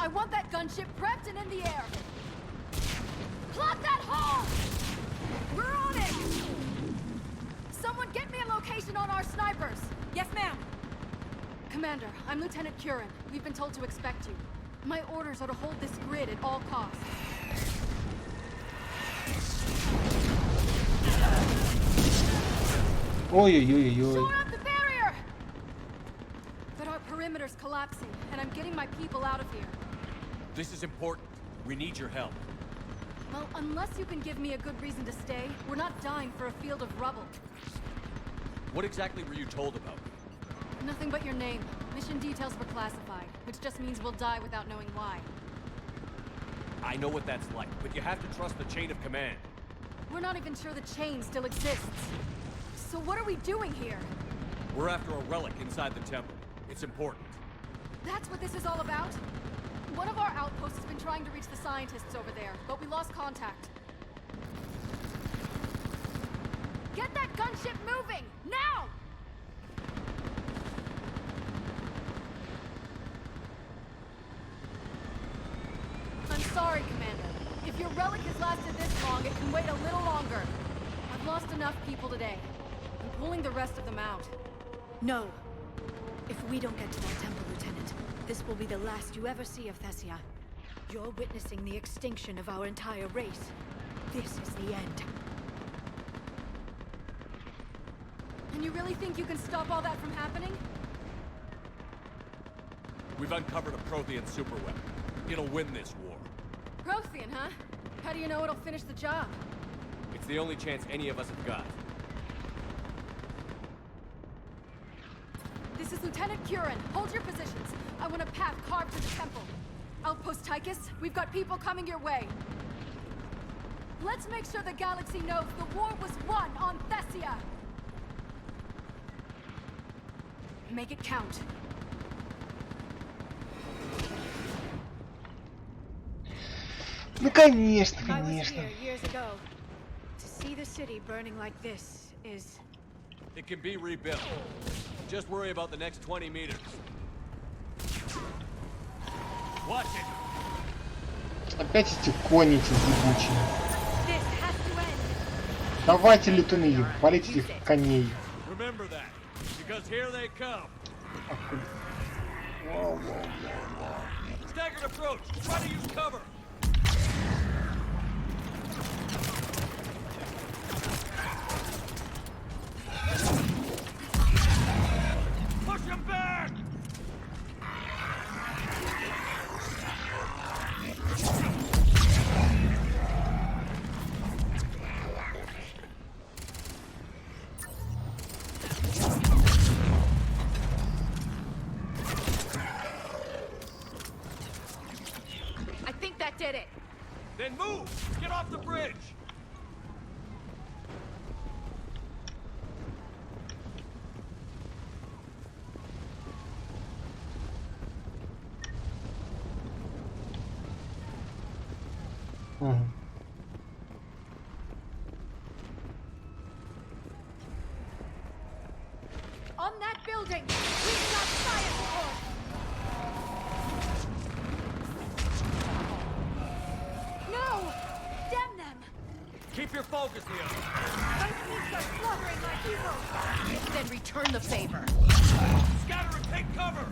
I want that gunship prepped and in the air. Plug that hole! We're on it! Someone get me a location on our snipers. Yes, ma'am. Commander, I'm Lieutenant Curran. We've been told to expect you. My orders are to hold this grid at all costs. Ой-ой-ой-ой. Shore up the barrier! But our perimeter's collapsing, and I'm getting my people out of here. This is important. We need your help. Well, unless you can give me a good reason to stay, we're not dying for a field of rubble. What exactly were you told about? Nothing but your name. Mission details were classified, which just means we'll die without knowing why. I know what that's like, but you have to trust the chain of command. We're not even sure the chain still exists. So what are we doing here? We're after a relic inside the temple. It's important. That's what this is all about? One of our outposts has been trying to reach the scientists over there, but we lost contact. Get that gunship moving! Now! I'm sorry, Commander. If your relic has lasted this long, it can wait a little longer. I've lost enough people today. I'm pulling the rest of them out. No. If we don't get to that temple, Lieutenant, this will be the last you ever see of Thessia. You're witnessing the extinction of our entire race. This is the end. And you really think you can stop all that from happening? We've uncovered a Prothean superweapon. It'll win this war. Prothean, huh? How do you know it'll finish the job? It's the only chance any of us have got. This is Lieutenant Curran. Hold your positions. I want a path carved to the temple. Outpost Tychus, we've got people coming your way. Let's make sure the galaxy knows the war was won on Thessia. Make it count. Ну конечно, I was конечно. here years ago. To see the city burning like this is... It can be rebuilt. Just worry about the next 20 meters. Watch it. Опять эти кони эти ебучие. This has to end. Давайте, летуны, валите этих коней. Remember that, because here they come. Staggered approach. Try to use cover. Push him back. I think that did it. Then move. Get off the bridge. On that building! We've got science core! No! Damn them! Keep your focus, Leo. My troops are slaughtering my people! Then return the favor. Scatter and take cover!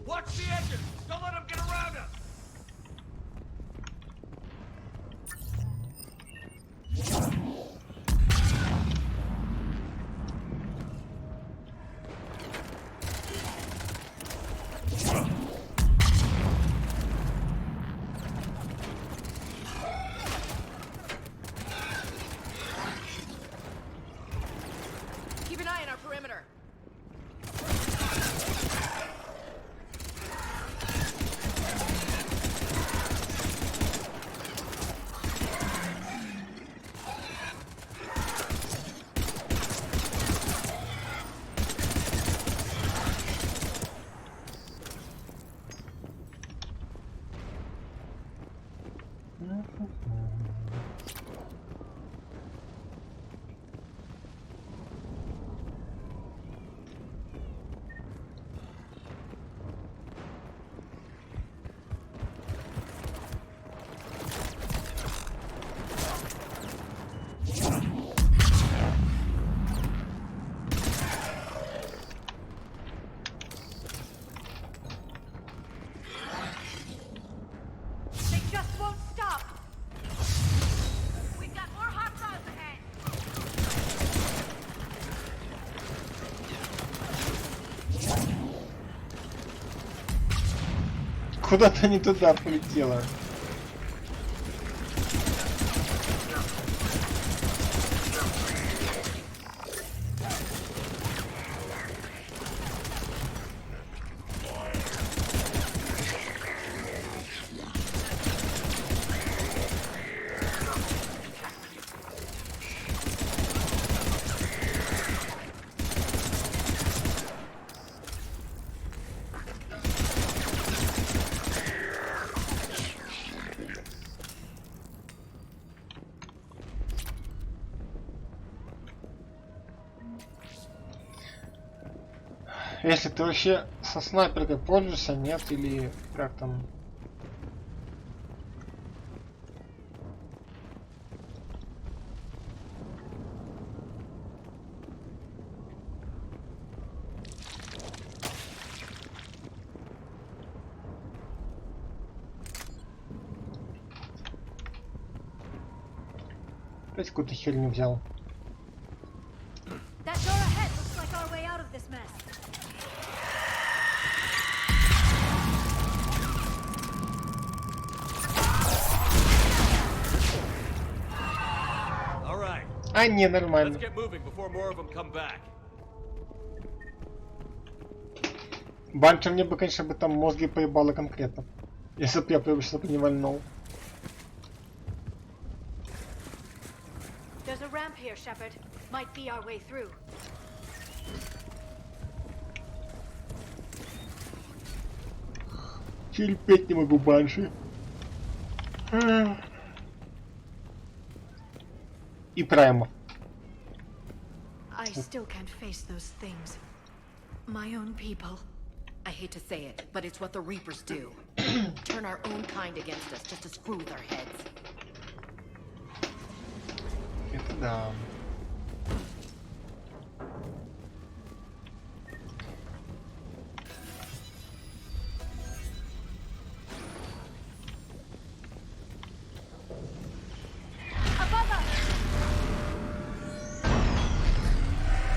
Watch the edges! Don't let them get around us! Keep an eye on our perimeter. They just won't stop! We've got more hostiles ahead! Куда-то не туда полетела. Если ты вообще со снайперкой пользуешься, нет, или как там? Опять какую-то херню взял. That door ahead looks like our way out of this mess. All right. А, не, нормально. Let's get moving before more of them come back. Банча мне бы, конечно, бы там мозги поебало конкретно. Если бы я чтобы не вальнул. There's a ramp here, Shepard. Might be our way through. Терпеть не могу банши. И прайма. I still can't face those things. My own people. I hate to say it, but it's what the Reapers do. Turn our own kind against us just to screw with our heads. Это да.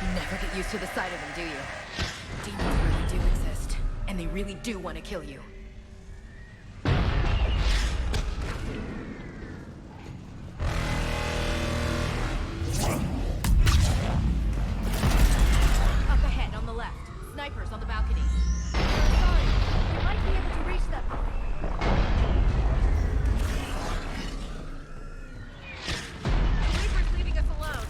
You never get used to the sight of them, do you? Demons really do exist, and they really do want to kill you. Up ahead, on the left. Snipers on the balcony. Sorry, we might be able to reach them. The Reaper's leaving us alone.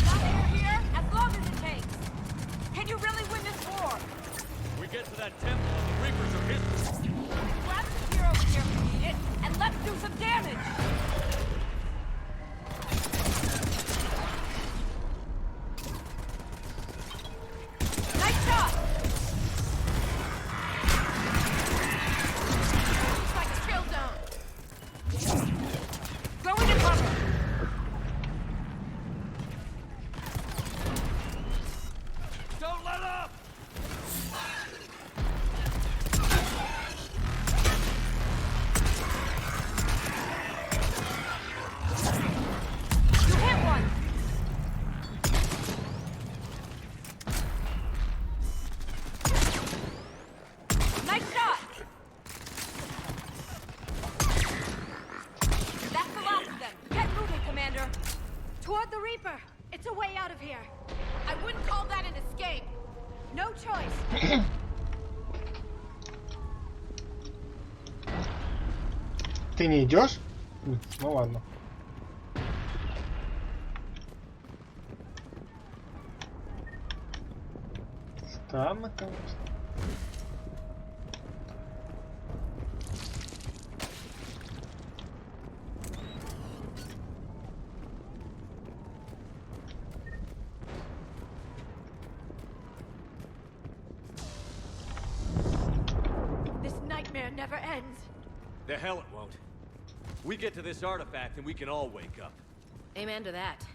Got air here as long as it takes. Can you really win this war? We get to that temple and the Reapers are history. Grab some gear over here if you need it, and let's do some damage. Nice shot. Looks like a kill zone. Go into cover. Don't let up! You hit one. Nice shot. That's the last of them. Get moving, Commander. Toward the Reaper. It's a way out of here. I wouldn't call that an escape. No choice. Ты не идешь? Ну ладно. Странно, конечно. This nightmare never ends. The hell it won't. We get to this artifact and we can all wake up. Amen to that.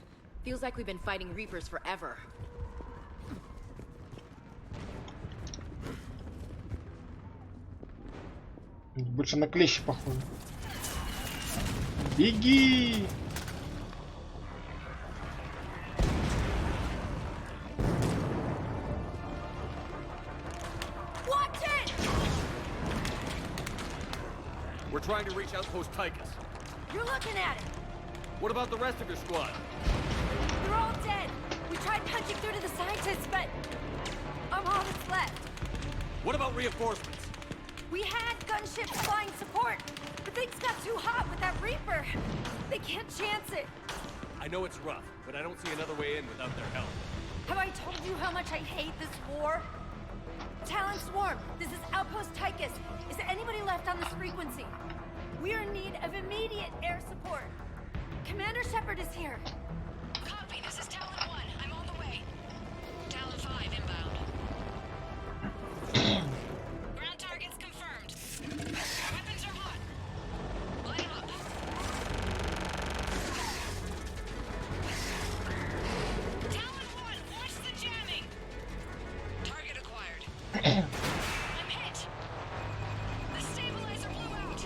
Feels like we've been fighting Reapers forever. Больше на клещи похоже. Беги! Watch it! We're trying to reach Outpost Tychus. You're looking at it. What about the rest of your squad? They're all dead. We tried punching through to the scientists, but I'm all that's left. What about reinforcements? We had gunships flying support, but things got too hot with that Reaper. They can't chance it. I know it's rough, but I don't see another way in without their help. Have I told you how much I hate this war? Talon Swarm, this is Outpost Tychus. Is anybody left on this frequency? We're in need of immediate air support. Commander Shepard is here. Copy, this is Talon 1. I'm on the way. Talon 5 inbound. Ground targets confirmed. Weapons are hot. Light 'em up. Talon 1, watch the jamming. Target acquired. I'm hit. The stabilizer blew out.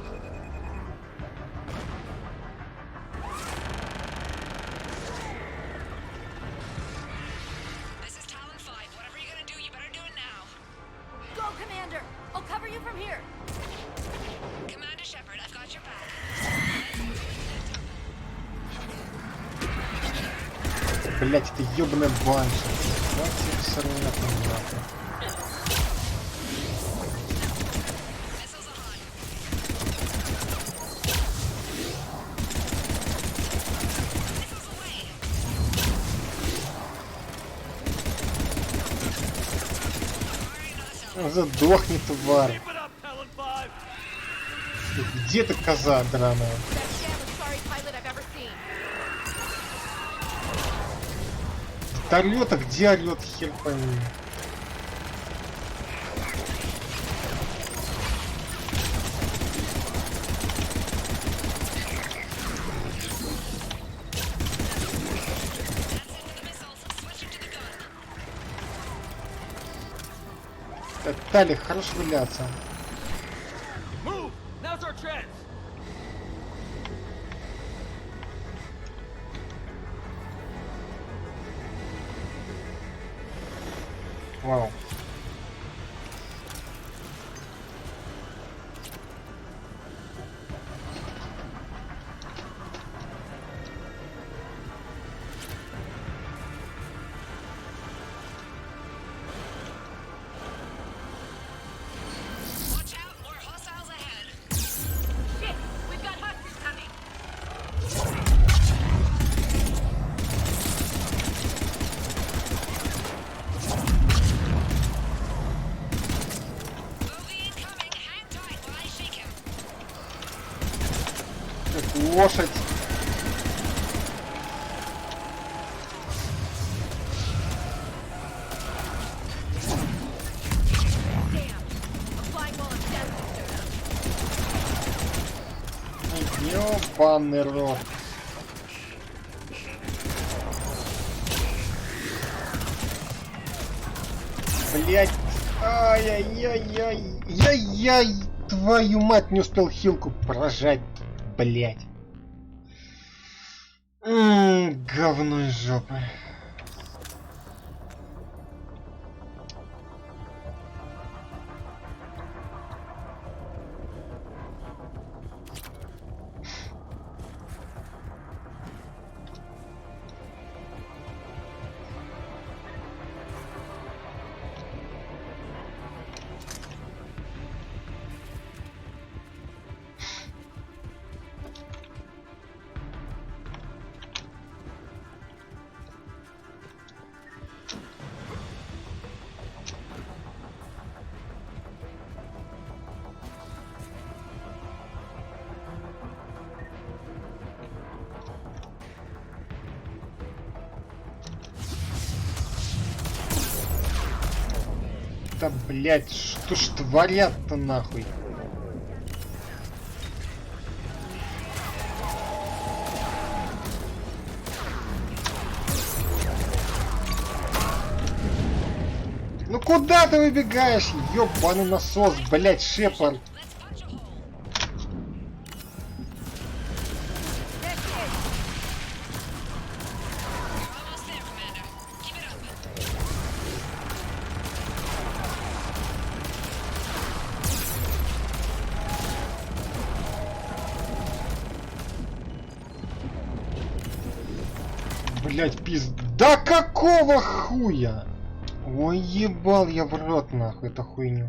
This is Talon 5. Whatever you're gonna do, you better do it now. Go, Commander. I'll cover you from here. Commander Shepard, I've got your back. Блять, это ёбаная банша. Хватит сорваться нахуй. Задохни, тварь. Где ты, коза драная? Да орёт, а где орёт, хер пойми. Тали, хорош валяться. Move! Now's our chance. Вау. лошадь. Ёбаный рот. Блять. Ай-яй-яй-яй. Яй-яй. Твою мать, не успел хилку прожать. Блять. Говно из жопы. Да, блять, что ж творят-то нахуй? Ну куда ты выбегаешь, ёбаный насос, блять, Шепард? Блять, да какого хуя? Ой, ебал я в рот нахуй эту хуйню.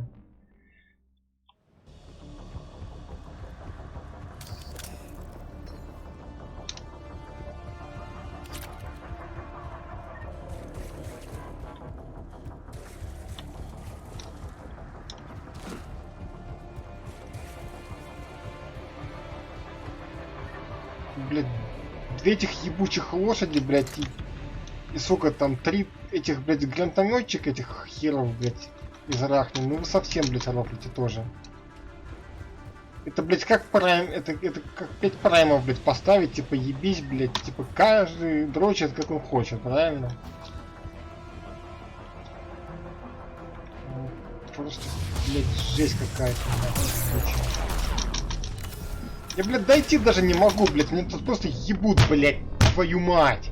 Блять, две этих ебучих лошади, блять, и сука, там 3 этих, блядь, гранатометчика, этих херов, блядь, из арахни. Ну вы совсем, блядь, рофлите тоже. Это, блядь, как прайм, это как 5 праймов, блядь, поставить, типа, ебись, блядь, типа, каждый дрочит, как он хочет, правильно? Просто, блядь, жесть какая-то, я, блядь, дойти даже не могу, блядь, мне тут просто ебут, блядь, твою мать.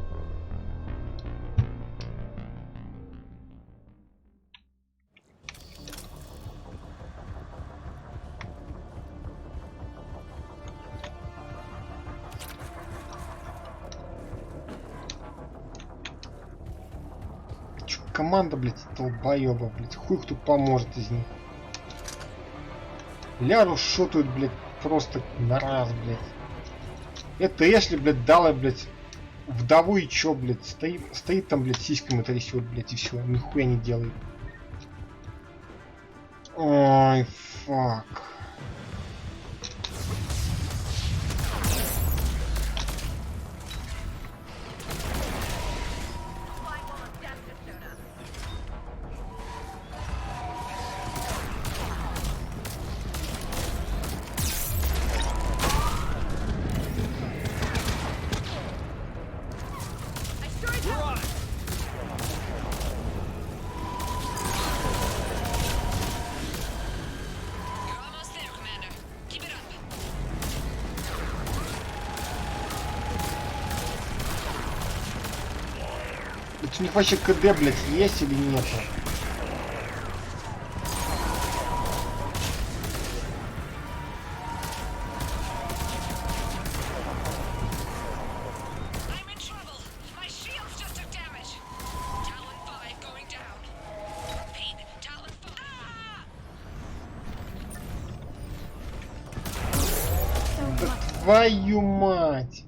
Команда, блядь, долбоеба, блядь. Хуй кто поможет из них. Ляру шотают, блядь, просто на раз, блядь. Это Эшли, блядь, дала, блядь, вдову и чё, блядь. Стоит там, блядь, сиськами трясет, блядь, и все. Нихуя не делает. Ой, фак. У них вообще КД, блядь, есть или нет? Да твою мать!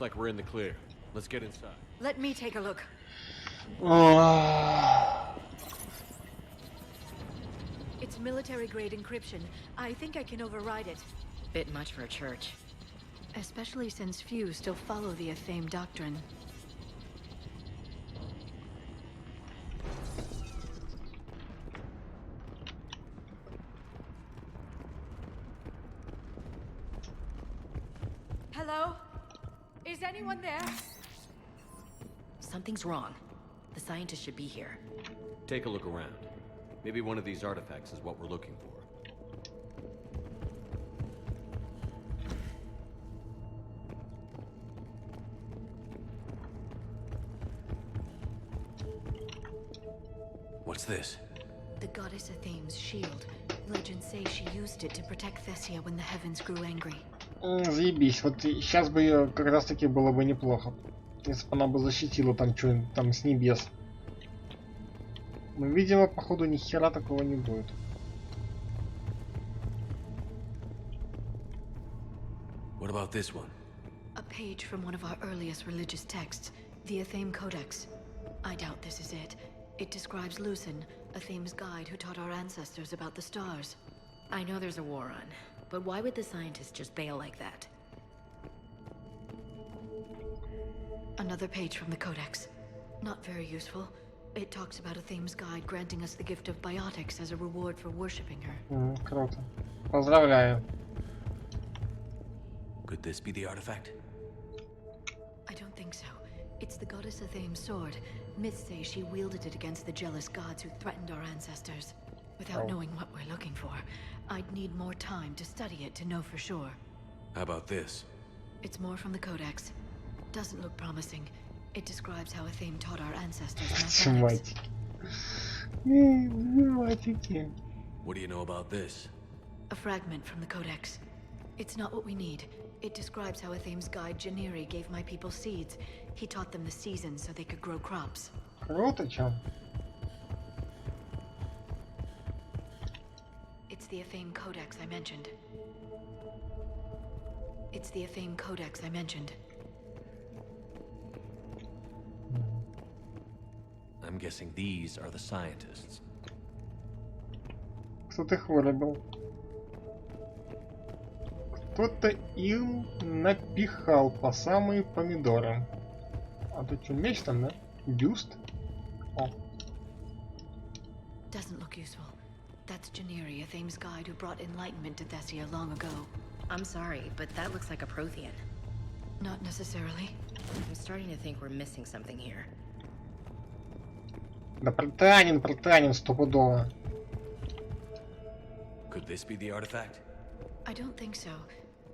like we're in the clear. Let's get inside. Let me take a look. It's military-grade encryption. I think I can override it. Bit much for a church. Especially since few still follow the Athame doctrine. Hello? Is anyone there? Something's wrong. The scientist should be here. Take a look around. Maybe one of these artifacts is what we're looking for. What's this? The goddess Athame's shield. Legends say she used it to protect Thessia when the heavens grew angry. Заебись, вот сейчас бы ее как раз таки было бы неплохо, если бы она бы защитила там что-нибудь там с небес. Но, видимо, походу ни хера такого не будет. What about this one? A page from one of our earliest religious texts, the Athame Codex. I doubt this is it. It describes Lucen, Athame's guide who taught our ancestors about the stars. I know there's a war on, but why would the scientist just bail like that? Another page from the Codex. Not very useful. It talks about Athame's guide granting us the gift of biotics as a reward for worshipping her. Круто. Поздравляю. Could this be the artifact? I don't think so. It's the goddess Athame's sword. Myths say she wielded it against the jealous gods who threatened our ancestors. Without knowing what we're looking for, I'd need more time to study it to know for sure. How about this? It's more from the Codex. Doesn't look promising. It describes how Athame taught our ancestors mathematics. What do you know about this? A fragment from the Codex. It's not what we need. It describes how Athame's guide Janiri gave my people seeds. He taught them the seasons so they could grow crops. Круто, чё? It's the Athame Codex I mentioned. It's the Athame Codex I mentioned. I'm guessing these are the scientists. Кто-то их вырубил. Кто-то им напихал по самые помидоры. А тут что, меч там, да? Бюст? О. Doesn't look useful. That's Janiri, Athame's guide who brought enlightenment to Thessia long ago. I'm sorry, but that looks like a Prothean. Not necessarily. I'm starting to think we're missing something here. Да протанин стопудово. Could this be the artifact? I don't think so.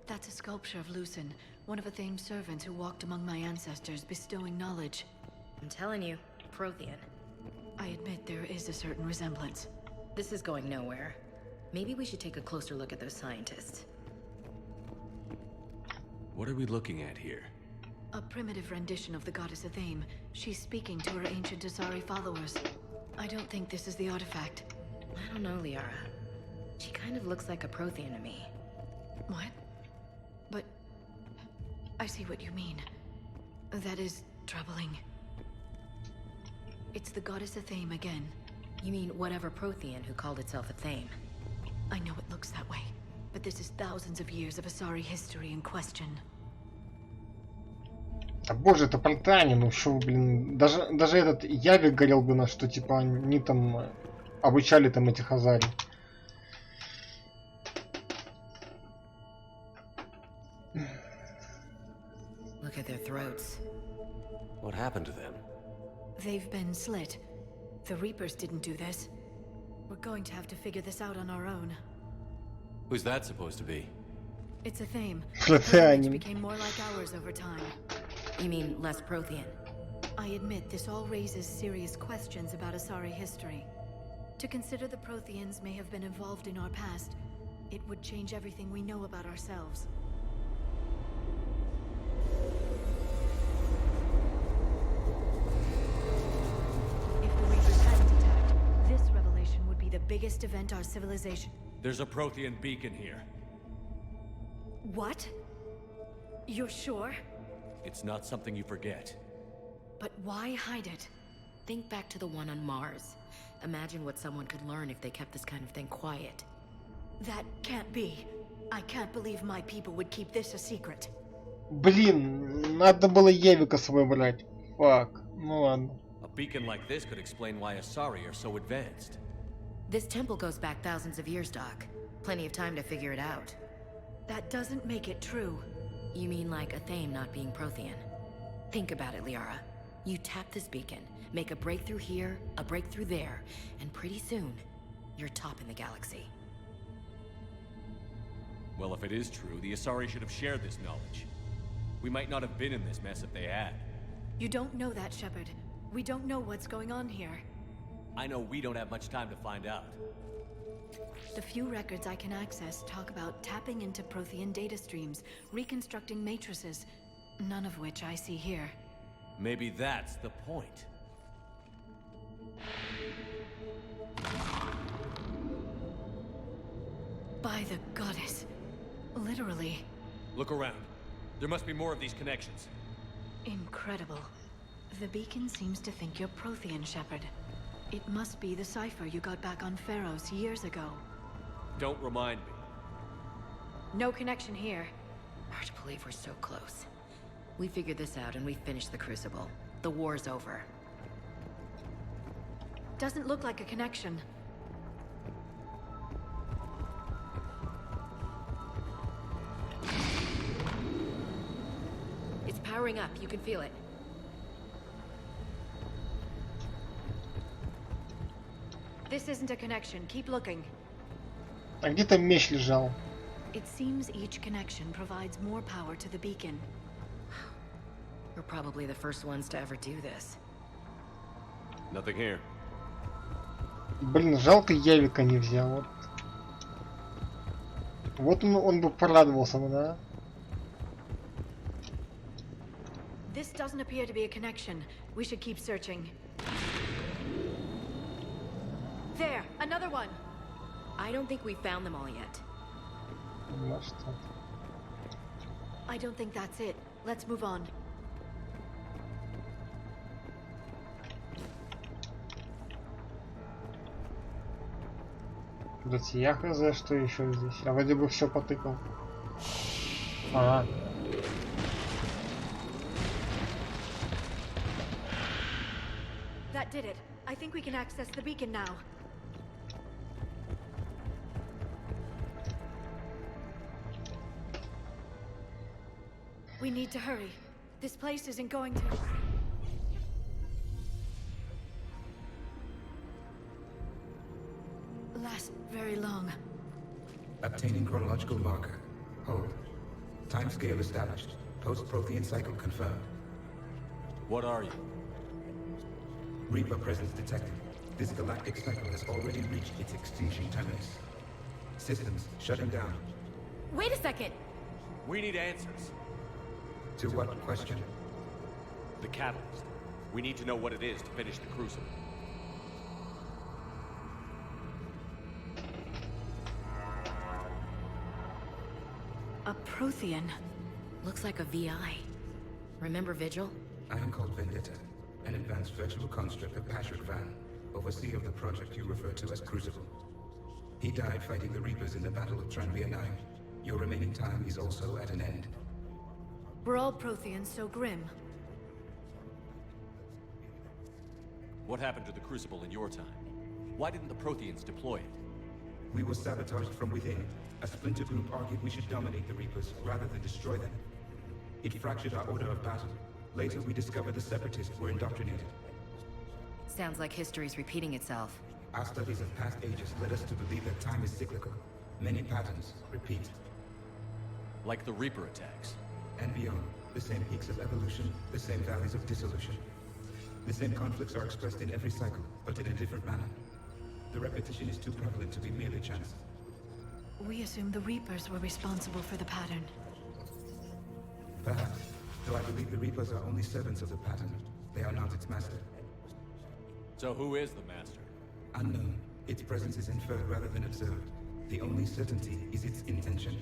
That's a sculpture of Lucen, one of Athame's servants who walked among my ancestors, bestowing knowledge. I'm telling you, Prothean. I admit there is a certain resemblance. This is going nowhere. Maybe we should take a closer look at those scientists. What are we looking at here? A primitive rendition of the goddess Athame. She's speaking to her ancient Asari followers. I don't think this is the artifact. I don't know, Liara. She kind of looks like a Prothean to me. What? But I see what you mean. That is troubling. It's the goddess Athame again. You mean whatever Prothean who called itself Athame? I know it looks that way, but this is thousands of years of Asari history in question. Да боже, это протанин, ну что, блин, даже этот Явик горел бы, на что типа они там обучали там этих Азари. Look at their throats. What happened to them? They've been slit. The Reapers didn't do this. We're going to have to figure this out on our own. Who's that supposed to be? It's Athame. Протанин. Became more like ours over time. You mean less Prothean? I admit this all raises serious questions about Asari history. To consider the Protheans may have been involved in our past, it would change everything we know about ourselves. If the Reapers hadn't attacked, this revelation would be the biggest event our civilization... There's a Prothean beacon here. What? You're sure? It's not something you forget. But why hide it? Think back to the one on Mars. Imagine what someone could learn if they kept this kind of thing quiet. That can't be. I can't believe my people would keep this a secret. Блин, надо было Евика с собой брать. Фак. Ну ладно. A beacon like this could explain why Asari are so advanced. This temple goes back thousands of years, Doc. Plenty of time to figure it out. That doesn't make it true. You mean like a Thame not being Prothean? Think about it, Liara. You tap this beacon, make a breakthrough here, a breakthrough there, and pretty soon, you're top in the galaxy. Well, if it is true, the Asari should have shared this knowledge. We might not have been in this mess if they had. You don't know that, Shepard. We don't know what's going on here. I know we don't have much time to find out. The few records I can access talk about tapping into Prothean data streams, reconstructing matrices, none of which I see here. Maybe that's the point. By the goddess. Literally. Look around. There must be more of these connections. Incredible. The beacon seems to think you're Prothean, Shepard. It must be the cipher you got back on Pharaohs years ago. Don't remind me. No connection here. Hard to believe we're so close. We figured this out and we finished the Crucible. The war's over. Doesn't look like a connection. It's powering up, you can feel it. This isn't a connection. Keep looking. А где там меч лежал? It seems each connection provides more power to the beacon. We're probably the first ones to ever do this. Nothing here. Блин, жалко Евика не взял. Вот он бы порадовался, да? This doesn't appear to be a connection. We should keep searching. There, another one. I don't think we found them all yet. Может. I don't think that's it. Let's move on. Кстати, я хз, что еще здесь. Я вроде бы все потыкал. Ага. That did it. I think we can access the beacon now. We need to hurry. This place isn't going to... last very long. Obtaining chronological marker. Hold. Timescale established. Post-Prothean cycle confirmed. What are you? Reaper presence detected. This galactic cycle has already reached its extinction terminus. Systems shutting down. Wait a second! We need answers. To what question? The catalyst. We need to know what it is to finish the Crucible. A Prothean. Looks like a VI. Remember Vigil? I am called Vendetta, an advanced virtual construct of Patrick Van, overseer of the project you refer to as Crucible. He died fighting the Reapers in the Battle of Tranvia 9. Your remaining time is also at an end. We're all Protheans so grim. What happened to the Crucible in your time? Why didn't the Protheans deploy it? We were sabotaged from within. A splinter group argued we should dominate the Reapers rather than destroy them. It fractured our order of battle. Later, we discovered the Separatists were indoctrinated. Sounds like history's repeating itself. Our studies of past ages led us to believe that time is cyclical. Many patterns repeat. Like the Reaper attacks. And beyond, the same peaks of evolution, the same valleys of dissolution. The same conflicts are expressed in every cycle, but in a different manner. The repetition is too prevalent to be merely chance. We assume the Reapers were responsible for the pattern. Perhaps, though I believe the Reapers are only servants of the pattern. They are not its master. So who is the master? Unknown. Its presence is inferred rather than observed. The only certainty is its intention.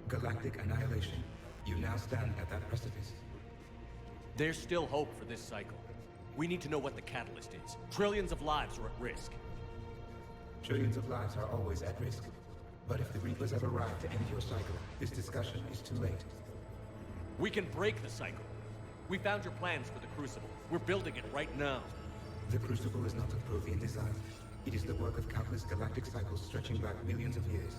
Galactic annihilation. You now stand at that precipice. There's still hope for this cycle. We need to know what the catalyst is. Trillions of lives are at risk. Trillions of lives are always at risk. But if the Reapers have arrived to end your cycle, this discussion is too late. We can break the cycle. We found your plans for the Crucible. We're building it right now. The Crucible is not of Prothean design. It is the work of countless galactic cycles stretching back millions of years.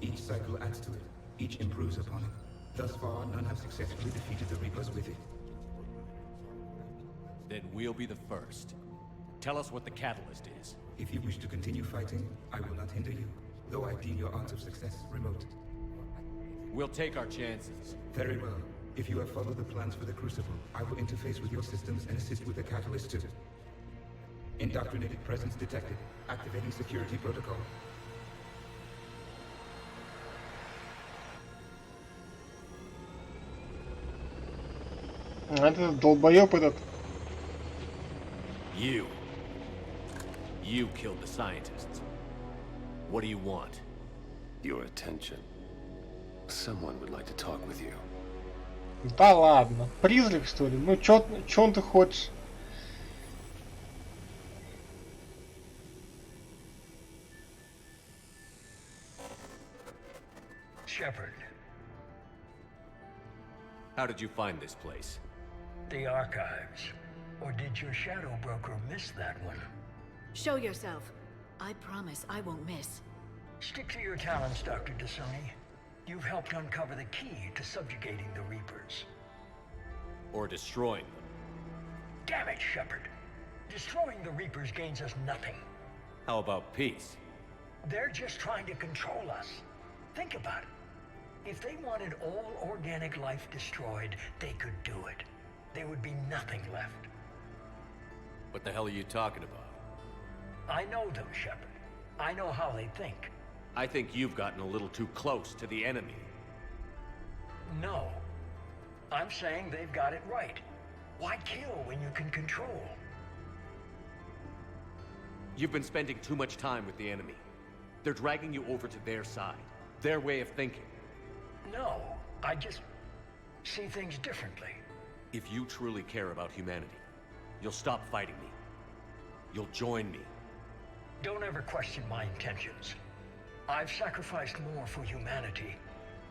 Each cycle adds to it. Each improves upon it. Thus far, none have successfully defeated the Reapers with it. Then we'll be the first. Tell us what the catalyst is. If you wish to continue fighting, I will not hinder you, though I deem your odds of success remote. We'll take our chances. Very well. If you have followed the plans for the Crucible, I will interface with your systems and assist with the catalyst too. Indoctrinated presence detected. Activating security protocol. Этот долбоёб этот. You killed the scientists. What do you want? Your attention. Someone would like to talk with you. Да ладно. Призрак, что ли? Ну, чё он ты хочешь? Shepard. How did you find this place? The archives. Or did your shadow broker miss that one? Show yourself. I promise I won't miss. Stick to your talents, Dr. Dasani. You've helped uncover the key to subjugating the Reapers. Or destroying them. Damn it, Shepard. Destroying the Reapers gains us nothing. How about peace? They're just trying to control us. Think about it. If they wanted all organic life destroyed, they could do it. There would be nothing left. What the hell are you talking about? I know them, Shepard. I know how they think. I think you've gotten a little too close to the enemy. No. I'm saying they've got it right. Why kill when you can control? You've been spending too much time with the enemy. They're dragging you over to their side. Their way of thinking. No, I just see things differently. If you truly care about humanity, you'll stop fighting me. You'll join me. Don't ever question my intentions. I've sacrificed more for humanity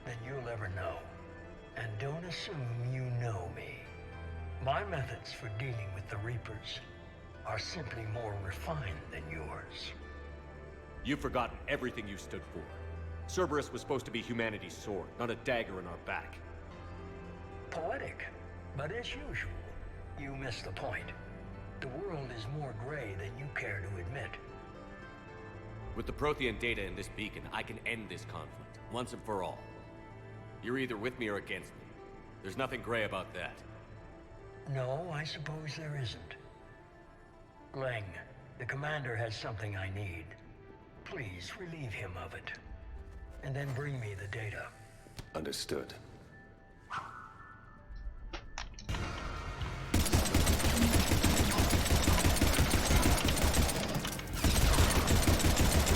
than you'll ever know. And don't assume you know me. My methods for dealing with the Reapers are simply more refined than yours. You've forgotten everything you stood for. Cerberus was supposed to be humanity's sword, not a dagger in our back. Poetic, but as usual, you miss the point. The world is more gray than you care to admit. With the Prothean data in this beacon, I can end this conflict, once and for all. You're either with me or against me. There's nothing gray about that. No, I suppose there isn't. Glenn, the commander has something I need. Please relieve him of it. And then bring me the data. Understood.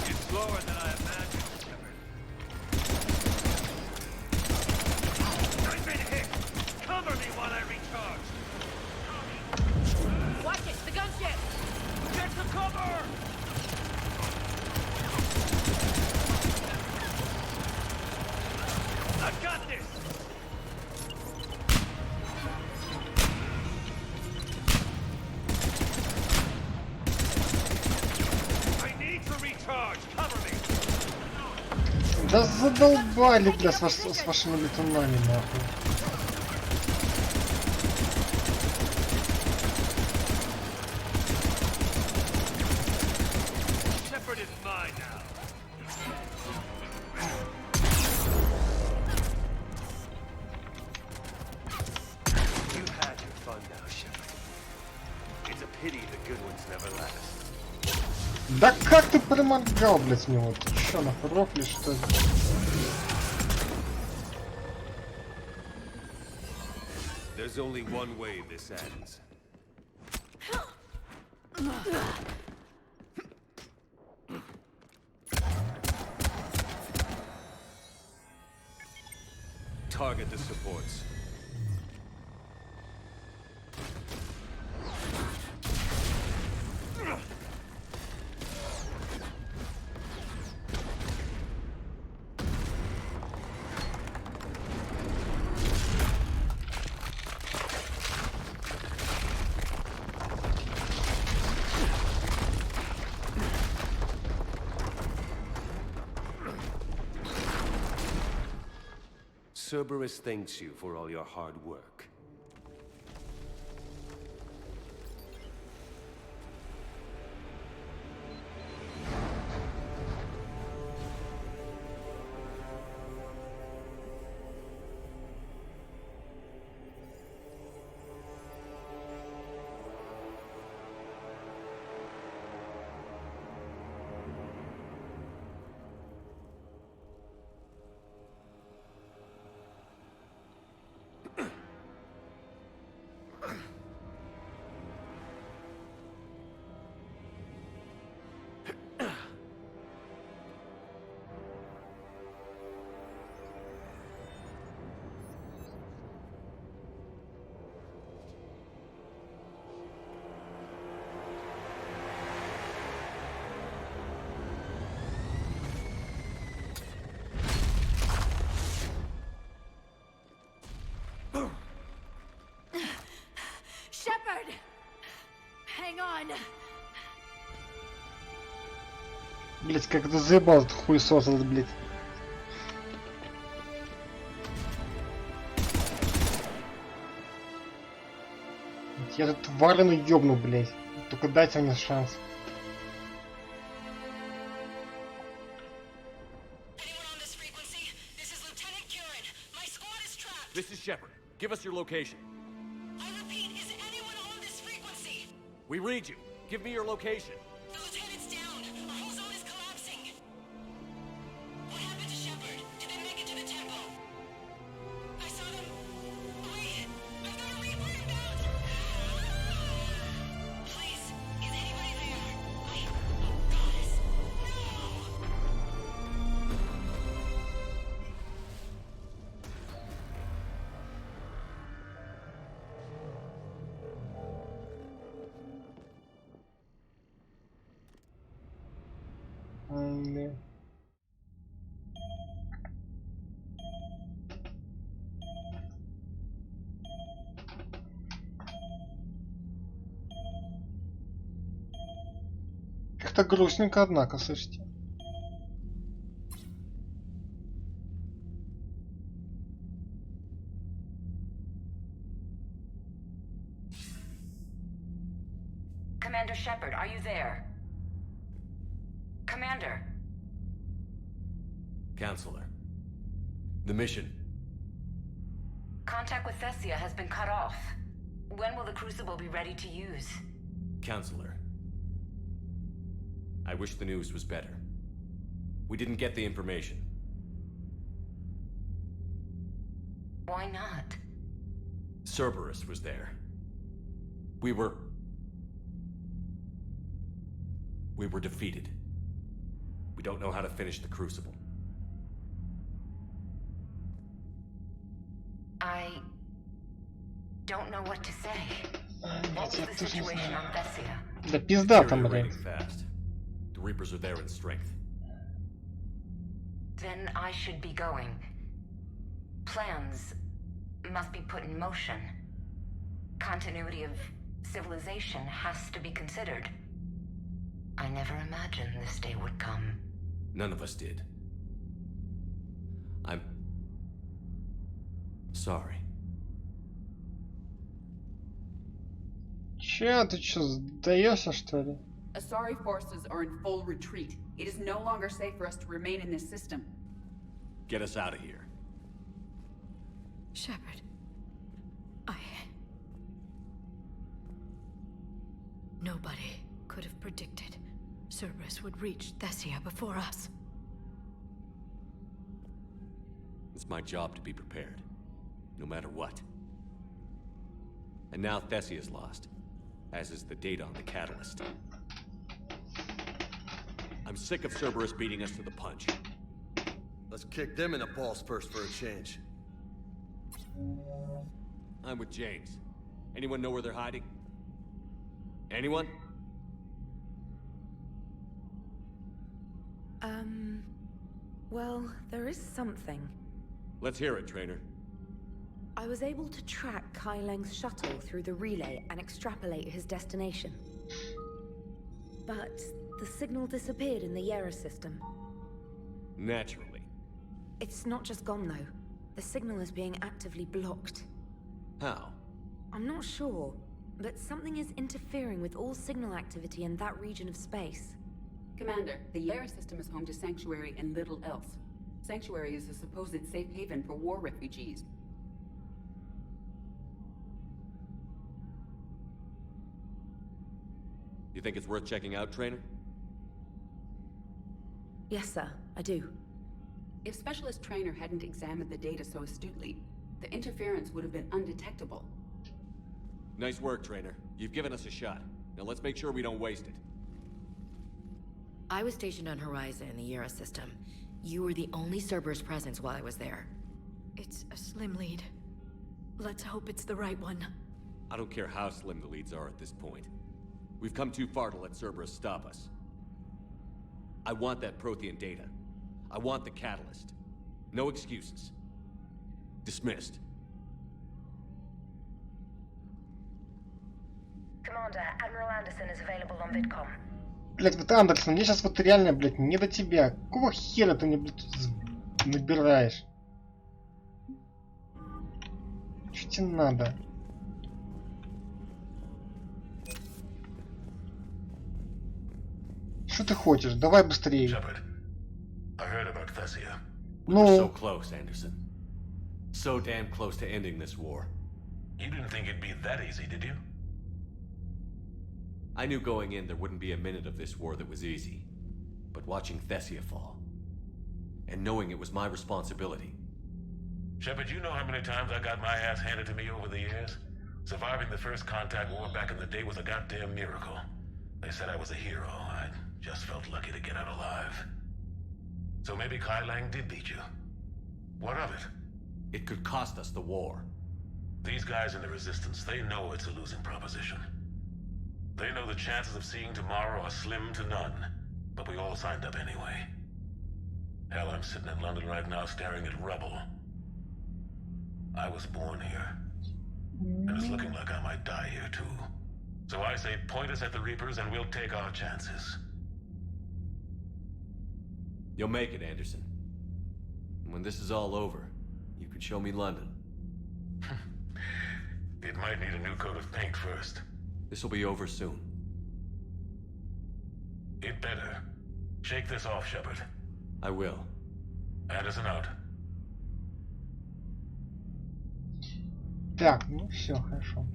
It's slower than I imagined, Shepard. I've been hit! Cover me while I recharge! Watch it! The gunship! Get to cover! I've got this! I need to recharge! Cover me! Да задолбали, бля, с вашими летунами, нахуй. Shepard is mine now. You've had your fun now, Shepard. It's a pity the good ones never last. Да как ты проморгал, блядь, мне вот? Ты чё, нахуй рофли, что ли? There's only one way this ends. Target the supports. Cerberus thanks you for all your hard work. Shepard! Hang on. Блять, как это заебал этот хуесос, блять. Я этот тварину ёбну, блять. Только дайте мне шанс. This is Shepard. Give us your location. I repeat, is anyone on this frequency? We read you. Give me your location. The lieutenant's down. Our whole zone is collapsing. What happened to Shepard? Did they make it to the temple? I saw them. Wait, I've got a Reaper inbound. Please, is anybody there? Oh, goddess. Да. Как-то грустненько, однако, слышите. Commander Shepard, are you there? Commander. Counselor. The mission. Contact with Thessia has been cut off. When will the Crucible be ready to use? Counselor. I wish the news was better. We didn't get the information. Why not? Cerberus was there. We were defeated. We don't know how to finish the Crucible. I don't know what to say. What was the situation on Thessia? Да пизда там, блядь. Fast. The Reapers are there in strength. Then I should be going. Plans must be put in motion. Continuity of civilization has to be considered. I never imagined this day would come. None of us did. I'm sorry. Че, ты чё, сдаешься, что ли? Asari forces are in full retreat. It is no longer safe for us to remain in this system. Get us out of here. Shepard. Nobody could have predicted Cerberus would reach Thessia before us. It's my job to be prepared, no matter what. And now Thessia's lost, as is the data on the catalyst. I'm sick of Cerberus beating us to the punch. Let's kick them in the balls first for a change. I'm with James. Anyone know where they're hiding? Anyone? Well, there is something. Let's hear it, Trainer. I was able to track Kai Leng's shuttle through the relay and extrapolate his destination. But the signal disappeared in the Yera system. Naturally. It's not just gone, though. The signal is being actively blocked. How? I'm not sure, but something is interfering with all signal activity in that region of space. Commander, the Yara system is home to Sanctuary and little else. Sanctuary is a supposed safe haven for war refugees. You think it's worth checking out, Trainer? Yes, sir, I do. If Specialist Trainer hadn't examined the data so astutely, the interference would have been undetectable. Nice work, Trainer. You've given us a shot. Now let's make sure we don't waste it. I was stationed on Horizon in the Yara system. You were the only Cerberus presence while I was there. It's a slim lead. Let's hope it's the right one. I don't care how slim the leads are at this point. We've come too far to let Cerberus stop us. I want that Prothean data. I want the catalyst. No excuses. Dismissed. Commander, Admiral Anderson is available on VidCom. Блять, вот Андерсон, мне сейчас вот реально, блять, не до тебя. Какого хера ты мне, блять, набираешь? Что тебе надо? Что ты хочешь? Давай быстрее. I heard about Thessia. We're so close, Anderson. So damn close to ending this war. You didn't think it'd be that easy, did you? I knew going in there wouldn't be a minute of this war that was easy. But watching Thessia fall, and knowing it was my responsibility. Shepard, you know how many times I got my ass handed to me over the years? Surviving the first contact war back in the day was a goddamn miracle. They said I was a hero. I just felt lucky to get out alive. So maybe Kai Lang did beat you. What of it? It could cost us the war. These guys in the Resistance, they know it's a losing proposition. They know the chances of seeing tomorrow are slim to none. But we all signed up anyway. Hell, I'm sitting in London right now staring at rubble. I was born here. And it's looking like I might die here too. So I say point us at the Reapers and we'll take our chances. You'll make it, Anderson. And when this is all over, you can show me London. It might need a new coat of paint first. This will be over soon. It better. Shake this off, Shepard. I will. Anderson out. Так, ну все, хорошо.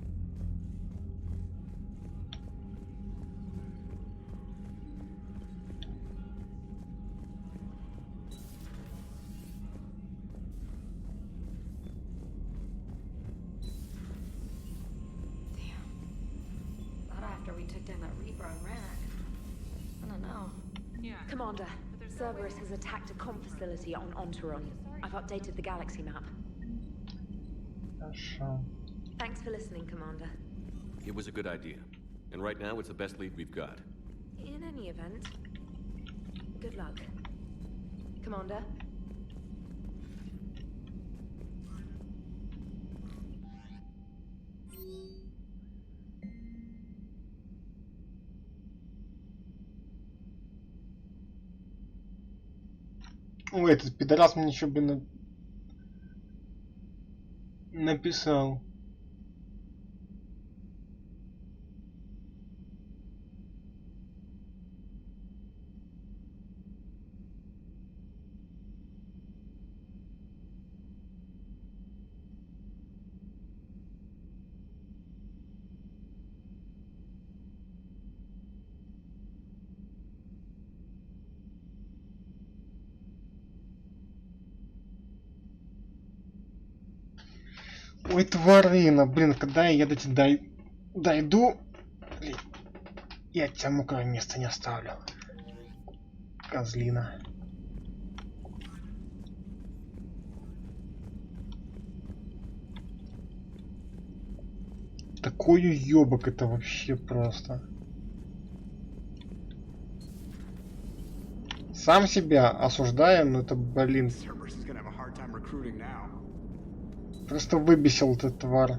Commander, Cerberus has attacked a comm facility on Ontaron. I've updated the galaxy map. Хорошо. Thanks for listening, Commander. It was a good idea. And right now, it's the best lead we've got. In any event, good luck. Commander? Ой, этот пидорас мне еще, блин, написал. Ой, тварина, блин, когда я до тебя дойду, блин, я тебя мокрое место не оставлю. Козлина. Такой уёбок это вообще просто. Сам себя осуждаем, но это, блин. Просто выбесил этот тварь.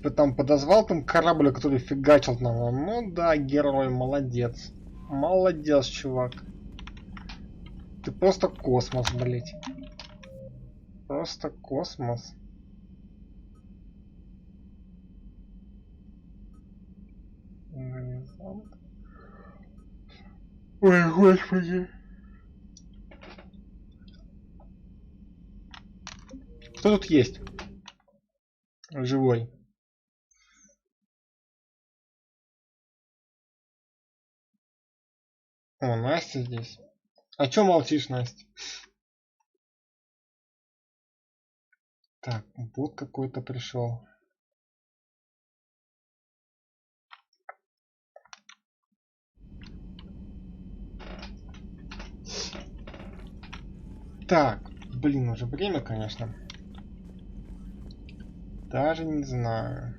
принципе, там подозвал там корабль, который фигачил нам. Ну да, герой, молодец. Молодец, чувак. Ты просто космос, блять. Просто космос. Ой, господи. Кто тут есть? Живой. О, Настя здесь. А чё молчишь, Настя? Так, бот какой-то пришел. Так, блин, уже время, конечно. Даже не знаю.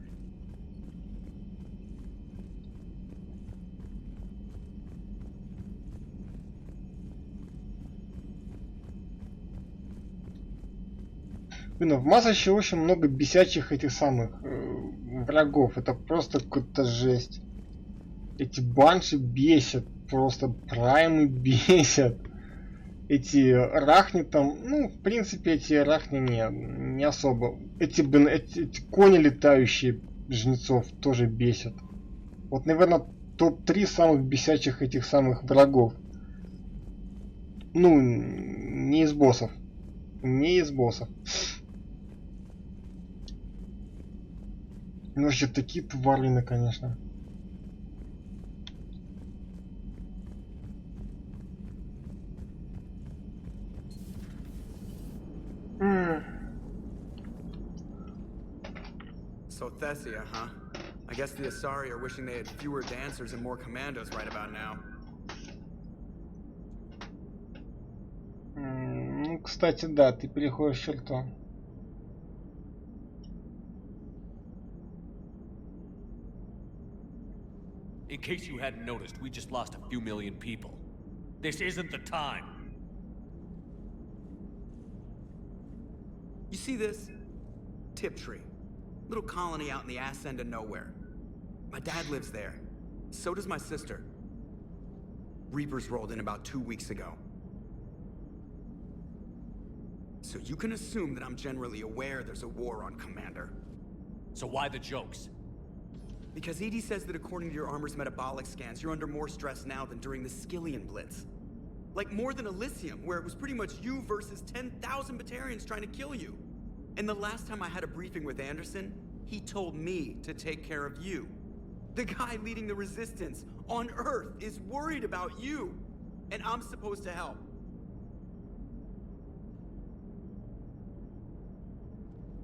Блин, в массе еще очень много бесячих этих самых врагов. Это просто какая-то жесть. Эти банши бесят. Просто праймы бесят. Эти рахни там, ну, в принципе, эти рахни не особо. Эти кони летающие жнецов тоже бесят. Вот, наверное, топ-3 самых бесячих этих самых врагов. Ну, не из боссов. Не из боссов. Ну, вообще, такие тварины, конечно. So Thessia, huh? I guess the Asari are wishing they had fewer dancers and more commandos right about now. Ну, кстати, да, ты переходишь черту. In case you hadn't noticed, we just lost a few million people. This isn't the time. You see this? Tiptree. Little colony out in the ass end of nowhere. My dad lives there. So does my sister. Reapers rolled in about 2 weeks ago. So you can assume that I'm generally aware there's a war on, Commander. So why the jokes? Because EDI says that according to your armor's metabolic scans, you're under more stress now than during the Skillian Blitz. Like more than Elysium, where it was pretty much you versus 10,000 Batarians trying to kill you. And the last time I had a briefing with Anderson, he told me to take care of you. The guy leading the resistance on Earth is worried about you. And I'm supposed to help.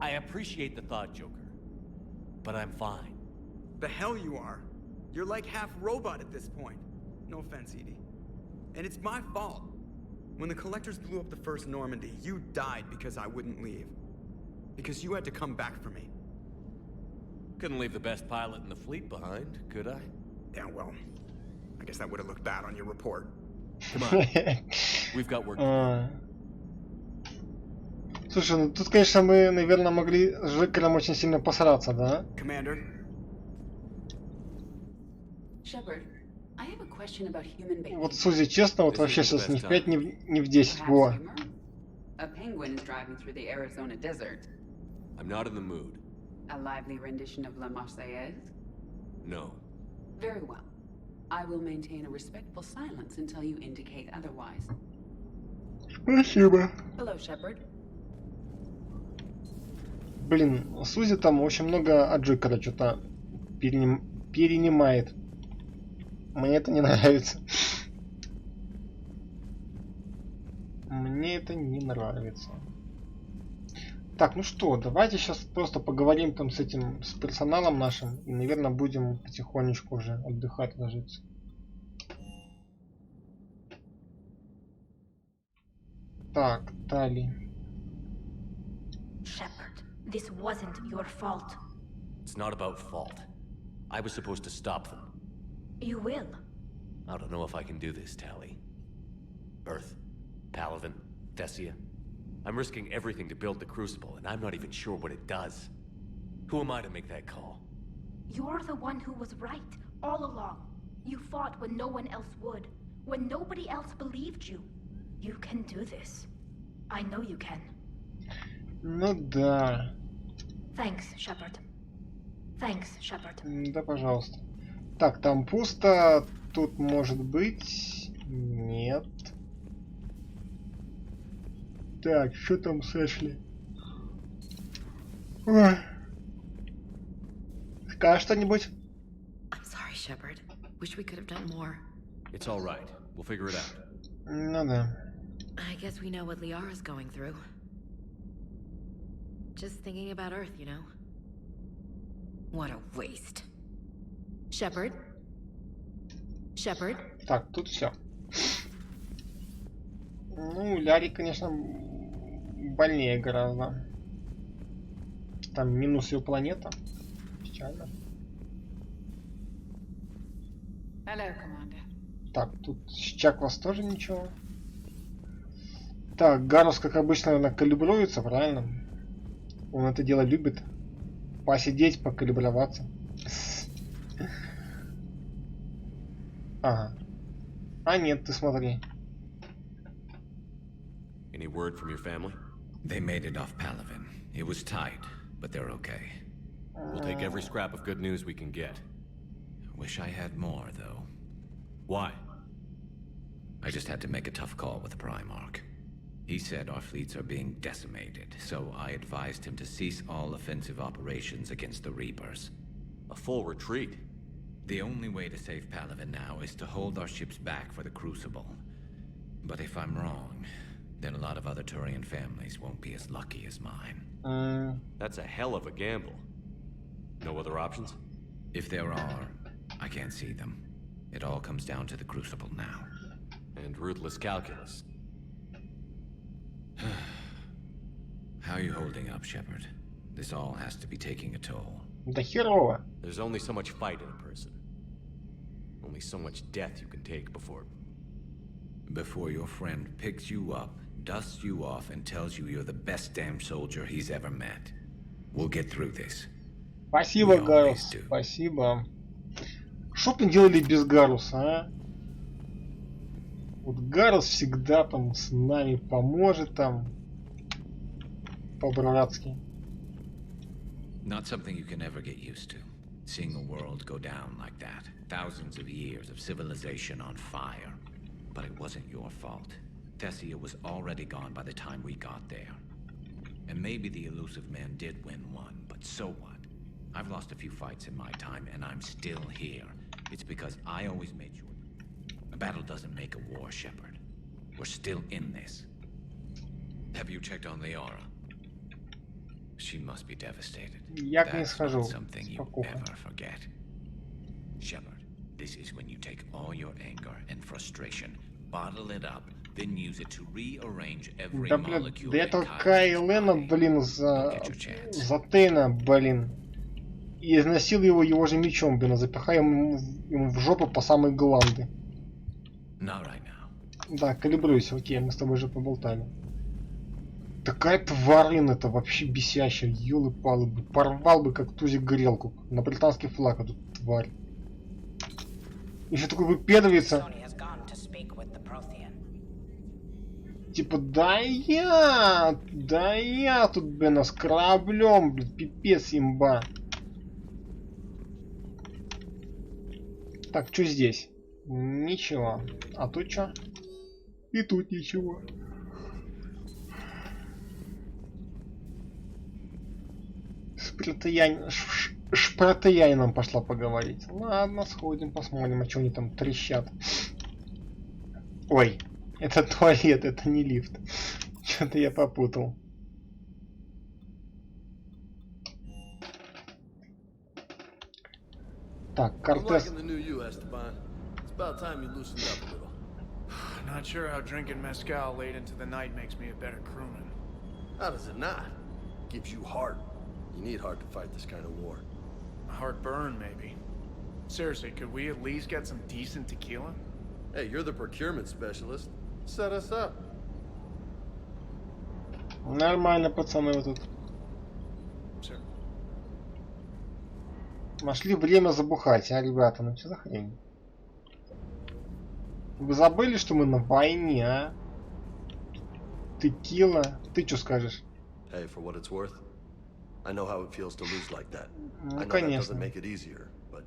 I appreciate the thought, Joker. But I'm fine. The hell you are. You're like half robot at this point. No offense, EDI. And it's my fault. When the Collectors blew up the first Normandy, you died because I wouldn't leave. Because you had to come back for me. Couldn't leave the best pilot in the fleet behind, could I? Yeah, well, I guess that would have looked bad on your report. Come on. We've got work to do. Слушай, ну тут, конечно, мы, наверное, могли с Жекером очень сильно посраться, да? Commander? Shepard, I have a question about human behavior. Вот Сузи, честно, вот вообще сейчас ни в 5, ни в 10. Во. A penguin is driving through the Arizona desert. I'm not in the mood. A lively rendition of La Marseillaise? No. Very well. I will maintain a respectful silence until you indicate otherwise. Спасибо. Hello, Shepard. Блин, Сузи там очень много от Джокера что-то перенимает. Мне это не нравится. Мне это не нравится. Так, ну что, давайте сейчас просто поговорим там с этим, с персоналом нашим. И, наверное, будем потихонечку уже отдыхать, ложиться. Так, Тали. Shepard, this wasn't your fault. It's not about fault. I was supposed to stop them. You will. I don't know if I can do this, Tali. Earth, Paladin, Thessia. I'm risking everything to build the Crucible, and I'm not even sure what it does. Who am I to make that call? You're the one who was right, all along. You fought when no one else would, when nobody else believed you. You can do this. I know you can. Ну да. Thanks, Shepard. Thanks, Shepard. Да, пожалуйста. Так, там пусто. Тут может быть... Нет. Так, что там с Эшли? Ой. Скажешь что-нибудь? I'm sorry, Shepard. Wish we could have done more. It's all right. We'll figure it out. Ну да. I guess we know what Liara's going through. Just thinking about Earth, you know? What a waste. Shepard? Shepard? Так, тут все. Ну, Ляри, конечно, больнее гораздо. Там минус ее планета. Печально. Hello, Commander. Так, тут с Чаквас тоже ничего. Так, Гарус, как обычно, наверное, калибруется, правильно? Он это дело любит. Посидеть, покалиброваться. Ага. А нет, ты смотри. Any word from your family? They made it off Palaven. It was tight, but they're okay. We'll take every scrap of good news we can get. Wish I had more, though. Why? I just had to make a tough call with the Primarch. He said our fleets are being decimated, so I advised him to cease all offensive operations against the Reapers. A full retreat? The only way to save Palaven now is to hold our ships back for the Crucible. But if I'm wrong, then a lot of other Turian families won't be as lucky as mine. That's a hell of a gamble. No other options? If there are, I can't see them. It all comes down to the Crucible now. And ruthless calculus. How are you holding up, Shepard? This all has to be taking a toll. Да херово. There's only so much fight in a person. Only so much death you can take before your friend picks you up, dusts you off, and tells you you're the best damn soldier he's ever met. We'll get through this. Спасибо, Гарус. Спасибо. Что бы делали без Гаруса, а? Вот Гарус всегда там с нами поможет там. По-братски. Not something you can ever get used to. Seeing a world go down like that. Thousands of years of civilization on fire. But it wasn't your fault. Thessia was already gone by the time we got there. And maybe the elusive man did win one, but so what? I've lost a few fights in my time, and I'm still here. It's because I always made sure. A battle doesn't make a war, Shepard. We're still in this. Have you checked on Liara? She must be devastated. Я к ней That's схожу. not something you Спокойно. ever forget. Shepard, this is when you take all your anger and frustration, bottle it up, then use it to rearrange every Да, блин, molecule да я in толкаю Елена, блин, за Тейна, блин. И изнасилую его же мечом, блин, запихаю ему в жопу по самые гланды. Not right now. Да, калибруйся, окей, мы с тобой же поболтали. Такая тварина-то вообще бесящая, ёлы-палы бы. Порвал бы как тузик грелку. На британский флаг эту тварь. Еще такой выпедривается. Типа, да я тут, блин, с кораблем, блин, пипец имба. Так, что здесь? Ничего. А тут что? И тут ничего. С протеянином пошла поговорить. Ладно, сходим, посмотрим, а что они там трещат. Ой, это туалет, это не лифт. Что-то я попутал. Так, Кортес. Not sure how drinking mezcal late into the night makes me a better crewman. How does it not? Gives you heart. You need heart to fight this kind of war. Heartburn, maybe. Seriously, could we at least get some decent tequila? Hey, you're the procurement specialist. Set us up. Нормально, пацаны, вы тут. Нашли время забухать, а, ребята, ну что за хрень? Вы забыли, что мы на войне, а? Текила. Ты что скажешь? Hey, for what it's worth, I know how it feels to lose like that. Ну, I know that doesn't make it easier, but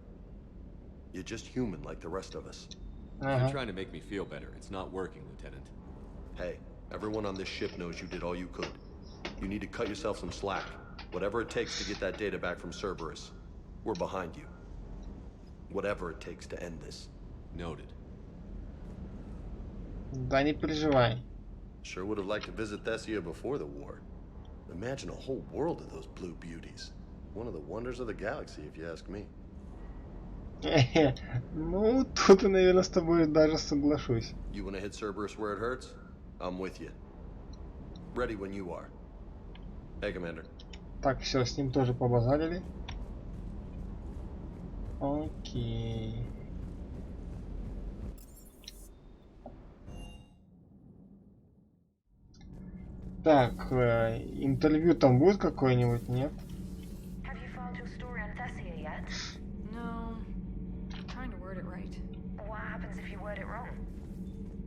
you're just human like the rest of us. If you're trying to make me feel better, it's not working, Lieutenant. Hey, everyone on this ship knows you did all you could. You need to cut yourself some slack. Whatever it takes to get that data back from Cerberus. We're behind you. Whatever it takes to end this. Noted. Да не переживай. Sure would have liked to visit Thessia before the war. Imagine a whole world of those blue beauties. One of the wonders of the galaxy, if you ask me. Ну, тут я, наверное, с тобой даже соглашусь. You wanna hit Cerberus where it hurts? I'm with you. Ready when you are. Hey, Commander. Так, все, с ним тоже побазарили. Окей. Так, интервью там будет какое-нибудь, нет? No. I'm trying to word it right. What happens if you word it wrong?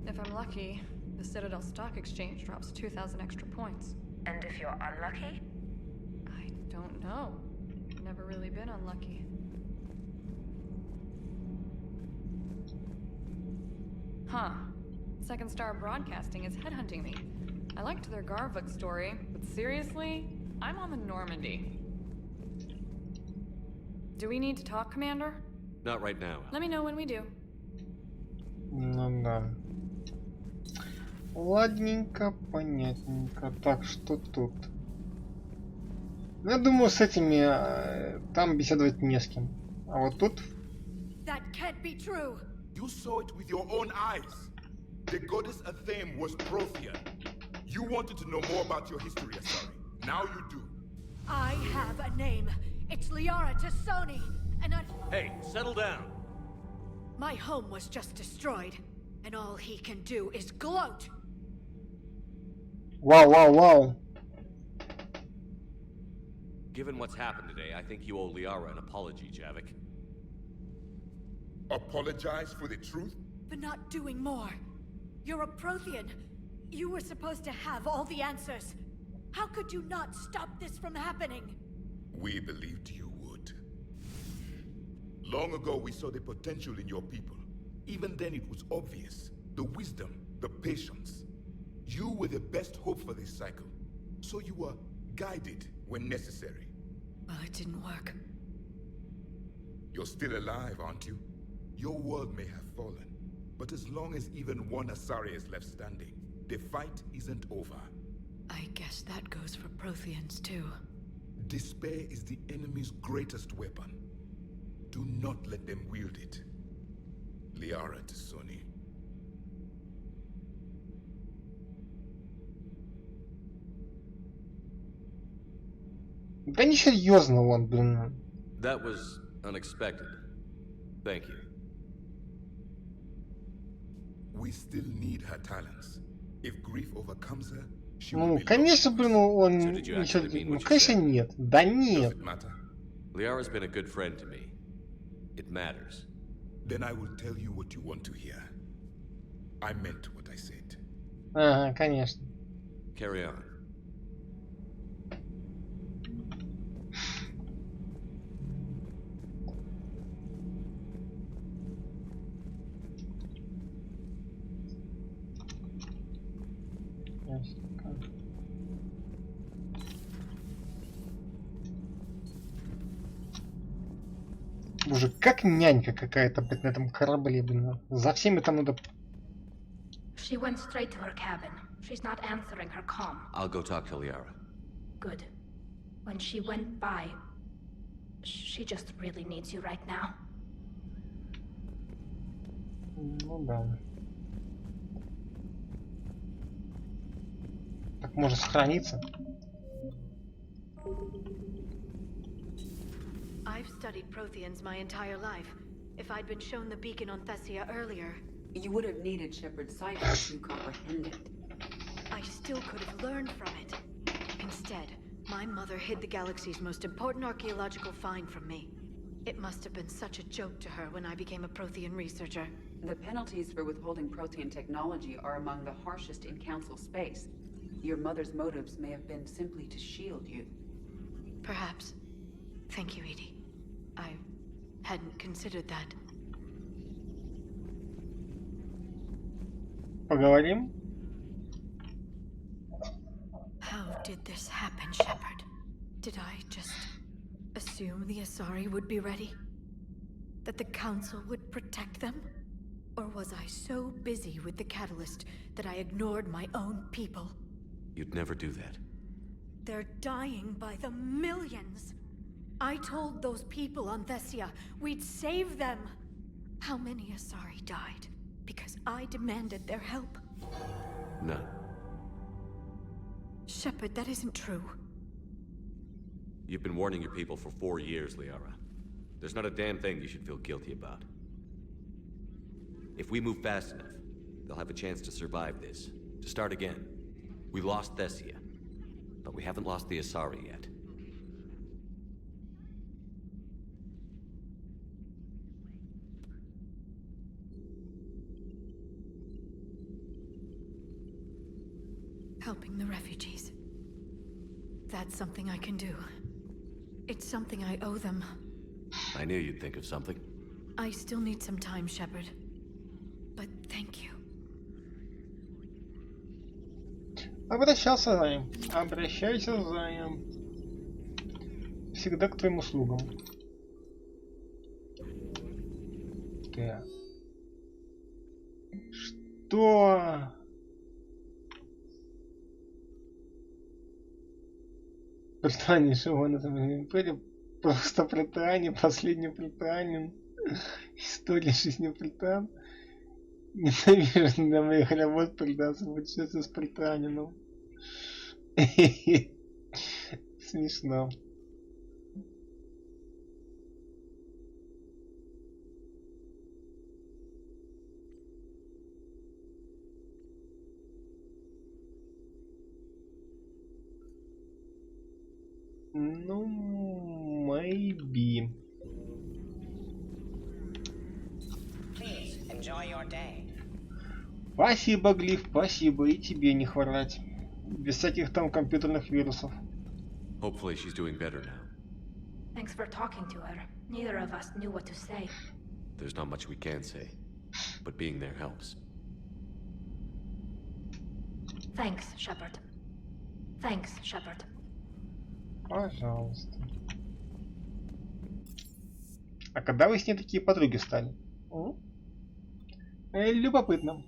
If I'm lucky, the Citadel Stock Exchange drops 2,000 extra points. And if you're unlucky? I don't know. Never really been unlucky. Huh. Second Star Broadcasting is headhunting me. I liked their Garvuk story, but seriously, I'm on the Normandy. Do we need to talk, Commander? Not right now. Let me know when we do. Ну да. Ладненько, понятненько. Так, что тут? Ну, я думаю, с этими там беседовать не с кем. А вот тут... That can't be true. You saw it with your own eyes. The goddess Athame was Prothia. You wanted to know more about your history, Asari. Now you do. I have a name. It's Liara Tassoni, and I... Hey, settle down. My home was just destroyed, and all he can do is gloat. Вау, вау, вау. Given what's happened today, I think you owe Liara an apology, Javik. Apologize for the truth? For not doing more. You're a Prothean. You were supposed to have all the answers. How could you not stop this from happening? We believed you would. Long ago, we saw the potential in your people. Even then, it was obvious. The wisdom, the patience. You were the best hope for this cycle. So you were guided when necessary. Well, it didn't work. You're still alive, aren't you? Your world may have fallen, but as long as even one Asari is left standing, the fight isn't over. I guess that goes for Protheans, too. Despair is the enemy's greatest weapon. Do not let them wield it. Liara Tassoni. Да несерьезно он, блин. That was unexpected. Thank you. We still need her talents. If grief overcomes her, she Ну, will be конечно, блин, он... So did you actually mean Ну, what you конечно, said? нет. Да нет. Does it matter? Liara's been a good friend to me. It matters. Then I will tell you what you want to hear. I meant what I said. Ага, конечно. Carry on. Боже, как нянька какая-то, блин, на этом корабле, блин. За всеми там надо... She went straight to her cabin. She's not answering her comm. I'll go talk to Liara. Good. When she went by, she just really needs you right now. Ну да. Так может сохраниться? I've studied Protheans my entire life. If I'd been shown the beacon on Thessia earlier... You would have needed Shepard's sight to comprehend it. I still could have learned from it. Instead, my mother hid the galaxy's most important archaeological find from me. It must have been such a joke to her when I became a Prothean researcher. The penalties for withholding Prothean technology are among the harshest in Council space. Your mother's motives may have been simply to shield you. Perhaps. Thank you, Edie. I hadn't considered that. Поговорим? How did this happen, Shepard? Did I just assume the Asari would be ready? That the Council would protect them? Or was I so busy with the Catalyst that I ignored my own people? You'd never do that. They're dying by the millions. I told those people on Thessia we'd save them. How many Asari died because I demanded their help? None. Shepard, that isn't true. You've been warning your people for 4 years, Liara. There's not a damn thing you should feel guilty about. If we move fast enough, they'll have a chance to survive this. To start again. We lost Thessia, but we haven't lost the Asari yet. Helping the refugees. That's something I can do. It's something I owe them. I knew you'd think of something. I still need some time, Shepard. But thank you. Обращался, Займ. Обращайся, Займ. Всегда к твоим услугам. Так. Что? Британия, Шивон, это империя. Просто Британия, последний британин. История жизни британ. Ненавижу на моих работ придаться путешествие с британином. Смешно. Ну, maybe. Please enjoy your day. Спасибо, Глиф, спасибо. И тебе не хворать. Без всяких там компьютерных вирусов. Hopefully she's doing better now. Thanks for talking to her. Neither of us knew what to say. There's not much we can say, but being there helps. Thanks, Shepard. Thanks, Shepard. Пожалуйста. А когда вы с ней такие подруги стали? Любопытно.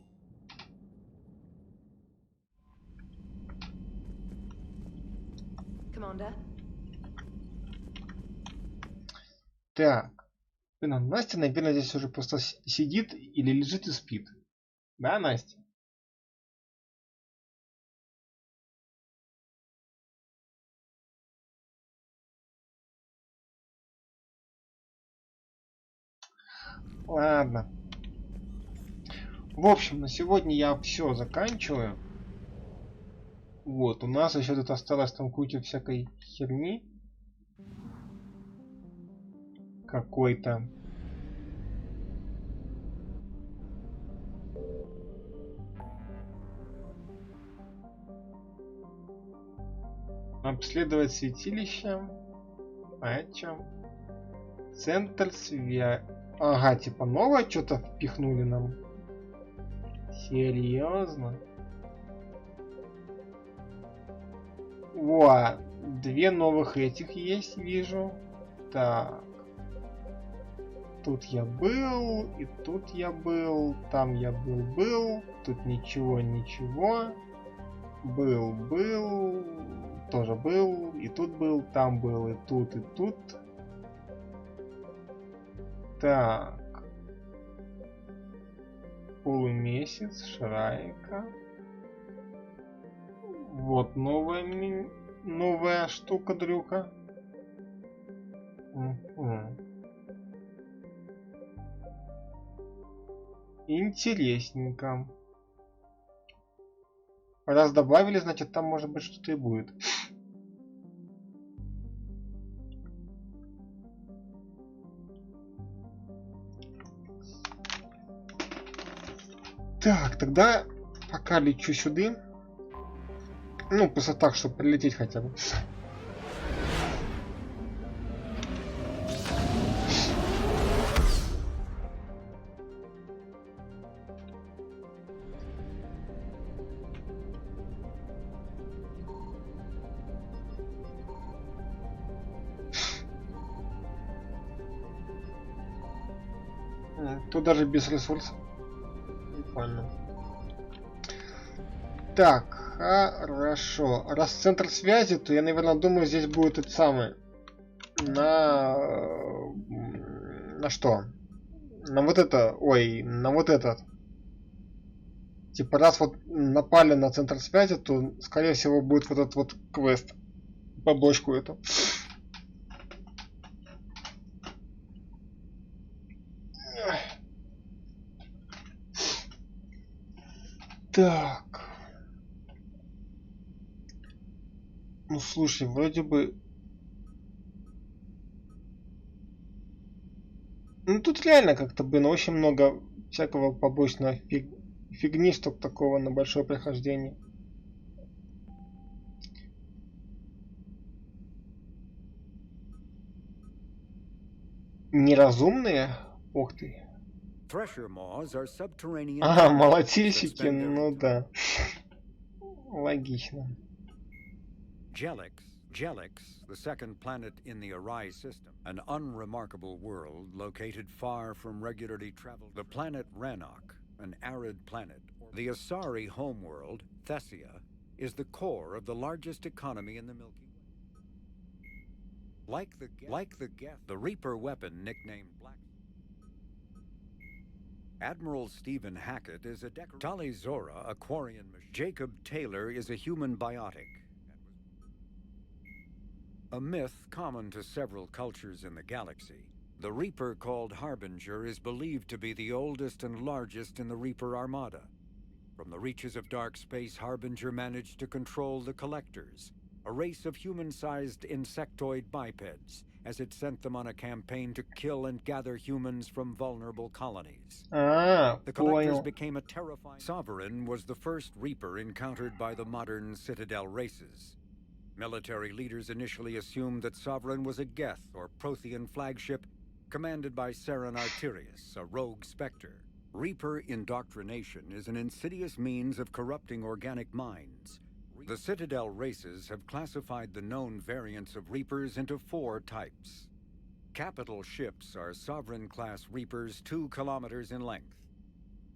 Commander? Так. Настя, наверное, здесь уже просто сидит или лежит и спит. Да, Настя? Ладно. В общем, на сегодня я все заканчиваю. Вот, у нас еще тут осталось там куча всякой херни. Какой-то. Обследовать святилище. А это чем? Центр связи. Ага, типа новое что-то впихнули нам. Серьезно? Во, 2 новых этих есть, вижу. Так. Тут я был, и тут я был, там я был. Тут ничего. Был, тоже был, и тут был, там был, и тут, и тут. Так. Полумесяц, Шрайка. Вот новая штука, дрюка. Интересненько. Раз добавили, значит там может быть что-то и будет. Так, тогда пока лечу сюда. Ну, просто так, чтобы прилететь хотя бы. Тут даже без ресурсов. Прикольно. Так, хорошо. Раз центр связи, то я, наверное, думаю, здесь будет этот самый. На что? На вот это. Ой, на вот этот. Типа, раз вот напали на центр связи, то, скорее всего, будет вот этот вот квест. Побочку эту. Так. Ну слушай, вроде бы. Ну тут реально как-то, блин, очень много всякого побочного фигни, чтоб такого на большое прохождение. Неразумные? Ух ты. А, молотильщики, ну да. Логично. Jelix, the second planet in the Arai system, an unremarkable world located far from regularly traveled. The planet Ranok, an arid planet. The Asari homeworld, Thessia, is the core of the largest economy in the Milky Way. Like the Geth, the Reaper weapon nicknamed Black. Admiral Stephen Hackett is a Tali Zora, a Quarian machine. Jacob Taylor is a human biotic. A myth common to several cultures in the galaxy, the Reaper called Harbinger is believed to be the oldest and largest in the Reaper Armada. From the reaches of dark space, Harbinger managed to control the Collectors, a race of human-sized insectoid bipeds, as it sent them on a campaign to kill and gather humans from vulnerable colonies. The Collectors became a terrifying... Sovereign was the first Reaper encountered by the modern Citadel races. Military leaders initially assumed that Sovereign was a Geth or Prothean flagship commanded by Saren Arterius, a rogue specter. Reaper indoctrination is an insidious means of corrupting organic minds. The Citadel races have classified the known variants of Reapers into 4 types. Capital ships are Sovereign-class Reapers 2 kilometers in length.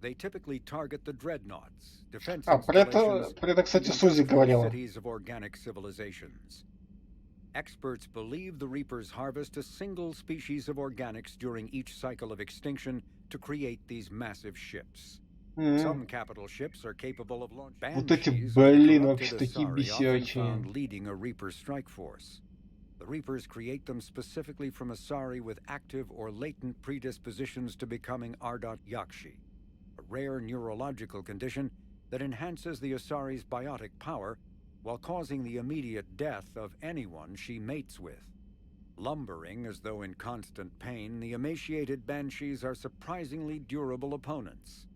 They typically target the dreadnoughts, defense installations, кстати, Сузи говорила. cities of organic civilizations. Experts believe the Reapers harvest a single species of organics during each cycle of extinction to create these massive ships. Some capital ships are capable of launching. Вот эти, Banshees блин, of the вообще corrupted такие Asari often бесячие. found leading a Reaper strike force. The Reapers create them specifically from Asari with active or latent predispositions to becoming Ardot Yakshi, a rare neurological condition that enhances the Asari's biotic power while causing the immediate death of anyone she mates with. Lumbering as though in constant pain, the emaciated Banshees are surprisingly durable opponents.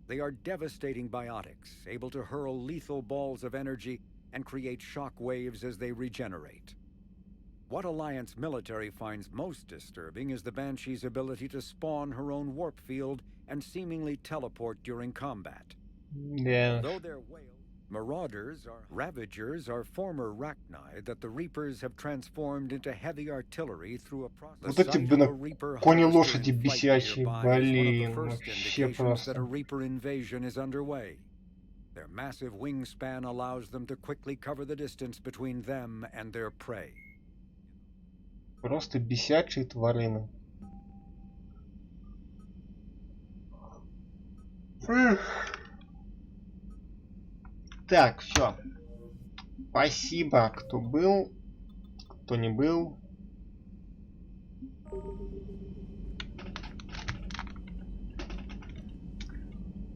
They are devastating biotics, able to hurl lethal balls of energy and create shock waves as they regenerate. What Alliance military finds most disturbing is the Banshee's ability to spawn her own warp field and seemingly teleport during combat. Yeah. Although they're Ravagers are former Rachni that the Reapers have transformed into heavy artillery through a process. Вот эти, блин, кони-лошади бесячие, блин, вообще просто. That a Reaper invasion is underway. Their massive wingspan allows them to quickly cover the distance between them and their prey. Просто бесячие тварины. Так, все. Спасибо, кто был, кто не был.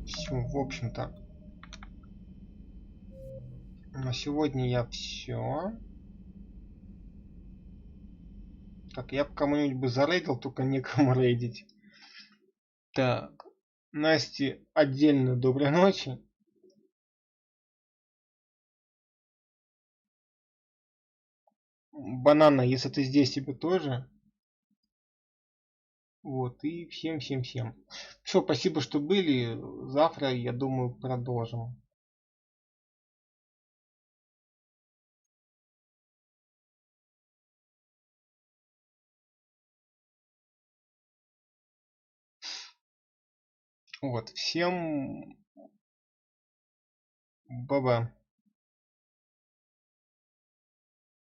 Все, в общем-то. На сегодня я все. Так, я бы кому-нибудь бы зарейдил, только некому рейдить. Так. Насте отдельно доброй ночи. Банана, если ты здесь, тебе тоже. Вот, и всем. Все, спасибо, что были. Завтра, я думаю, продолжим. Вот, всем баба.